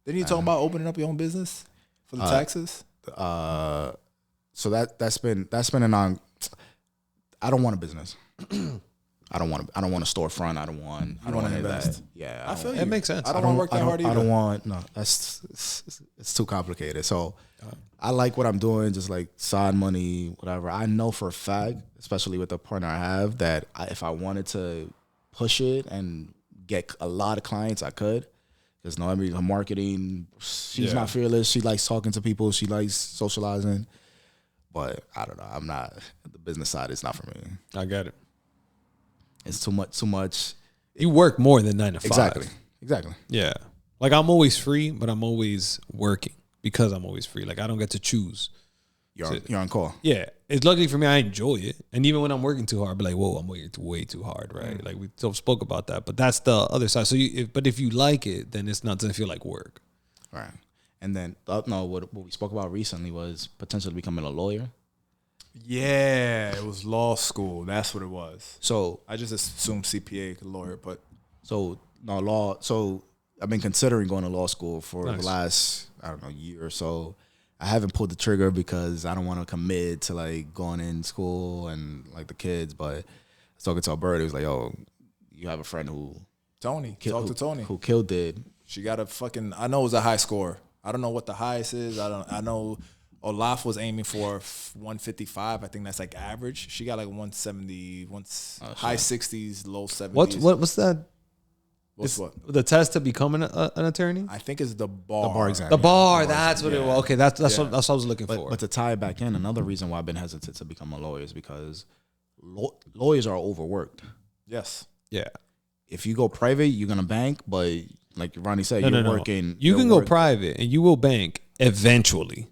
Didn't you talk about opening up your own business for the taxes? So that's been an on. I don't want a business. I don't want a storefront. I don't want to invest. Yeah, I feel you. It makes sense. I don't want to work that hard either. I don't want it's too complicated. So I like what I'm doing, just like side money, whatever. I know for a fact, especially with the partner I have, that if I wanted to push it and get a lot of clients, I could. Because her marketing, she's not fearless. She likes talking to people. She likes socializing. But I don't know. The business side is not for me. I get it. It's too much. You work more than 9 to 5. Exactly. Yeah. Like I'm always free, but I'm always working because I'm always free. Like I don't get to choose. You're on call. Yeah. It's luckily for me, I enjoy it. And even when I'm working too hard, I'll be like, whoa, I'm working way too hard, right? Like we spoke about that. But that's the other side. So if you like it, then doesn't feel like work. Right. And then what we spoke about recently was potentially becoming a lawyer. Yeah, it was law school. That's what it was. So I just assumed CPA, lawyer, but law. So I've been considering going to law school for Nice. the last year or so. I haven't pulled the trigger because I don't want to commit to like going in school and like the kids. But I was talking to Alberta. He was like, "Yo, you have a friend who Tony. Talk to Tony. who killed it. She got I know it was a high score. I don't know what the highest is. I know Olaf was aiming for 155. I think that's like average. She got like 170, high 60s, low 70s. What's that? What? The test to become an attorney? I think it's the bar. The bar exam. The bar. That's what it was. Okay, that's what I was looking for. But to tie it back in, another reason why I've been hesitant to become a lawyer is because lawyers are overworked. Yes. Yeah. If you go private, you're gonna bank, but like Ronnie said, you're working. You can go private and you will bank eventually,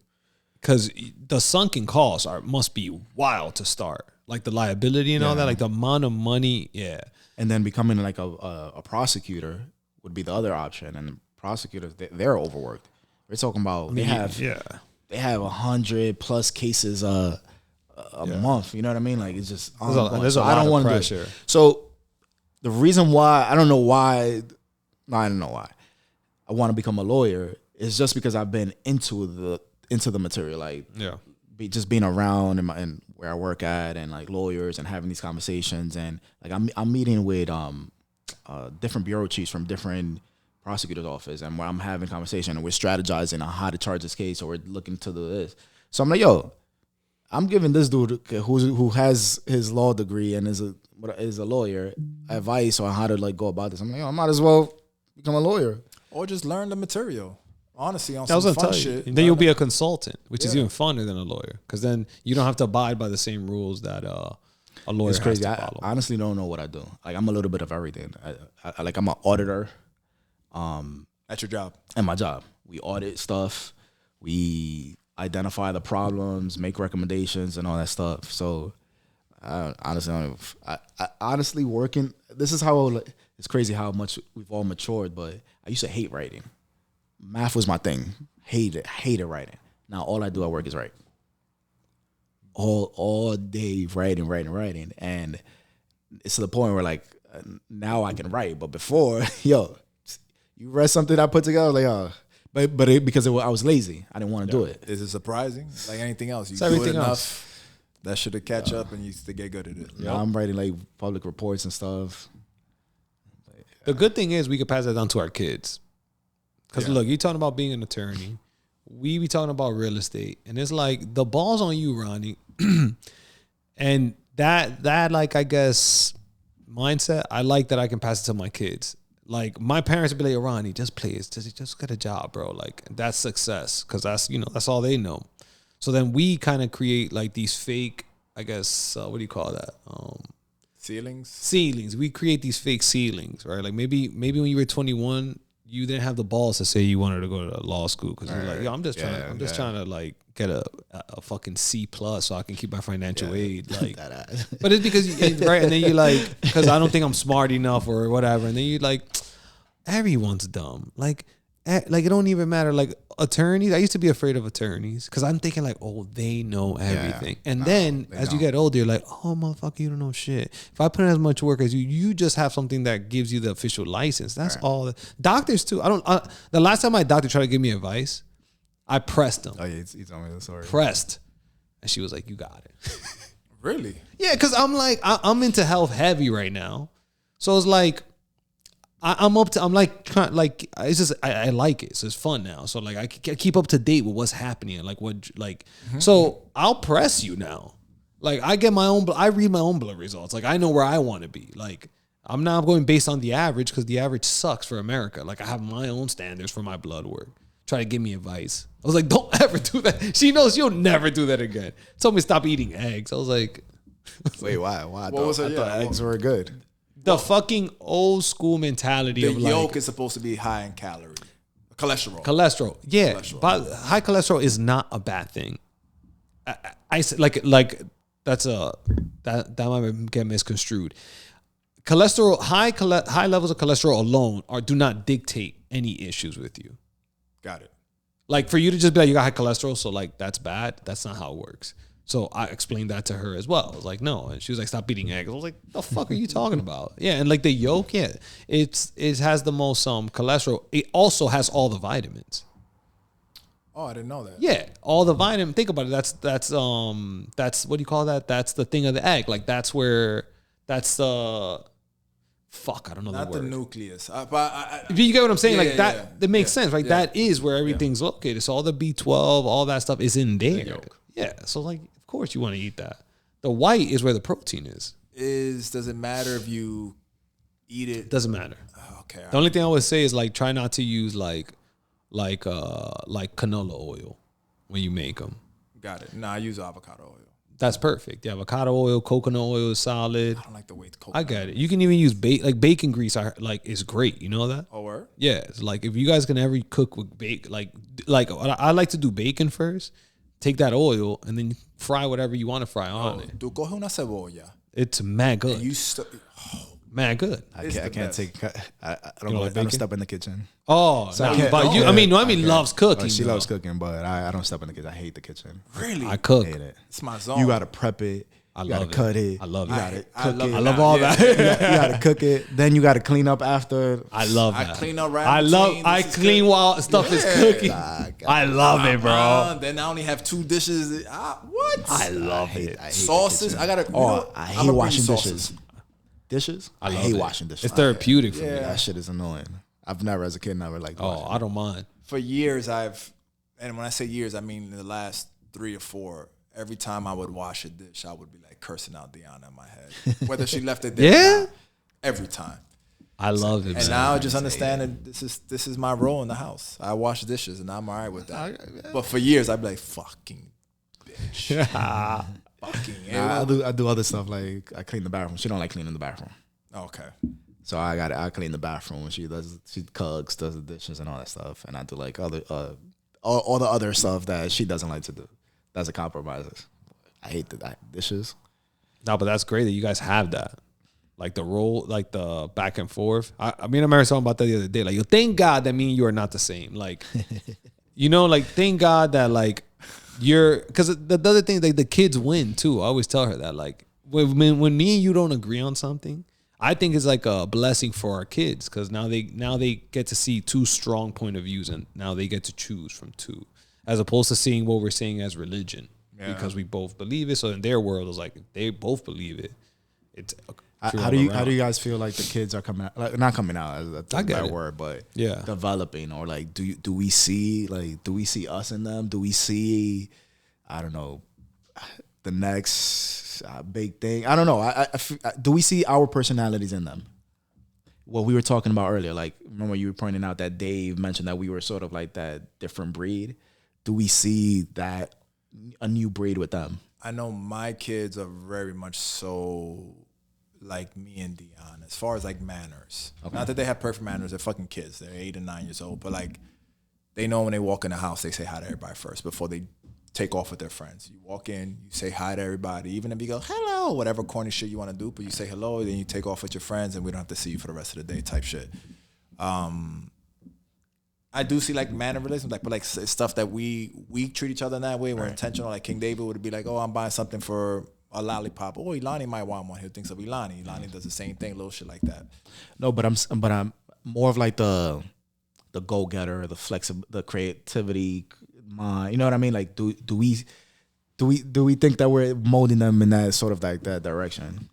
because the sunken costs must be wild to start. Like the liability and all that, like the amount of money. Yeah. And then becoming like a prosecutor would be the other option. And prosecutors, they're overworked. We're talking about they have 100+ cases a month. You know what I mean? Like it's just there's a lot of pressure. So the reason why I don't know why I want to become a lawyer is just because I've been into the material, like just being around and where I work at, and like lawyers and having these conversations, and like I'm meeting with different bureau chiefs from different prosecutor's office, and where I'm having conversation and we're strategizing on how to charge this case, or we're looking to do this. So I'm like, yo, I'm giving this dude who has his law degree and is a lawyer advice on how to like go about this. I'm like, yo, I might as well become a lawyer Or just learn the material. Honestly, on That was some gonna fun tell you. shit. And then you'll be a consultant, which is even funner than a lawyer, because then you don't have to abide by the same rules that a lawyer It's crazy. has to I follow. honestly don't know what I do. Like I'm a little bit of everything. Like I'm an auditor. At your job. And my job, we audit stuff, we identify the problems, make recommendations, and all that stuff. So, I honestly don't. I honestly working. This is how it's crazy how much we've all matured. But I used to hate writing. Math was my thing. Hated writing. Now all I do at work is write. All day writing, and it's to the point where like now I can write, but before, yo, you read something I put together, like because I was lazy, I didn't want to do it. Is it surprising? Like anything else, you It's do everything it enough. else. That should have catch up, and you to get good at it. Now I'm writing like public reports and stuff. The good thing is we could pass that down to our kids. Because look, you talking about being an attorney. We be talking about real estate. And it's like, the ball's on you, Ronnie. And that like, I guess, mindset, I like that I can pass it to my kids. Like, my parents would be like, Ronnie, just please, just get a job, bro. Like, that's success. Because that's all they know. So then we kind of create like these fake, I guess, what do you call that? Ceilings. We create these fake ceilings, right? Like maybe when you were 21, you didn't have the balls to say you wanted to go to law school because you're like, yo, I'm just trying to like get a fucking C+ so I can keep my financial aid. Like, but it's because right, and then you like, because I don't think I'm smart enough or whatever, and then you like, everyone's dumb. Like it don't even matter. Like attorneys, I used to be afraid of attorneys because I'm thinking like, oh, they know everything. And then as you get older, you're like, oh, motherfucker, you don't know shit. If I put in as much work as you just have something that gives you the official license. That's all. Doctors too. The last time my doctor tried to give me advice, I pressed him. Oh yeah, he told me the story. Pressed, and she was like, you got it. Really? Yeah, because I'm like, I'm into health heavy right now, so it's like. I'm like, it's just, I like it. So it's fun now. So like, I keep up to date with what's happening. Like so I'll press you now. Like I get I read my own blood results. Like I know where I want to be. Like I'm not going based on the average because the average sucks for America. Like I have my own standards for my blood work. Try to give me advice. I was like, don't ever do that. She knows you'll never do that again. Told me stop eating eggs. I was like, wait, why? I was thought eggs were good. The fucking old school mentality The of like yolk is supposed to be high in calorie. Cholesterol. Yeah. Cholesterol. But high cholesterol is not a bad thing. I like that's that might get misconstrued. Cholesterol, high levels of cholesterol alone do not dictate any issues with you. Got it. Like for you to just be like, you got high cholesterol, so like that's bad. That's not how it works. So I explained that to her as well. I was like, no. And she was like, stop eating eggs. I was like, the fuck are you talking about? Yeah. And like the yolk, it has the most cholesterol. It also has all the vitamins. Oh, I didn't know that. Yeah. All the vitamin. Think about it. That's what do you call that? That's the thing of the egg. Like that's the fuck, I don't know Not the word. the nucleus. You get what I'm saying? Yeah, That makes sense. Like yeah. that is where everything's located. So all the B12, all that stuff is in there. Yolk. Yeah. So like, of course you want to eat that. The white is where the protein is. Does it matter if you eat it? Doesn't matter. Okay. The only thing I would say is like try not to use like canola oil when you make them. Got it. No, I use avocado oil. That's perfect. The avocado oil, coconut oil is solid. I don't like the way it's coconut. I get it. You can even use bacon grease. Is great. You know that? Oh, word? Yeah. It's like if you guys can ever cook with bacon, like I like to do bacon first. Take that oil and then fry whatever you want to fry on it. Tú coge una cebolla. It's mad good. And you mad good. I can't take. I don't like I don't bacon? step in the kitchen. Oh, So I no, can't- but you. yeah, I mean, Noemi loves cooking. She though. loves cooking, but I don't step in the kitchen. I hate the kitchen. really? I cook. I hate it. It's my zone. You gotta prep it. I You gotta love it. cut it. I love You it. gotta I cook love it. I love all that. You gotta cook it. Then you gotta clean up after. I love I that. clean up right I in love. between. I This is clean good. while stuff is cooking. I love it, bro. Then I only have 2 dishes. What? I love hate- it. I hate the Sauces. kitchen. I gotta. I hate washing dishes. Dishes? I love hate it. washing dishes. It's therapeutic for me. Yeah. That shit is annoying. I've never, as a kid, liked Oh, washing. I don't mind. For years, and when I say years, I mean the last 3 or 4. Every time I would wash a dish, I would be like cursing out Deanna in my head, whether she left it there. Yeah? Or not. Every time. I love it, And man. now I just understand that this is my role in the house. I wash dishes and I'm all right with that. But for years I'd be like, fucking bitch. Fucking I do other stuff like I clean the bathroom. She don't like cleaning the bathroom. Okay. So I clean the bathroom. She cooks, does the dishes and all that stuff, and I do like other all the other stuff that she doesn't like to do. That's a compromise. I hate the dishes. No, but that's great that you guys have that. Like the role, like the back and forth. I mean, I remember talking about that the other day. Like, yo, thank God that me and you are not the same. Like, you know, like thank God that like you're, because the other thing, like the kids win too. I always tell her that. Like when me and you don't agree on something, I think it's like a blessing for our kids because now they get to see two strong point of views and now they get to choose from two, as opposed to seeing what we're saying as religion because we both believe it. So in their world, it's like they both believe it. It's how do you guys feel like the kids are coming out? Like, not coming out as a bad word, but developing, or like do we see us in them? Do we see, I don't know, the next big thing? I don't know. Do we see our personalities in them? What we were talking about earlier, like remember you were pointing out that Dave mentioned that we were sort of like that different breed. Do we see that a new breed with them? I know my kids are very much so like me and Dion as far as like manners. Okay. Not that they have perfect manners. They're fucking kids. They're 8 and 9 years old. But like they know when they walk in the house, they say hi to everybody first before they take off with their friends. You walk in, you say hi to everybody. Even if you go, hello, whatever corny shit you want to do, but you say hello, then you take off with your friends and we don't have to see you for the rest of the day type shit. I do see like mannerisms, like, but like stuff that we treat each other in that way. We're intentional. Like King David would be like, oh, I'm buying something for a lollipop. Oh, Ilani might want one. He'll think of Ilani. Ilani does the same thing, little shit like that. No, but I'm more of like the go getter, the creativity mind. You know what I mean? Like, do we think that we're molding them in that sort of like that direction?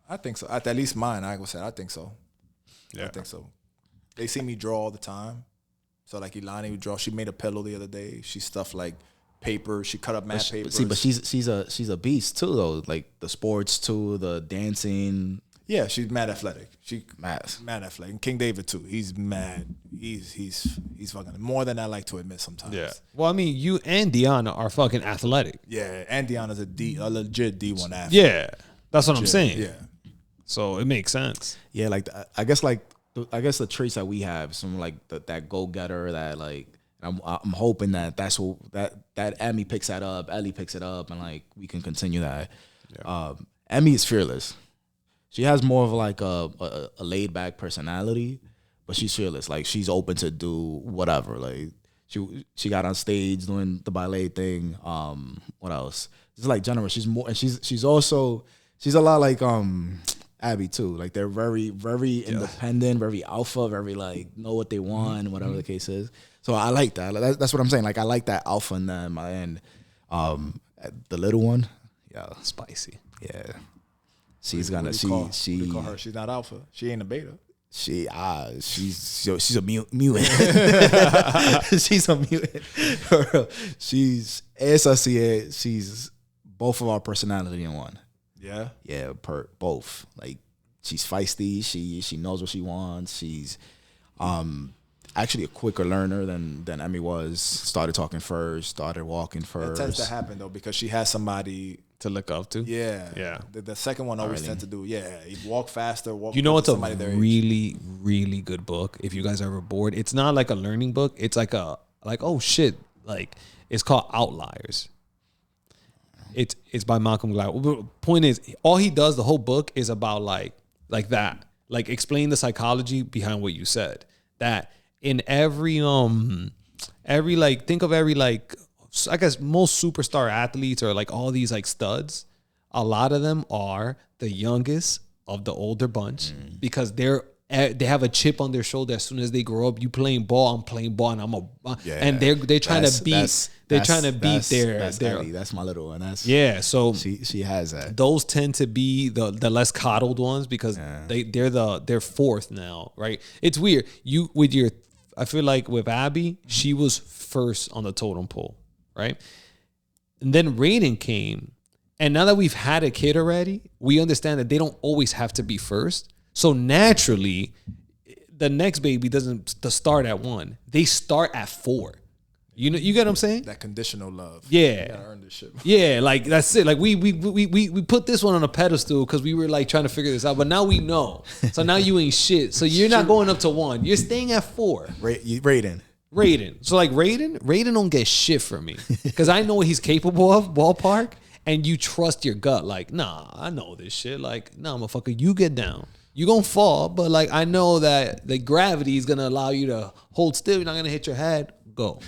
I think so. At least mine, I would say, I think so. Yeah, I think so. They see me draw all the time. So like Ilani would draw. She made a pillow the other day. She stuffed like paper. She cut up matte papers. See, but she's a beast too though. Like the sports too, the dancing. Yeah, she's mad athletic. Mad athletic. And King David too. He's mad. He's fucking more than I like to admit sometimes. Yeah. Well, I mean, you and Deanna are fucking athletic. Yeah, and Deanna's a legit D1 athlete. Yeah, that's what I'm saying. Yeah. So it makes sense. Yeah, like I guess the traits that we have, some like that go getter, that like I'm hoping that's what that Emmy picks that up, Ellie picks it up, and like we can continue that. Yeah. Emmy is fearless. She has more of like a laid back personality, but she's fearless. Like she's open to do whatever. Like she got on stage doing the ballet thing. What else? It's like general. She's more, and she's a lot like Abby too. Like they're very, very independent, very alpha, very like know what they want, whatever the case is. So I like that. That's what I'm saying. Like I like that alpha in them. And the little one, Spicy. Yeah, she's gonna what do you call her? She's not alpha. She ain't a beta. She's a mutant. She's a mutant. She's SSCA. She's both of our personality in one. Yeah. Yeah, both. Like she's feisty. She knows what she wants. She's actually a quicker learner than Emmy was. Started talking first. Started walking first. It tends to happen though because she has somebody to look up to. Yeah. Yeah. The second one always tends to do. Yeah. You walk faster. You know what's a really, really good book? If you guys are ever bored, it's not like a learning book. It's like oh shit. Like it's called Outliers. It's by Malcolm Gladwell. Point is, all he does, the whole book is about like that. Like explain the psychology behind what you said. That in every like think of every like I guess most superstar athletes or like all these like studs, a lot of them are the youngest of the older bunch because they have a chip on their shoulder as soon as they grow up. You playing ball, I'm playing ball, and and they're trying to beat. They're trying to beat their. That's my little one. So she has that. Those tend to be the less coddled ones because they're fourth now, right? It's weird. I feel like with Abby, she was first on the totem pole, right? And then Raiden came, and now that we've had a kid already, we understand that they don't always have to be first. So naturally, the next baby doesn't start at 1. They start at 4. You know, you get what I'm saying? That conditional love. Yeah. You gotta earn this shit. Yeah, like that's it. Like we put this one on a pedestal because we were like trying to figure this out, but now we know. So now you ain't shit. So you're not going up to 1. You're staying at 4. Raiden. So like Raiden don't get shit from me because I know what he's capable of, ballpark, and you trust your gut. Like, nah, I know this shit. Like, nah, motherfucker, you get down. You gonna fall, but like I know that the gravity is gonna allow you to hold still. You're not gonna hit your head. Go.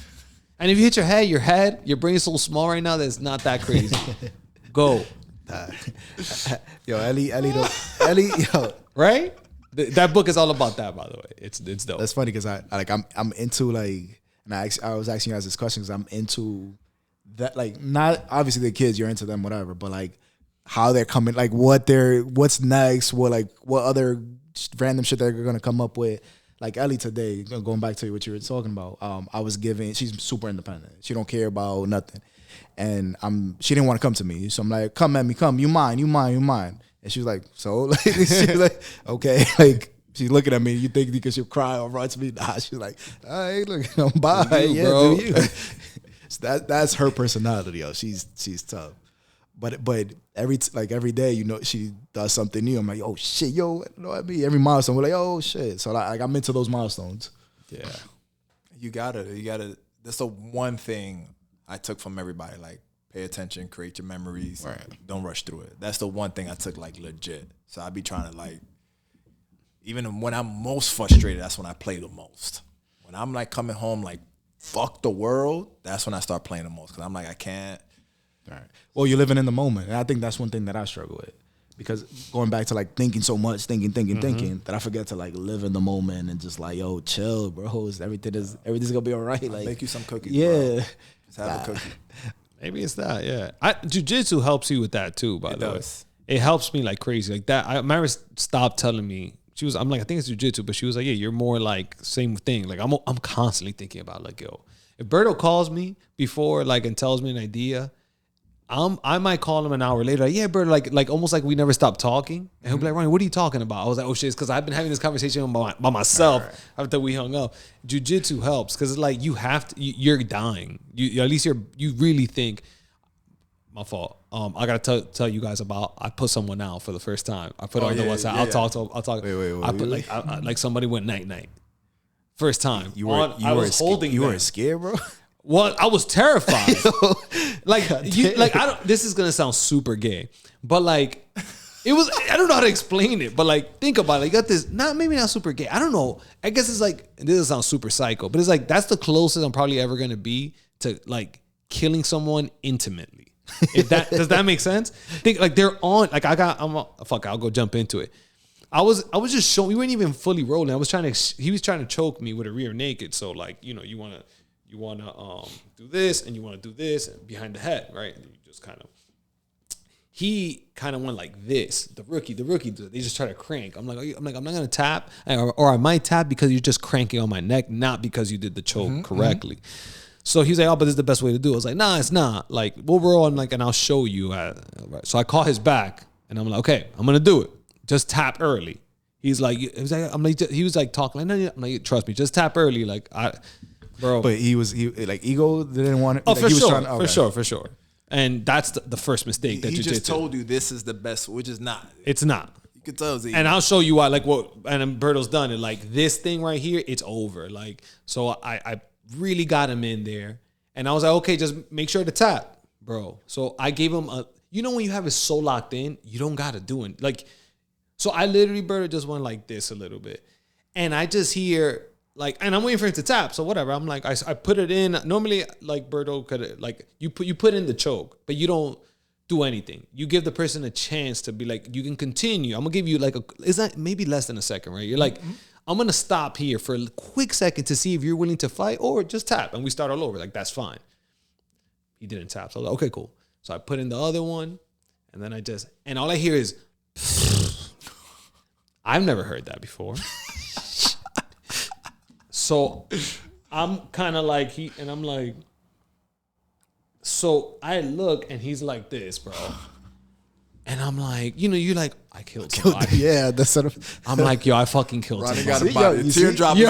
And if you hit your head, your brain's so small right now that it's not that crazy. Go. Yo, Ellie, yo. Right? That book is all about that, by the way. It's dope. That's funny because I'm into like, and I was asking you guys this question because I'm into that, like, not obviously the kids, you're into them, whatever, but like how they're coming, like what's next, what other random shit they're gonna come up with. Like Ellie today, going back to what you were talking about, she's super independent. She don't care about nothing. And she didn't want to come to me. So I'm like, come at me, come, you mine. And she was like, so? Like, she was like, okay. Like, she's looking at me, you think because she'll cry or run to me? Nah, she's like, all right, look, bye. You, bro. Do you. So that's her personality, yo. She's tough. But every day, you know, she does something new. I'm like, oh shit, yo, you know what I mean? Every milestone, we're like, oh shit. So like I'm into those milestones. Yeah. You gotta, that's the one thing I took from everybody. Like, pay attention, create your memories. Right. Don't rush through it. That's the one thing I took like legit. So I be trying to like, even when I'm most frustrated, that's when I play the most. When I'm like coming home like, fuck the world, that's when I start playing the most. Cause I'm like, I can't. Right. Well, you're living in the moment. And I think that's one thing that I struggle with. Because going back to like thinking so much, thinking, that I forget to like live in the moment and just like, yo, chill, bro. Everything's gonna be all right. I'll like, make you some cookies, yeah. bro. Just have a cookie. Maybe it's that, yeah. Jiu-Jitsu helps you with that too, by the way. It helps me like crazy. Like that, Mary stopped telling me. I'm like, I think it's Jiu-Jitsu, but she was like, yeah, you're more like same thing. Like I'm constantly thinking about like, yo, if Berto calls me before like and tells me an idea, I might call him an hour later. Like, yeah, Berto, like almost like we never stopped talking. And he'll be like, Ronnie, what are you talking about? I was like, oh shit, it's because I've been having this conversation by myself after we hung up. Jiu-Jitsu helps because it's like you have to. You're dying. You at least you really think. My fault. I gotta tell you guys about. I put someone out for the first time. I put on the WhatsApp. I'll talk. Wait. I put like somebody went night. First time. You were scared, bro. Well, I was terrified. This is gonna sound super gay, but like, it was. I don't know how to explain it, but like, think about it. You got this. Maybe not super gay. I don't know. I guess it's like this doesn't sound super psycho, but it's like that's the closest I'm probably ever gonna be to killing someone intimately. If that does that make sense? Think like they're on. Like I'll go jump into it. I was just showing. We weren't even fully rolling. He was trying to choke me with a rear naked. So like you wanna do this and you wanna do this and behind the head, right? And you just he kind of went like this. The rookie, they just try to crank. I'm like, I'm not gonna tap, or I might tap because you're just cranking on my neck, not because you did the choke correctly. So he's like, oh, but this is the best way to do it. I was like, nah, it's not. Like, we'll roll on, like, and I'll show you. Right. So I call his back, and I'm like, okay, I'm gonna do it. Just tap early. He was like, talking like, no, I'm like, trust me, just tap early, like, bro. But he ego didn't want it. Oh, like, for he was sure, trying, okay. for sure. And that's the first mistake that he Jiu-Jitsu. just told you this is the best, which is not. It's not. You can tell. And I'll show you why. Like what, and Berto's done it. Like this thing right here, it's over. Like so, I really got him in there. And I was like, okay, just make sure to tap, bro. So I gave him when you have it so locked in, you don't got to do it. Like, so I literally, Berto just went like this a little bit. And I just hear, like, and I'm waiting for him to tap. So whatever. I'm like, I put it in. Normally, like, Berto could, like, you put in the choke, but you don't do anything. You give the person a chance to be like, you can continue. I'm going to give you, like, is that maybe less than a second, right? You're like, I'm going to stop here for a quick second to see if you're willing to fight or just tap. And we start all over. Like, that's fine. He didn't tap. So I was like, okay, cool. So I put in the other one. And then and all I hear is, I've never heard that before. So I'm kind of like, I'm like, so I look and he's like this, bro. And I'm like, you know, you're like, I killed somebody. Yeah, that's sort of. I'm like, yo, I fucking killed Ronnie somebody. got a body. Teardrop. Yo,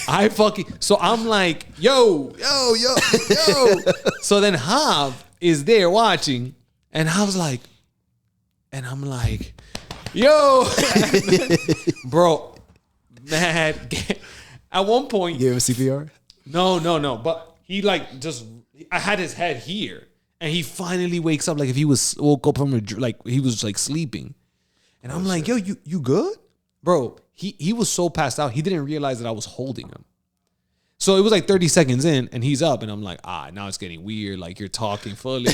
I fucking. So I'm like, yo. So then Hav is there watching, and Hav's like, and I'm like, yo, bro, man. At one point, You gave him CPR? no. But he like just, I had his head here, and he finally wakes up like if he woke up from like he was like sleeping, and I'm like, yo, you good, bro? He was so passed out, he didn't realize that I was holding him. So it was like 30 seconds in, and he's up, and I'm like, now it's getting weird. Like you're talking fully.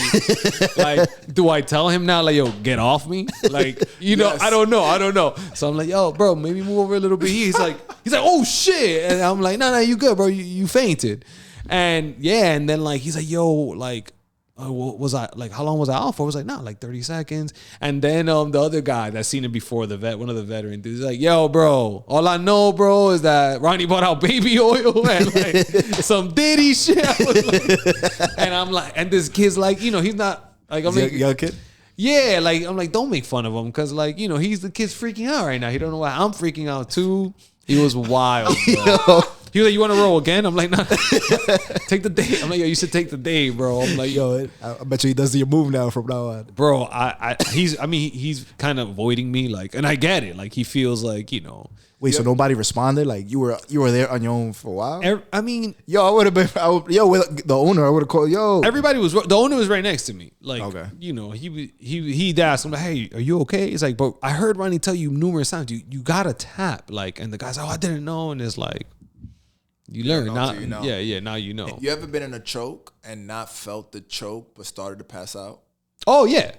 Like, do I tell him now, like, yo, get off me? Like, you know, yes. I don't know. So I'm like, yo, bro, maybe move over a little bit. He's like, oh shit, and I'm like, no, you good, bro? You fainted, and yeah, and then like he's like, yo, like. What was I like? How long was I out for? I was like, like 30 seconds. And then the other guy that seen it before, one of the veteran dudes, like, yo, bro, all I know, bro, is that Ronnie bought out baby oil and like some Diddy shit. I was like, and I'm like, and this kid's like, you know, he's not like, I'm like, young kid. Yeah, like I'm like, don't make fun of him because like, you know, the kid's freaking out right now. He don't know why I'm freaking out too. He was wild, bro. He was like, you want to roll again? I'm like, no. Take the day. I'm like, yo, you should take the day, bro. I'm like, yo, I bet you he does your move now from now on. Bro, he's kind of avoiding me, like, and I get it. Like, he feels like, you know. Wait, so nobody responded? Like, you were there on your own for a while? I mean, I would have been. With the owner, I would have called. Everybody was. The owner was right next to me. Like, okay. You know, he asked him like, hey, are you okay? It's like, bro, I heard Ronnie tell you numerous times, you gotta tap. Like, and the guy's like, I didn't know, and it's like. You learn now. You know. Yeah. Now you know. You ever been in a choke and not felt the choke but started to pass out? Oh yeah.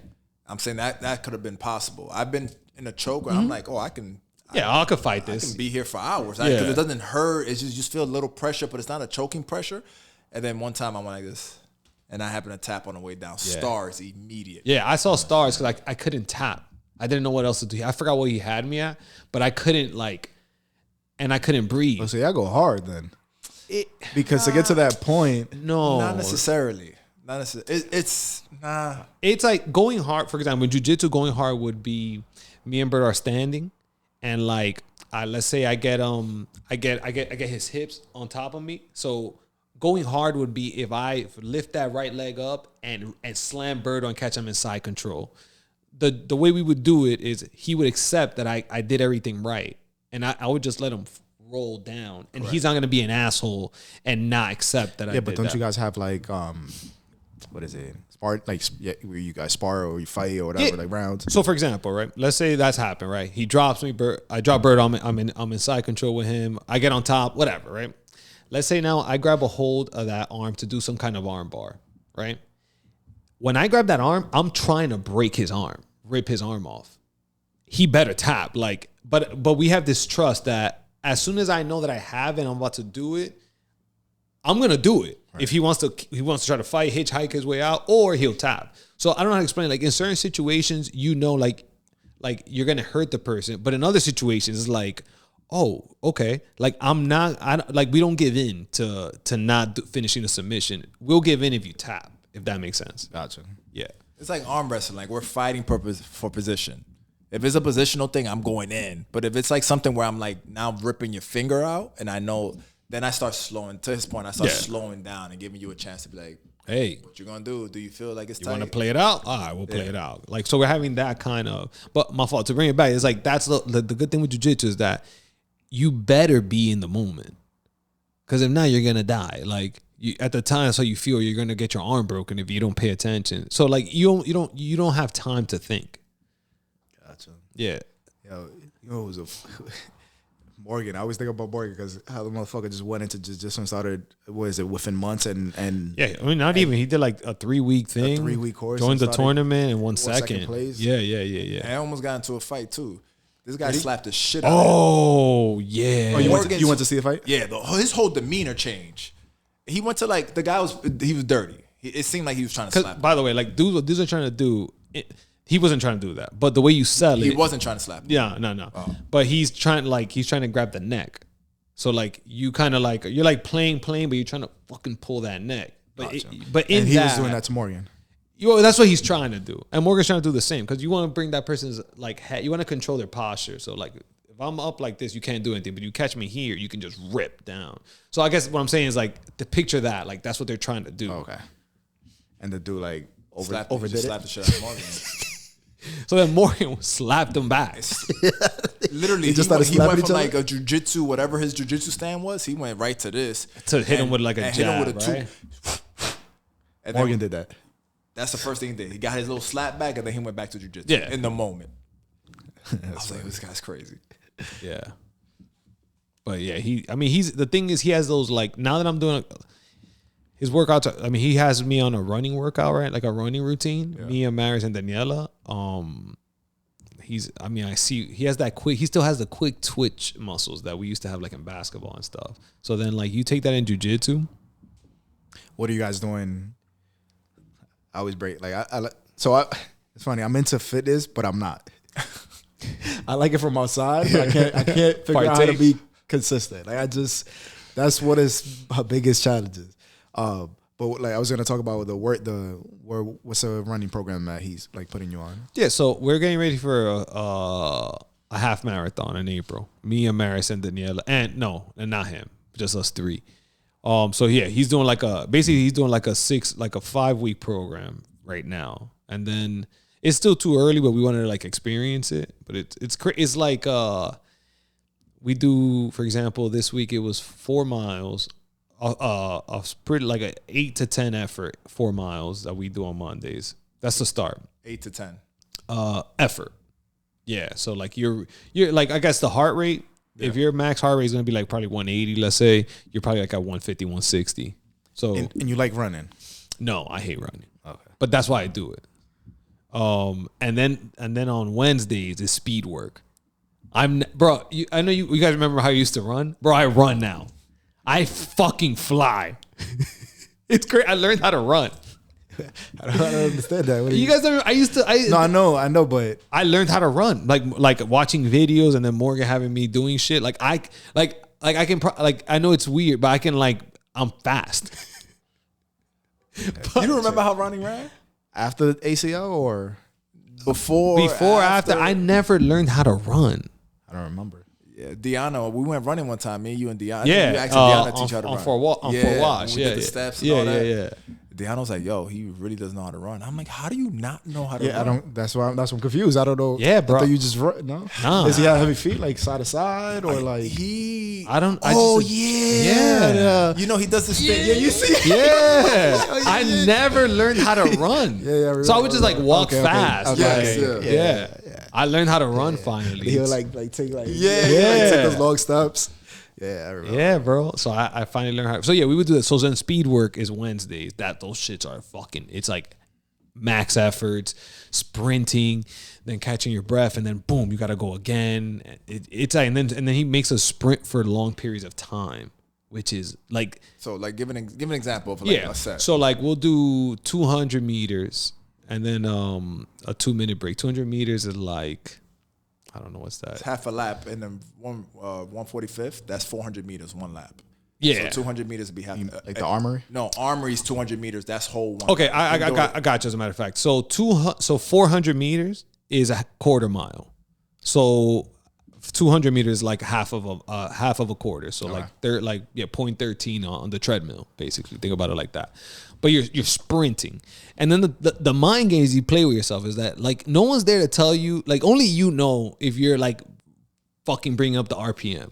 I'm saying that could have been possible. I've been in a choke where I'm like, I could fight this. I can be here for hours. Because it doesn't hurt. It's just feel a little pressure, but it's not a choking pressure. And then one time I went like this, and I happened to tap on the way down. Yeah. Stars immediate. Yeah, I saw stars because I couldn't tap. I didn't know what else to do. I forgot what he had me at, but I couldn't and I couldn't breathe. Oh, so y'all go hard then. Because to get to that point, no, not necessarily. It's like going hard. For example, in jiu-jitsu, going hard would be me and Bert are standing, and like let's say I get his hips on top of me. So going hard would be if I lift that right leg up and slam Bert and catch him in side control. The way we would do it is he would accept that I did everything right, and I would just let him roll down, and he's not going to be an asshole and not accept that I did that. Yeah, but don't you guys have like what is it? Spar, like where you guys spar or you fight or whatever, like rounds. So for example, right? Let's say that's happened, right? He drops me, I drop Bert. I'm in side control with him. I get on top, whatever, right? Let's say now I grab a hold of that arm to do some kind of arm bar, right? When I grab that arm, I'm trying to break his arm, rip his arm off. He better tap, like, but we have this trust that. As soon as I know that I have it and I'm about to do it, I'm gonna do it. Right. If he wants to try to fight, hitchhike his way out, or he'll tap. So I don't know how to explain. Like in certain situations, you know, like you're gonna hurt the person, but in other situations, it's like, oh, okay. Like we don't give in to not finishing the submission. We'll give in if you tap, if that makes sense. Gotcha. Yeah. It's like arm wrestling. Like we're fighting for position. If it's a positional thing, I'm going in. But if it's like something where I'm like now ripping your finger out, and I know, then I start slowing. To his point, I start slowing down and giving you a chance to be like, hey, what you gonna do? Do you feel like it's you tight? want to play it out? All right, we'll play it out. Like, so we're having that kind of, but my fault to bring it back. It's like, that's the good thing with jiu-jitsu is that you better be in the moment. Because if not, you're going to die. Like, at the time, so you feel you're going to get your arm broken if you don't pay attention. So like, you don't have time to think. Gotcha. Yeah. Yo, it was Morgan. I always think about Morgan because how the motherfucker just went into jiu-jitsu and started, what is it, within months and yeah, I mean, not even. He did like a 3-week thing. A 3-week course. Joined the tournament in 1 second. Place. Yeah. And I almost got into a fight too. This guy slapped the shit out of him. Oh, yeah. Oh, you went to see the fight? Yeah, his whole demeanor changed. He went to like, the guy was dirty. It seemed like he was trying to slap him. By the way, like dudes are trying to do it. He wasn't trying to do that, but the way you sell it, he wasn't trying to slap him. Yeah, no. Oh. But he's trying to grab the neck. So like you kind of like you're like playing, but you're trying to fucking pull that neck. But gotcha. but in and he that, was doing that to Morgan. That's what he's trying to do, and Morgan's trying to do the same because you want to bring that person's like head. You want to control their posture. So like, if I'm up like this, you can't do anything, but you catch me here, you can just rip down. So I guess what I'm saying is like to picture that, like that's what they're trying to do. Okay. And to do like Slap overdid slap it. the shit out of Morgan. So then Morgan slapped him back. Literally, He just he started went slapping from each like a jiu-jitsu, whatever his jiu-jitsu stand was, he went right to this. To hit him with like a and jab, hit him with a right? And Morgan then, did that. that's the first thing he did. He got his little slap back, and then he went back to jiu-jitsu. Yeah. In the moment. I was like, this guy's crazy. Yeah. But yeah, he's the thing is he has those like now that I'm doing his workouts. I mean, he has me on a running workout, right? Like a running routine. Yeah. Me and Maris and Daniela. I see he has that quick. He still has the quick twitch muscles that we used to have like in basketball and stuff. So then like you take that in jiu-jitsu. What are you guys doing? I always break like it's funny. I'm into fitness, but I'm not. I like it from outside, but I can't figure out how to be consistent. Like that's what is my biggest challenges. But like I was gonna talk about what's a running program that he's like putting you on? Yeah, so we're getting ready for a half marathon in April. Me and Maris and Daniela, and not him, just us three. So yeah, he's doing like a 5-week program right now, and then it's still too early, but we wanted to like experience it. But it's like we do, for example, this week it was 4 miles. A pretty like a 8 to 10 effort 4 miles that we do on Mondays. That's the start. 8 to 10 effort. Yeah. So like you're like I guess the heart rate. Yeah. If your max heart rate is gonna be like probably 180, let's say you're probably like at 150, 160. So and you like running? No, I hate running. Okay, but that's why I do it. And then on Wednesdays is speed work. I know you guys remember how I used to run, bro. I run now. I fucking fly. It's great. I learned how to run. I don't understand that. You guys remember? I know, but I learned how to run, like watching videos, and then Morgan having me doing shit. I know it's weird, but I'm fast. You don't remember how Ronnie ran? After ACL or before? After. I never learned how to run. I don't remember. Yeah, Deanna, we went running one time. Me, you, and Deanna. Yeah, you asked Deanna to teach how to run. For wash. Yeah, the steps and all that. Yeah. Deanna was like, "Yo, he really doesn't know how to run." I'm like, "How do you not know how to run?" I don't. That's why I'm confused. I don't know. Yeah, bro. I thought you just run. No. Does he have heavy feet, like side to side, or like he? I don't. Yeah. You know he does this thing. Yeah, you see. Yeah. I never learned how to run. Yeah. So I would just like walk fast. Okay. Yeah. I learned how to run finally. He'll like take like take those long steps. Yeah, I remember. Yeah, bro. So I finally learned how. So yeah, we would do that. So then speed work is Wednesdays. Those shits are fucking. It's like max efforts, sprinting, then catching your breath, and then boom, you got to go again. It's like, and then he makes a sprint for long periods of time, which is like. So like give an example of like a set. So like we'll do 200 meters and then a 2-minute break. 200 meters is like. I don't know what's that. It's half a lap, and then 145th. That's 400 meters, 1 lap. Yeah. So 200 meters would be half. Like the armory? No, armory's 200 meters. That's whole one. Okay, I got you. As a matter of fact, so 400 meters is a quarter mile. So 200 meters is like half of a quarter. So like they're like 0.13 on the treadmill. Basically, think about it like that. But you're sprinting, and then the mind games you play with yourself is that like no one's there to tell you, like only you know if you're like fucking bringing up the RPM.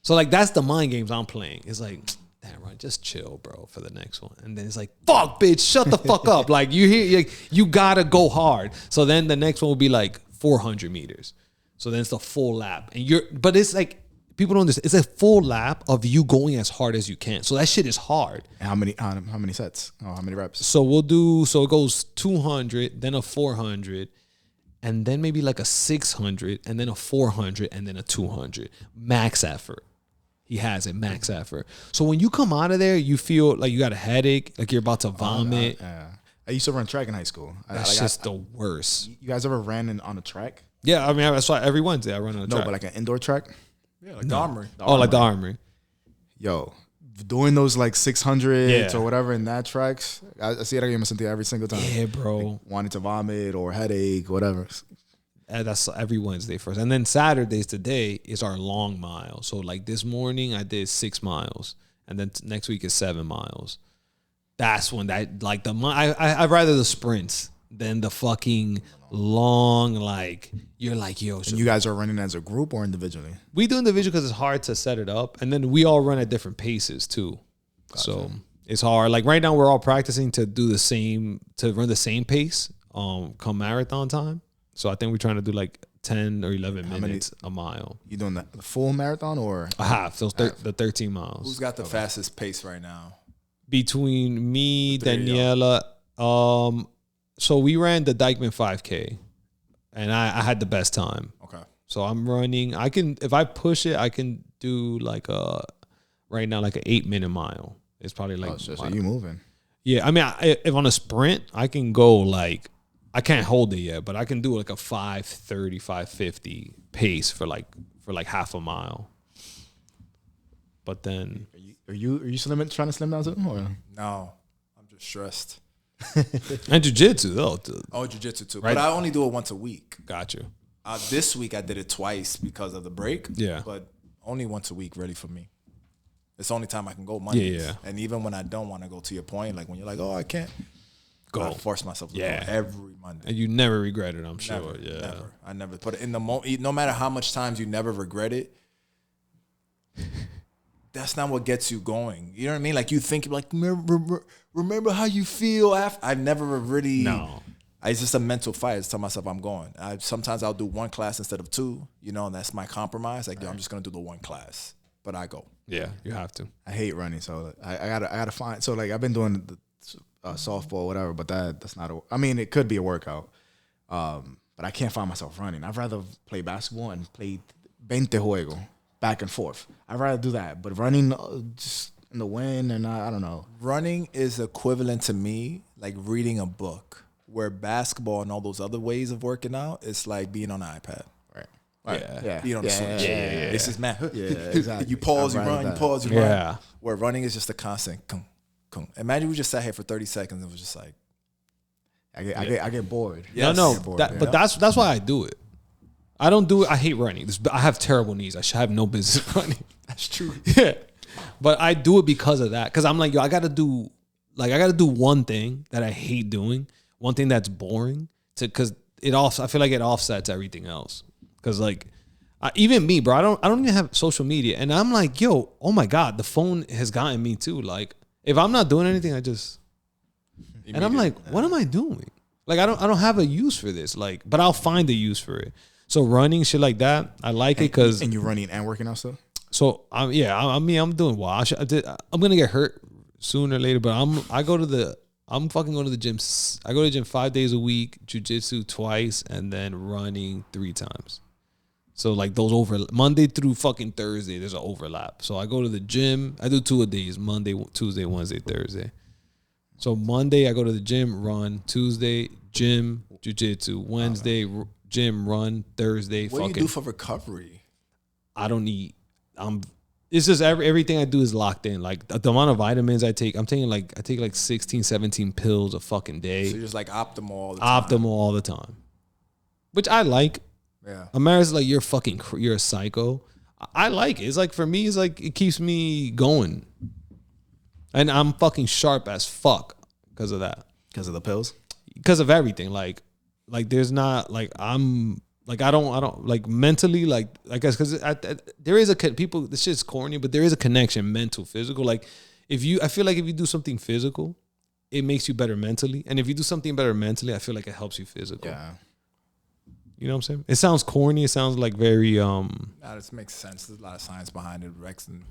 So like that's the mind games I'm playing. It's like, damn right, just chill, bro, for the next one. And then it's like, fuck, bitch, shut the fuck up. Like you gotta go hard. So then the next one will be like 400 meters. So then it's the full lap, but it's like. People don't understand. It's a full lap of you going as hard as you can. So that shit is hard. How many sets? Oh, how many reps? So it goes 200, then a 400, and then maybe like a 600, and then a 400, and then a 200. Max effort. He has it, max effort. So when you come out of there, you feel like you got a headache, like you're about to vomit. I used to run track in high school. That's just the worst. You guys ever ran on a track? Yeah, I mean, that's why every Wednesday I run on a track. No, but like an indoor track? Yeah, like the armory. Like the armory. Yo, doing those like 600s Yeah. or whatever in that tracks, I see it again Cynthia every single time. Yeah, bro. Like, wanting to vomit or headache, whatever. That's every Wednesday first. And then Saturdays today is our long mile. So like this morning I did 6 miles. And then next week is 7 miles. That's when that like I'd rather the sprints than the fucking long, like you're like, yo. And you guys are running as a group or individually? We do individual because it's hard to set it up. And then we all run at different paces too. Gotcha. So it's hard. Like right now we're all practicing to run the same pace come marathon time. So I think we're trying to do like 10 or 11 minutes a mile. You doing the full marathon or? A half. So the 13 miles. Who's got the fastest pace right now? Between me, Daniela. So we ran the Dykeman 5K and I had the best time. Okay. So I'm running. If I push it, I can do like right now, like an 8-minute mile. It's probably like. So you moving. Yeah. I mean, if on a sprint, I can go like, I can't hold it yet, but I can do like a 5:30, 5:50 pace for like half a mile. But then are you trying to slim down too? Or? No, I'm just stressed. And jiu-jitsu though. Oh, jiu-jitsu too. Right. But I only do it once a week. Got you. This week I did it twice because of the break. Yeah. But only once a week really for me. It's the only time I can go Mondays. Yeah. And even when I don't want to go, to your point, like when you're like, oh, I can't Go. I force myself to go every Monday. And you never regret it, I'm sure. Never, Yeah. never. I never put it in the moment. No matter how much times you never regret it, that's not what gets you going. You know what I mean? Like you think, like remember how you feel after. I've never really. No. It's just a mental fight. I just tell myself I'm going. Sometimes I'll do one class instead of 2. You know, and that's my compromise. Like, yo, I'm just gonna do the one class, but I go. Yeah, you have to. I hate running, so I gotta find. So like I've been doing the softball, whatever, but that's not. I mean, it could be a workout, but I can't find myself running. I'd rather play basketball and play 20 juego back and forth. I'd rather do that, but running just in the wind and I don't know. Running is equivalent to me like reading a book, where basketball and all those other ways of working out, it's like being on an iPad. Right. Yeah. Being on the Switch. Yeah. This is man. Yeah, exactly. You pause, you run, you pause, you run. Yeah. Where running is just a constant. Imagine we just sat here for 30 seconds and it was just like. I get bored. Yes. No, Bored, but that's why I do it. I don't do it. I hate running. I have terrible knees. I should have no business running. That's true. Yeah. But I do it because of that. Because I'm like, yo, I gotta do one thing that I hate doing, one thing that's boring, because I feel like it offsets everything else. Because like, even me, bro, I don't even have social media, and I'm like, yo, oh my god, the phone has gotten me too. Like, if I'm not doing anything, I just, and I'm like, what am I doing? Like, I don't have a use for this. Like, but I'll find a use for it. So running, shit like that, I like it because. And you're running and working out still? So I'm doing well. I'm gonna get hurt sooner or later, but I'm fucking going to the gym. I go to the gym 5 days a week, jiu-jitsu twice, and then running 3 times. So like those Monday through fucking Thursday, there's an overlap. So I go to the gym. I do 2 a days: Monday, Tuesday, Wednesday, Thursday. So Monday I go to the gym, run. Tuesday gym, jiu-jitsu. Wednesday gym, run. Thursday. What do you do for recovery? I don't eat. It's just everything I do is locked in. Like the amount of vitamins I take, I take like 16, 17 pills a fucking day. So you're just like optimal all the time. Optimal all the time. Which I like. Yeah. Amara's like, you're a psycho. I like it. It's like, for me, it's like, it keeps me going. And I'm fucking sharp as fuck because of that. Because of the pills? Because of everything. Like there's not, like, I'm... Like, I don't like mentally, like, I guess, because there is people, this shit's corny, but there is a connection, mental, physical. Like, I feel like if you do something physical, it makes you better mentally. And if you do something better mentally, I feel like it helps you physical. Yeah. You know what I'm saying? It sounds corny. It sounds like very, Nah, this makes sense. There's a lot of science behind it. Rex and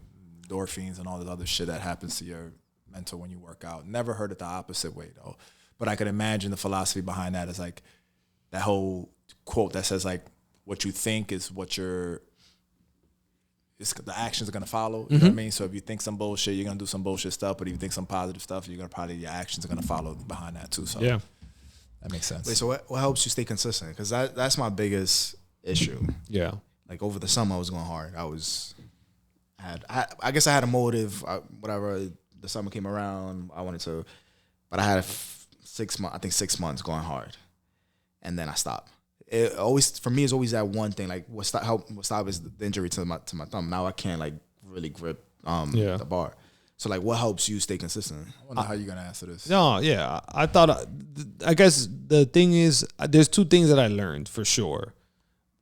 endorphins and all this other shit that happens to your mental when you work out. Never heard it the opposite way, though. But I could imagine the philosophy behind that is like that whole quote that says like what you think is what the actions are gonna follow. You know what I mean? So if you think some bullshit, you're gonna do some bullshit stuff. But if you think some positive stuff, your actions are gonna follow behind that too. So yeah, that makes sense. Wait, so what helps you stay consistent? Because that's my biggest issue. Yeah. Like over the summer, I was going hard. I guess I had a motive. Whatever the summer came around, I wanted to, but I had 6 months. I think 6 months going hard, and then I stopped. It always for me is always that one thing. Like what stop is the injury to my thumb. Now I can't like really grip the bar. So like, what helps you stay consistent? I wonder how you're gonna answer this. No, yeah. I thought. I guess the thing is, there's two things that I learned for sure.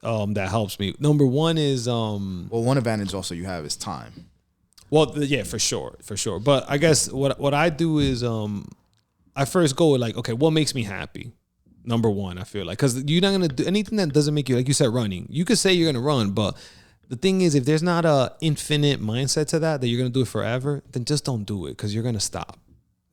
That helps me. Number one is well, one advantage also you have is time. Well, yeah, for sure. But I guess what I do is I first go with like, okay, what makes me happy? Number one, I feel like, because you're not gonna do anything that doesn't make you, like you said, running. You could say you're gonna run, but the thing is, if there's not a infinite mindset to that you're gonna do it forever, then just don't do it because you're gonna stop.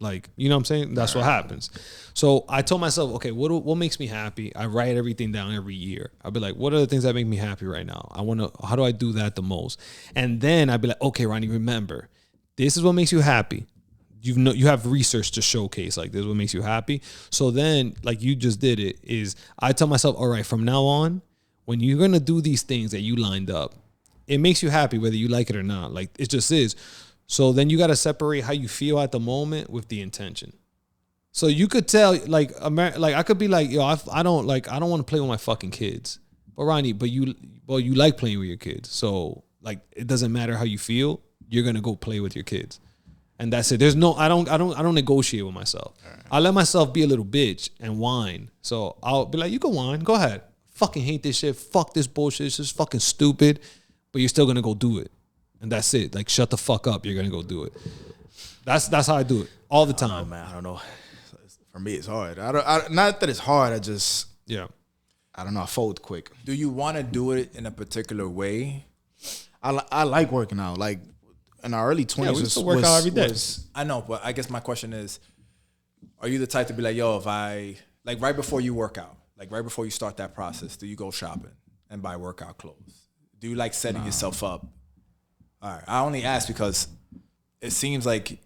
Like, you know what I'm saying? That's what happens. So I told myself, okay, what makes me happy? I write everything down every year. I'll be like, what are the things that make me happy right now? How do I do that the most? And then I'd be like, okay, Ronnie, remember, this is what makes you happy. You have research to showcase, like, this is what makes you happy. So then, like you just did it, is I tell myself, all right, from now on, when you're going to do these things that you lined up, it makes you happy whether you like it or not. Like, it just is. So then you got to separate how you feel at the moment with the intention. So you could tell, like I could be like, yo, I don't want to play with my fucking kids. But Ronnie, you like playing with your kids. So like, it doesn't matter how you feel. You're gonna go play with your kids, and that's it. There's no, I don't negotiate with myself. Right. I let myself be a little bitch and whine. So I'll be like, you can whine, go ahead. Fucking hate this shit. Fuck this bullshit. It's just fucking stupid. But you're still gonna go do it. And that's it. Like, shut the fuck up. You're gonna go do it. That's how I do it all the time. Man, I don't know. For me, it's hard. Not that it's hard. I don't know. I fold quick. Do you want to do it in a particular way? I like working out. Like in our early 20s, we used to work out every day. I know, but I guess my question is, are you the type to be like, yo, if I like right before you work out, like right before you start that process, do you go shopping and buy workout clothes? Do you like setting yourself up? All right. I only ask because it seems like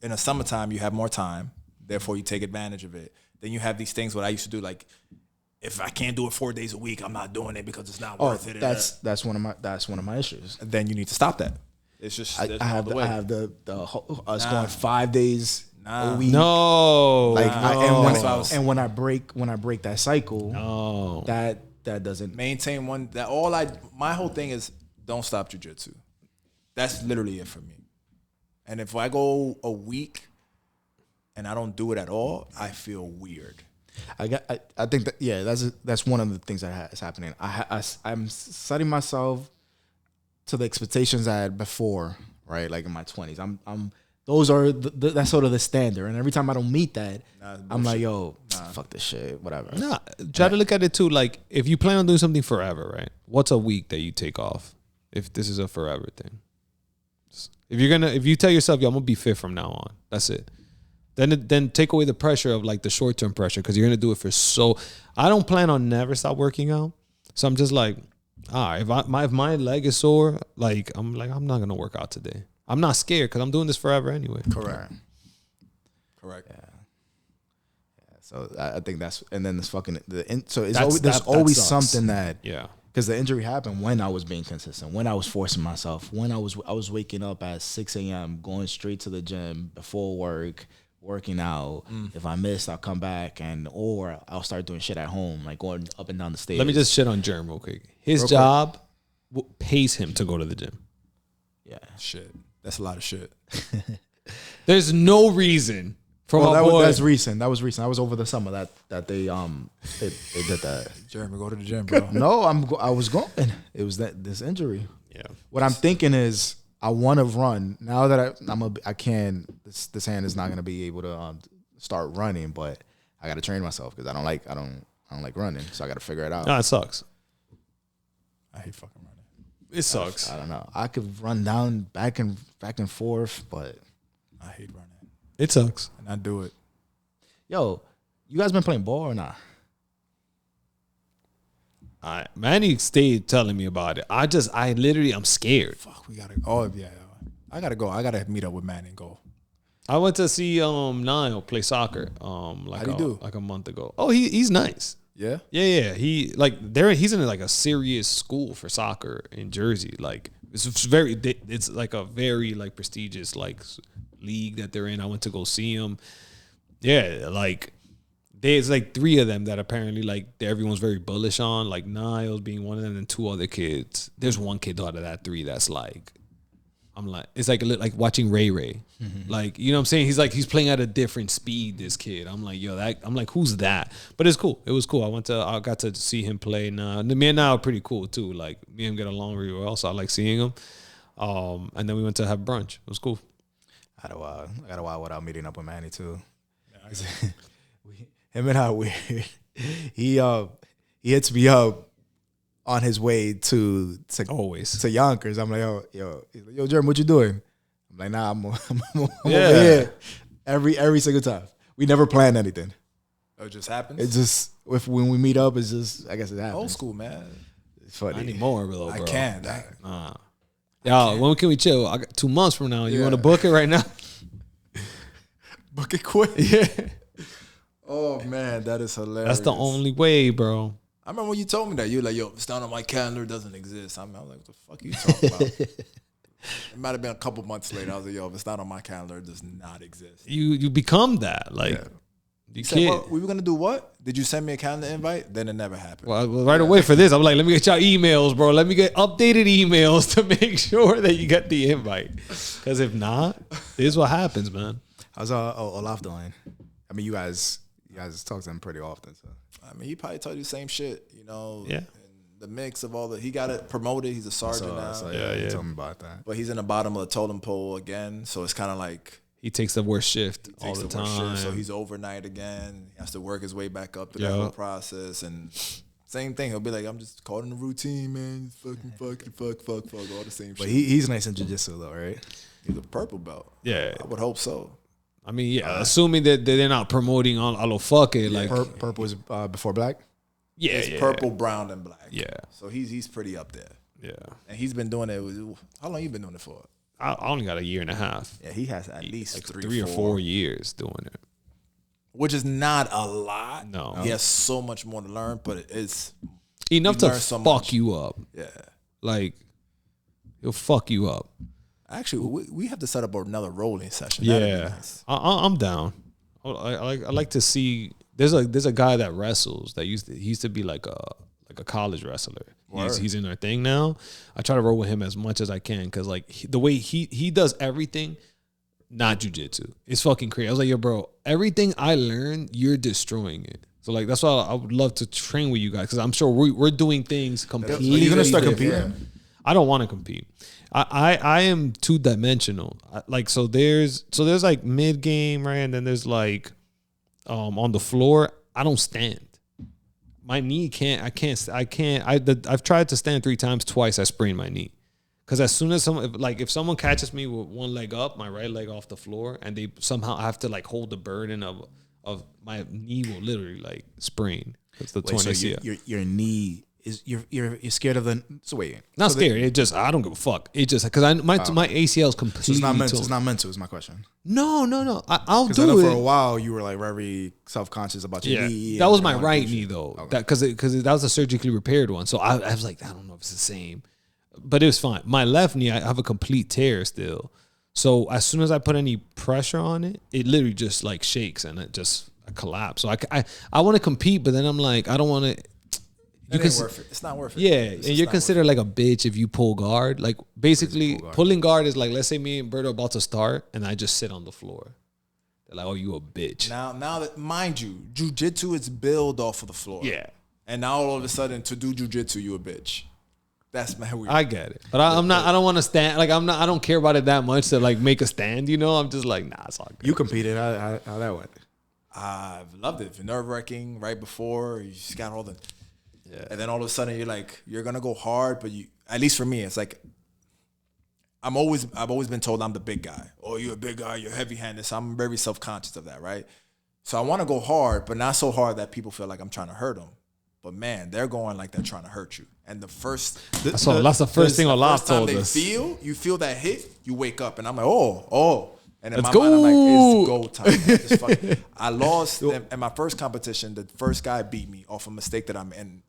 in the summertime you have more time, therefore you take advantage of it. Then you have these things what I used to do, like if I can't do it 4 days a week, I'm not doing it because it's not worth it. That's one of my issues. And then you need to stop that. It's just I have the us going 5 days a week. No, and when I break that cycle, that doesn't maintain one. My whole thing is don't stop jiu-jitsu. That's literally it for me. And if I go a week and I don't do it at all, I feel weird. I think that that's one of the things that is happening. I'm setting myself to the expectations I had before, right? Like in my 20s. Those are that's sort of the standard. And every time I don't meet that, I'm like, yo, fuck this shit, whatever. Nah, try to look at it too. Like if you plan on doing something forever, right? What's a week that you take off? If this is a forever thing. If you tell yourself, yo, I'm gonna be fit from now on, that's it. Then take away the pressure of like the short term pressure because you're gonna do it for so. I don't plan on never stop working out, so I'm just like, if my leg is sore, I'm not gonna work out today. I'm not scared because I'm doing this forever anyway. Correct. Yeah. So I think that's, and then this fucking there's always something that Because the injury happened when I was being consistent, when I was forcing myself, when I was waking up at 6 a.m., going straight to the gym before work, working out. If I missed, I'll come back or I'll start doing shit at home, like going up and down the stairs. Let me just shit on Jerm real quick. His job pays him to go to the gym. Yeah. Shit. That's a lot of shit. There's no reason. That's recent. That was recent. I was over the summer that they did that. Jeremy, go to the gym, bro. No, I was going. It was this injury. Yeah. What I'm thinking is I want to run now that I can. This hand is not going to be able to start running, but I got to train myself because I don't like running, so I got to figure it out. No, it sucks. I hate fucking running. It sucks. I don't know. I could run down back and forth, but I hate running. It sucks. And I do it. Yo, you guys been playing ball or not? Manny stayed telling me about it. I'm scared. Fuck, we gotta. Oh yeah, I gotta go. I gotta meet up with Manny and go. I went to see Niall play soccer. Like a month ago. Oh, he's nice. Yeah. Yeah. He's in like a serious school for soccer in Jersey. Like It's like a very like prestigious like league that they're in. I went to go see them. Yeah, like there's like 3 of them that apparently like everyone's very bullish on. Like Niles being one of them, and 2 other kids. There's one kid out of that 3 that's like, I'm like, it's like watching Ray Ray. Like, you know what I'm saying? He's playing at a different speed, this kid. I'm like, I'm like, who's that? But it's cool. It was cool. I got to see him play. Now me and now are pretty cool too. Like me and him get along really well, so I like seeing him. And then we went to have brunch. It was cool. I got a while without meeting up with Manny too. Him and I weird. He hits me up on his way to Yonkers. I'm like, yo, Jerm, what you doing? I'm like, nah, I'm over here every single time. We never plan anything. Oh, it just happens? It just, when we meet up, it's just, I guess it happens. Old school, man. It's funny. I need more, bro. I can't. Yo, when can we chill? I got 2 months from now. You want to book it right now? Book it quick. Yeah. Oh, man, that is hilarious. That's the only way, bro. I remember when you told me that. You were like, yo, it's down on my calendar, doesn't exist. I was like, what the fuck are you talking about? It might have been a couple months later. I was like, yo, if it's not on my calendar, it does not exist. You become that. Like, you said, what, we were going to do what? Did you send me a calendar invite? Then it never happened. Well, right away for this, I'm like, let me get y'all emails, bro. Let me get updated emails to make sure that you get the invite. Because if not, this is what happens, man. How's Olaf doing? I mean, you guys talk to him pretty often, so. I mean, he probably told you the same shit, you know. Yeah. The mix of all he got it promoted. He's a sergeant now. So yeah. Tell me about that. But he's in the bottom of the totem pole again. So it's kind of like he takes the worst shift all the time. So he's overnight again. He has to work his way back up through that whole process. And same thing. He'll be like, I'm just caught in the routine, man. Fuck, all the same shit. But he's nice in jiu-jitsu though, right? He's a purple belt. Yeah. I would hope so. I mean, assuming that they're not promoting on a lo fuck it. Like purple was before black? Yeah, it's purple, brown, and black. Yeah. So he's pretty up there. Yeah. And he's been doing it. How long you been doing it for? I only got 1.5 years. Yeah, he has at least like 3 or 4 years doing it. Which is not a lot. No. He has so much more to learn, but it's enough to fuck you up. Yeah. Like, he'll fuck you up. Actually, we have to set up another rolling session. Yeah. Nice. I'm down. I like to see. There's a guy that wrestles that he used to be like a college wrestler. He's in our thing now. I try to roll with him as much as I can because like the way he does everything, not jiu-jitsu. It's fucking crazy. I was like, yo, bro, everything I learned, you're destroying it. So like that's why I would love to train with you guys because I'm sure we're doing things completely. You're gonna start different. competing? I don't want to compete. I am 2-dimensional. So there's like mid game, right? And then there's like on the floor, I don't stand. My knee I've tried to stand 3 times, twice I sprained my knee. Cause as soon as if someone catches me with one leg up, my right leg off the floor, and they somehow have to like hold the burden of my knee will literally like sprain. It's the torn ACL. Your knee is you're scared of the not scared. It just I don't give a fuck. It just because my ACL is completely. So it's not mental. Is my question. No. I'll do I know it. For a while, you were like very self-conscious about your knee. That was my right knee though. Okay. Because that was a surgically repaired one. So I was like, I don't know if it's the same, but it was fine. My left knee, I have a complete tear still. So as soon as I put any pressure on it, it literally just like shakes and it just collapse. So I want to compete, but then I'm like, I don't want to. Worth it. It's not worth it. Yeah, and you're considered like a bitch if you pull guard. Like basically, pulling guard is like, let's say me and Berto about to start, and I just sit on the floor. They're like, "Oh, you a bitch." Now that mind you, jiu-jitsu is built off of the floor. Yeah, and now all of a sudden to do jiu-jitsu, you a bitch. That's my weird. I get it, but I'm not. I don't want to stand. Like I'm not. I don't care about it that much to like make a stand. You know, I'm just like, nah, it's all good. You competed. How that went? I've loved it. Nerve-wracking right before you just got all the. Yeah. And then all of a sudden you're gonna go hard, but at least for me, it's like I've always been told I'm the big guy. Oh, you're a big guy, you're heavy-handed. So I'm very self-conscious of that, right? So I want to go hard, but not so hard that people feel like I'm trying to hurt them. But man, they're going like they're trying to hurt you. And that's the first thing Olaf told us. You feel that hit, you wake up, and I'm like, oh. And in Let's my mind, I'm like, it's go time. I lost in my first competition. The first guy beat me off a mistake that I'm in.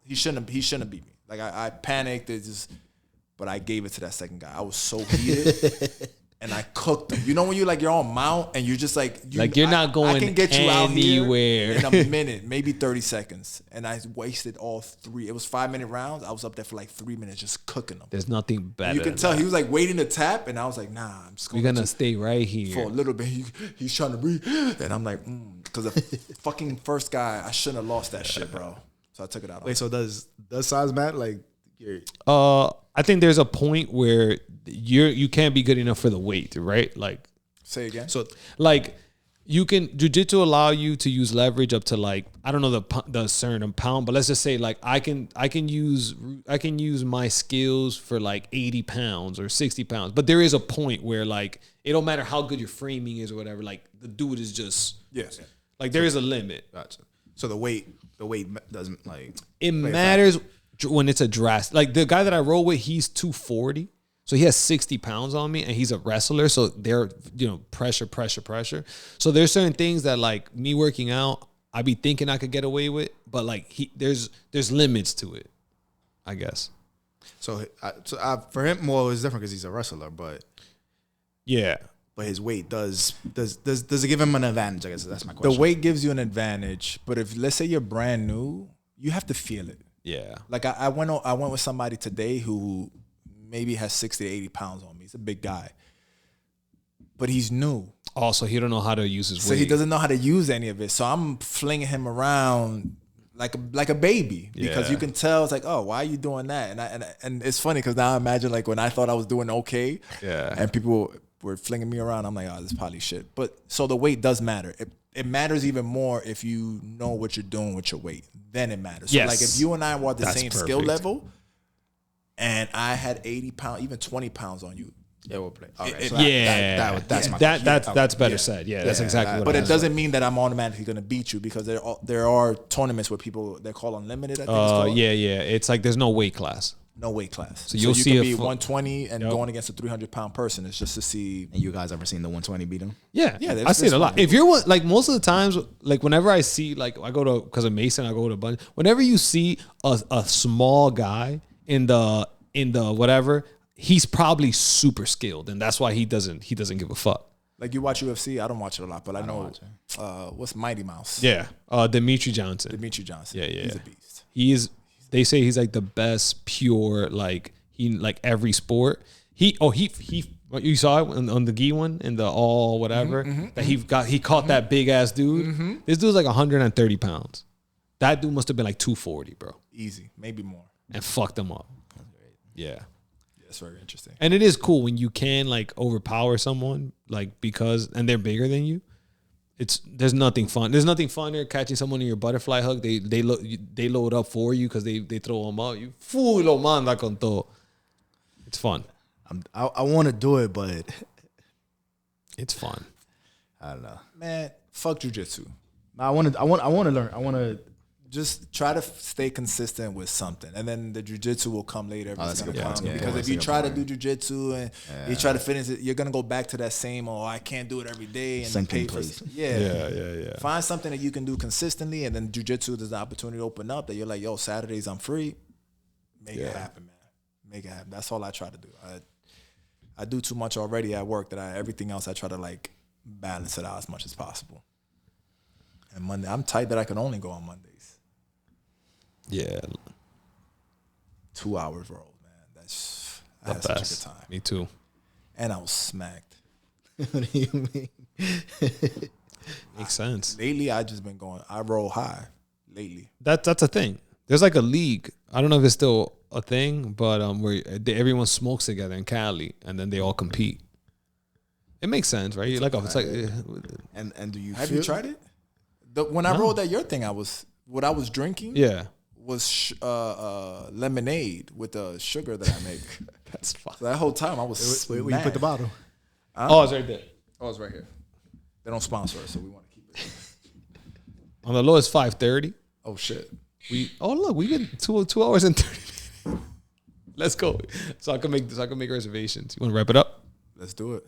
He shouldn't have beat me. Like I panicked. It just but I gave it to that second guy. I was so heated. And I cooked him. You know when you're on mount and you're just like you're not going I can get you anywhere. out here in a minute, maybe 30 seconds. And I wasted all 3. It was 5-minute rounds. I was up there for like 3 minutes just cooking them. There's nothing better. You can tell he was like waiting to tap, and I was like, nah, I'm just we're gonna stay right here for a little bit. He's trying to breathe, and I'm like, because the fucking first guy, I shouldn't have lost that shit, bro. So I took it out. Wait, so does size matter? Like, I think there's a point where you can't be good enough for the weight, right? Like, say again. So like you can jiu-jitsu allow you to use leverage up to like, I don't know the certain pound, but let's just say like I can use my skills for like 80 pounds or 60 pounds. But there is a point where like it don't matter how good your framing is or whatever. Like the dude is just like there is a limit. Gotcha. So the weight doesn't like it matters when it's a drastic. Like the guy that I roll with, he's 240. So he has 60 pounds on me and he's a wrestler. So they're, pressure. So there's certain things that like me working out, I be thinking I could get away with, but like there's limits to it, I guess. So for him, more is different because he's a wrestler, but yeah. But his weight does it give him an advantage? I guess that's my question. The weight gives you an advantage, but if let's say you're brand new, you have to feel it. Yeah. Like I went with somebody today who maybe has 60 to 80 pounds on me. He's a big guy, but he's new. Also, he don't know how to use his weight. So he doesn't know how to use any of it. So I'm flinging him around like a baby because you can tell it's like, oh, why are you doing that? And it's funny because now I imagine like when I thought I was doing okay, and people were flinging me around, I'm like, oh, this is probably shit. But so the weight does matter. It matters even more if you know what you're doing with your weight. Then it matters. So like if you and I were at the same skill level, and I had 80 pounds, even 20 pounds on you. Yeah, we'll play. That's better said. Yeah, that's exactly what. But it doesn't mean that I'm automatically going to beat you because there are tournaments where people they call unlimited. I think it's called. Yeah. It's like there's no weight class. No weight class. So you can be 120 and going against a 300-pound person. It's just to see. And you guys ever seen the 120 beat him? Yeah. I see it a lot. If you're like most of the times, like whenever I see like I go to because of Mason, I go to a bunch. Whenever you see a small guy in the whatever, he's probably super skilled, and that's why he doesn't give a fuck. Like you watch UFC, I don't watch it a lot, but I know what's Mighty Mouse. Yeah, Demetri Johnson. Yeah, he's a beast. He is. They say he's like the best pure like he like every sport. He you saw it on the gi one and the all whatever that he caught that big ass dude. This dude's like 130 pounds. That dude must have been like 240, bro. Easy, maybe more. And fucked him up. Yeah. That's very interesting. And it is cool when you can like overpower someone like and they're bigger than you. There's nothing fun. There's nothing funner catching someone in your butterfly hug. They load up for you because they throw them out. You fool lo manda con todo. It's fun. I want to do it, but it's fun. I don't know, man. Fuck jiu-jitsu. I want to learn. I want to. Just try to stay consistent with something, and then the jiu-jitsu will come later. Because if you try to do jiu-jitsu and you try to finish it, you're gonna go back to that same. Oh, I can't do it every day. And sinking place. Yeah. Find something that you can do consistently, and then jiu-jitsu there's an opportunity to open up that you're like, yo, Saturdays I'm free. Make it happen, man. Make it happen. That's all I try to do. I do too much already at work that everything else I try to like balance it out as much as possible. And Monday, I'm tight that I can only go on Mondays. Yeah. 2 hours rolled, man. I had such a good time. Me too. And I was smacked. What do you mean? Makes sense. Lately, I just been going. I roll high. Lately, that's a thing. There's like a league. I don't know if it's still a thing, but where everyone smokes together in Cali, and then they all compete. It makes sense, right? It's like. And do you have you tried it? When I rolled at your thing, what I was drinking. Yeah. Was lemonade with the sugar that I make. That's fun. So that whole time I was. Where you put the bottle? It's right there. Oh, it's right here. They don't sponsor us, so we want to keep it. On the low, it's 5:30. Oh shit. Look, we get 2 hours and 30 minutes. Let's go. So I can make reservations. You want to wrap it up? Let's do it.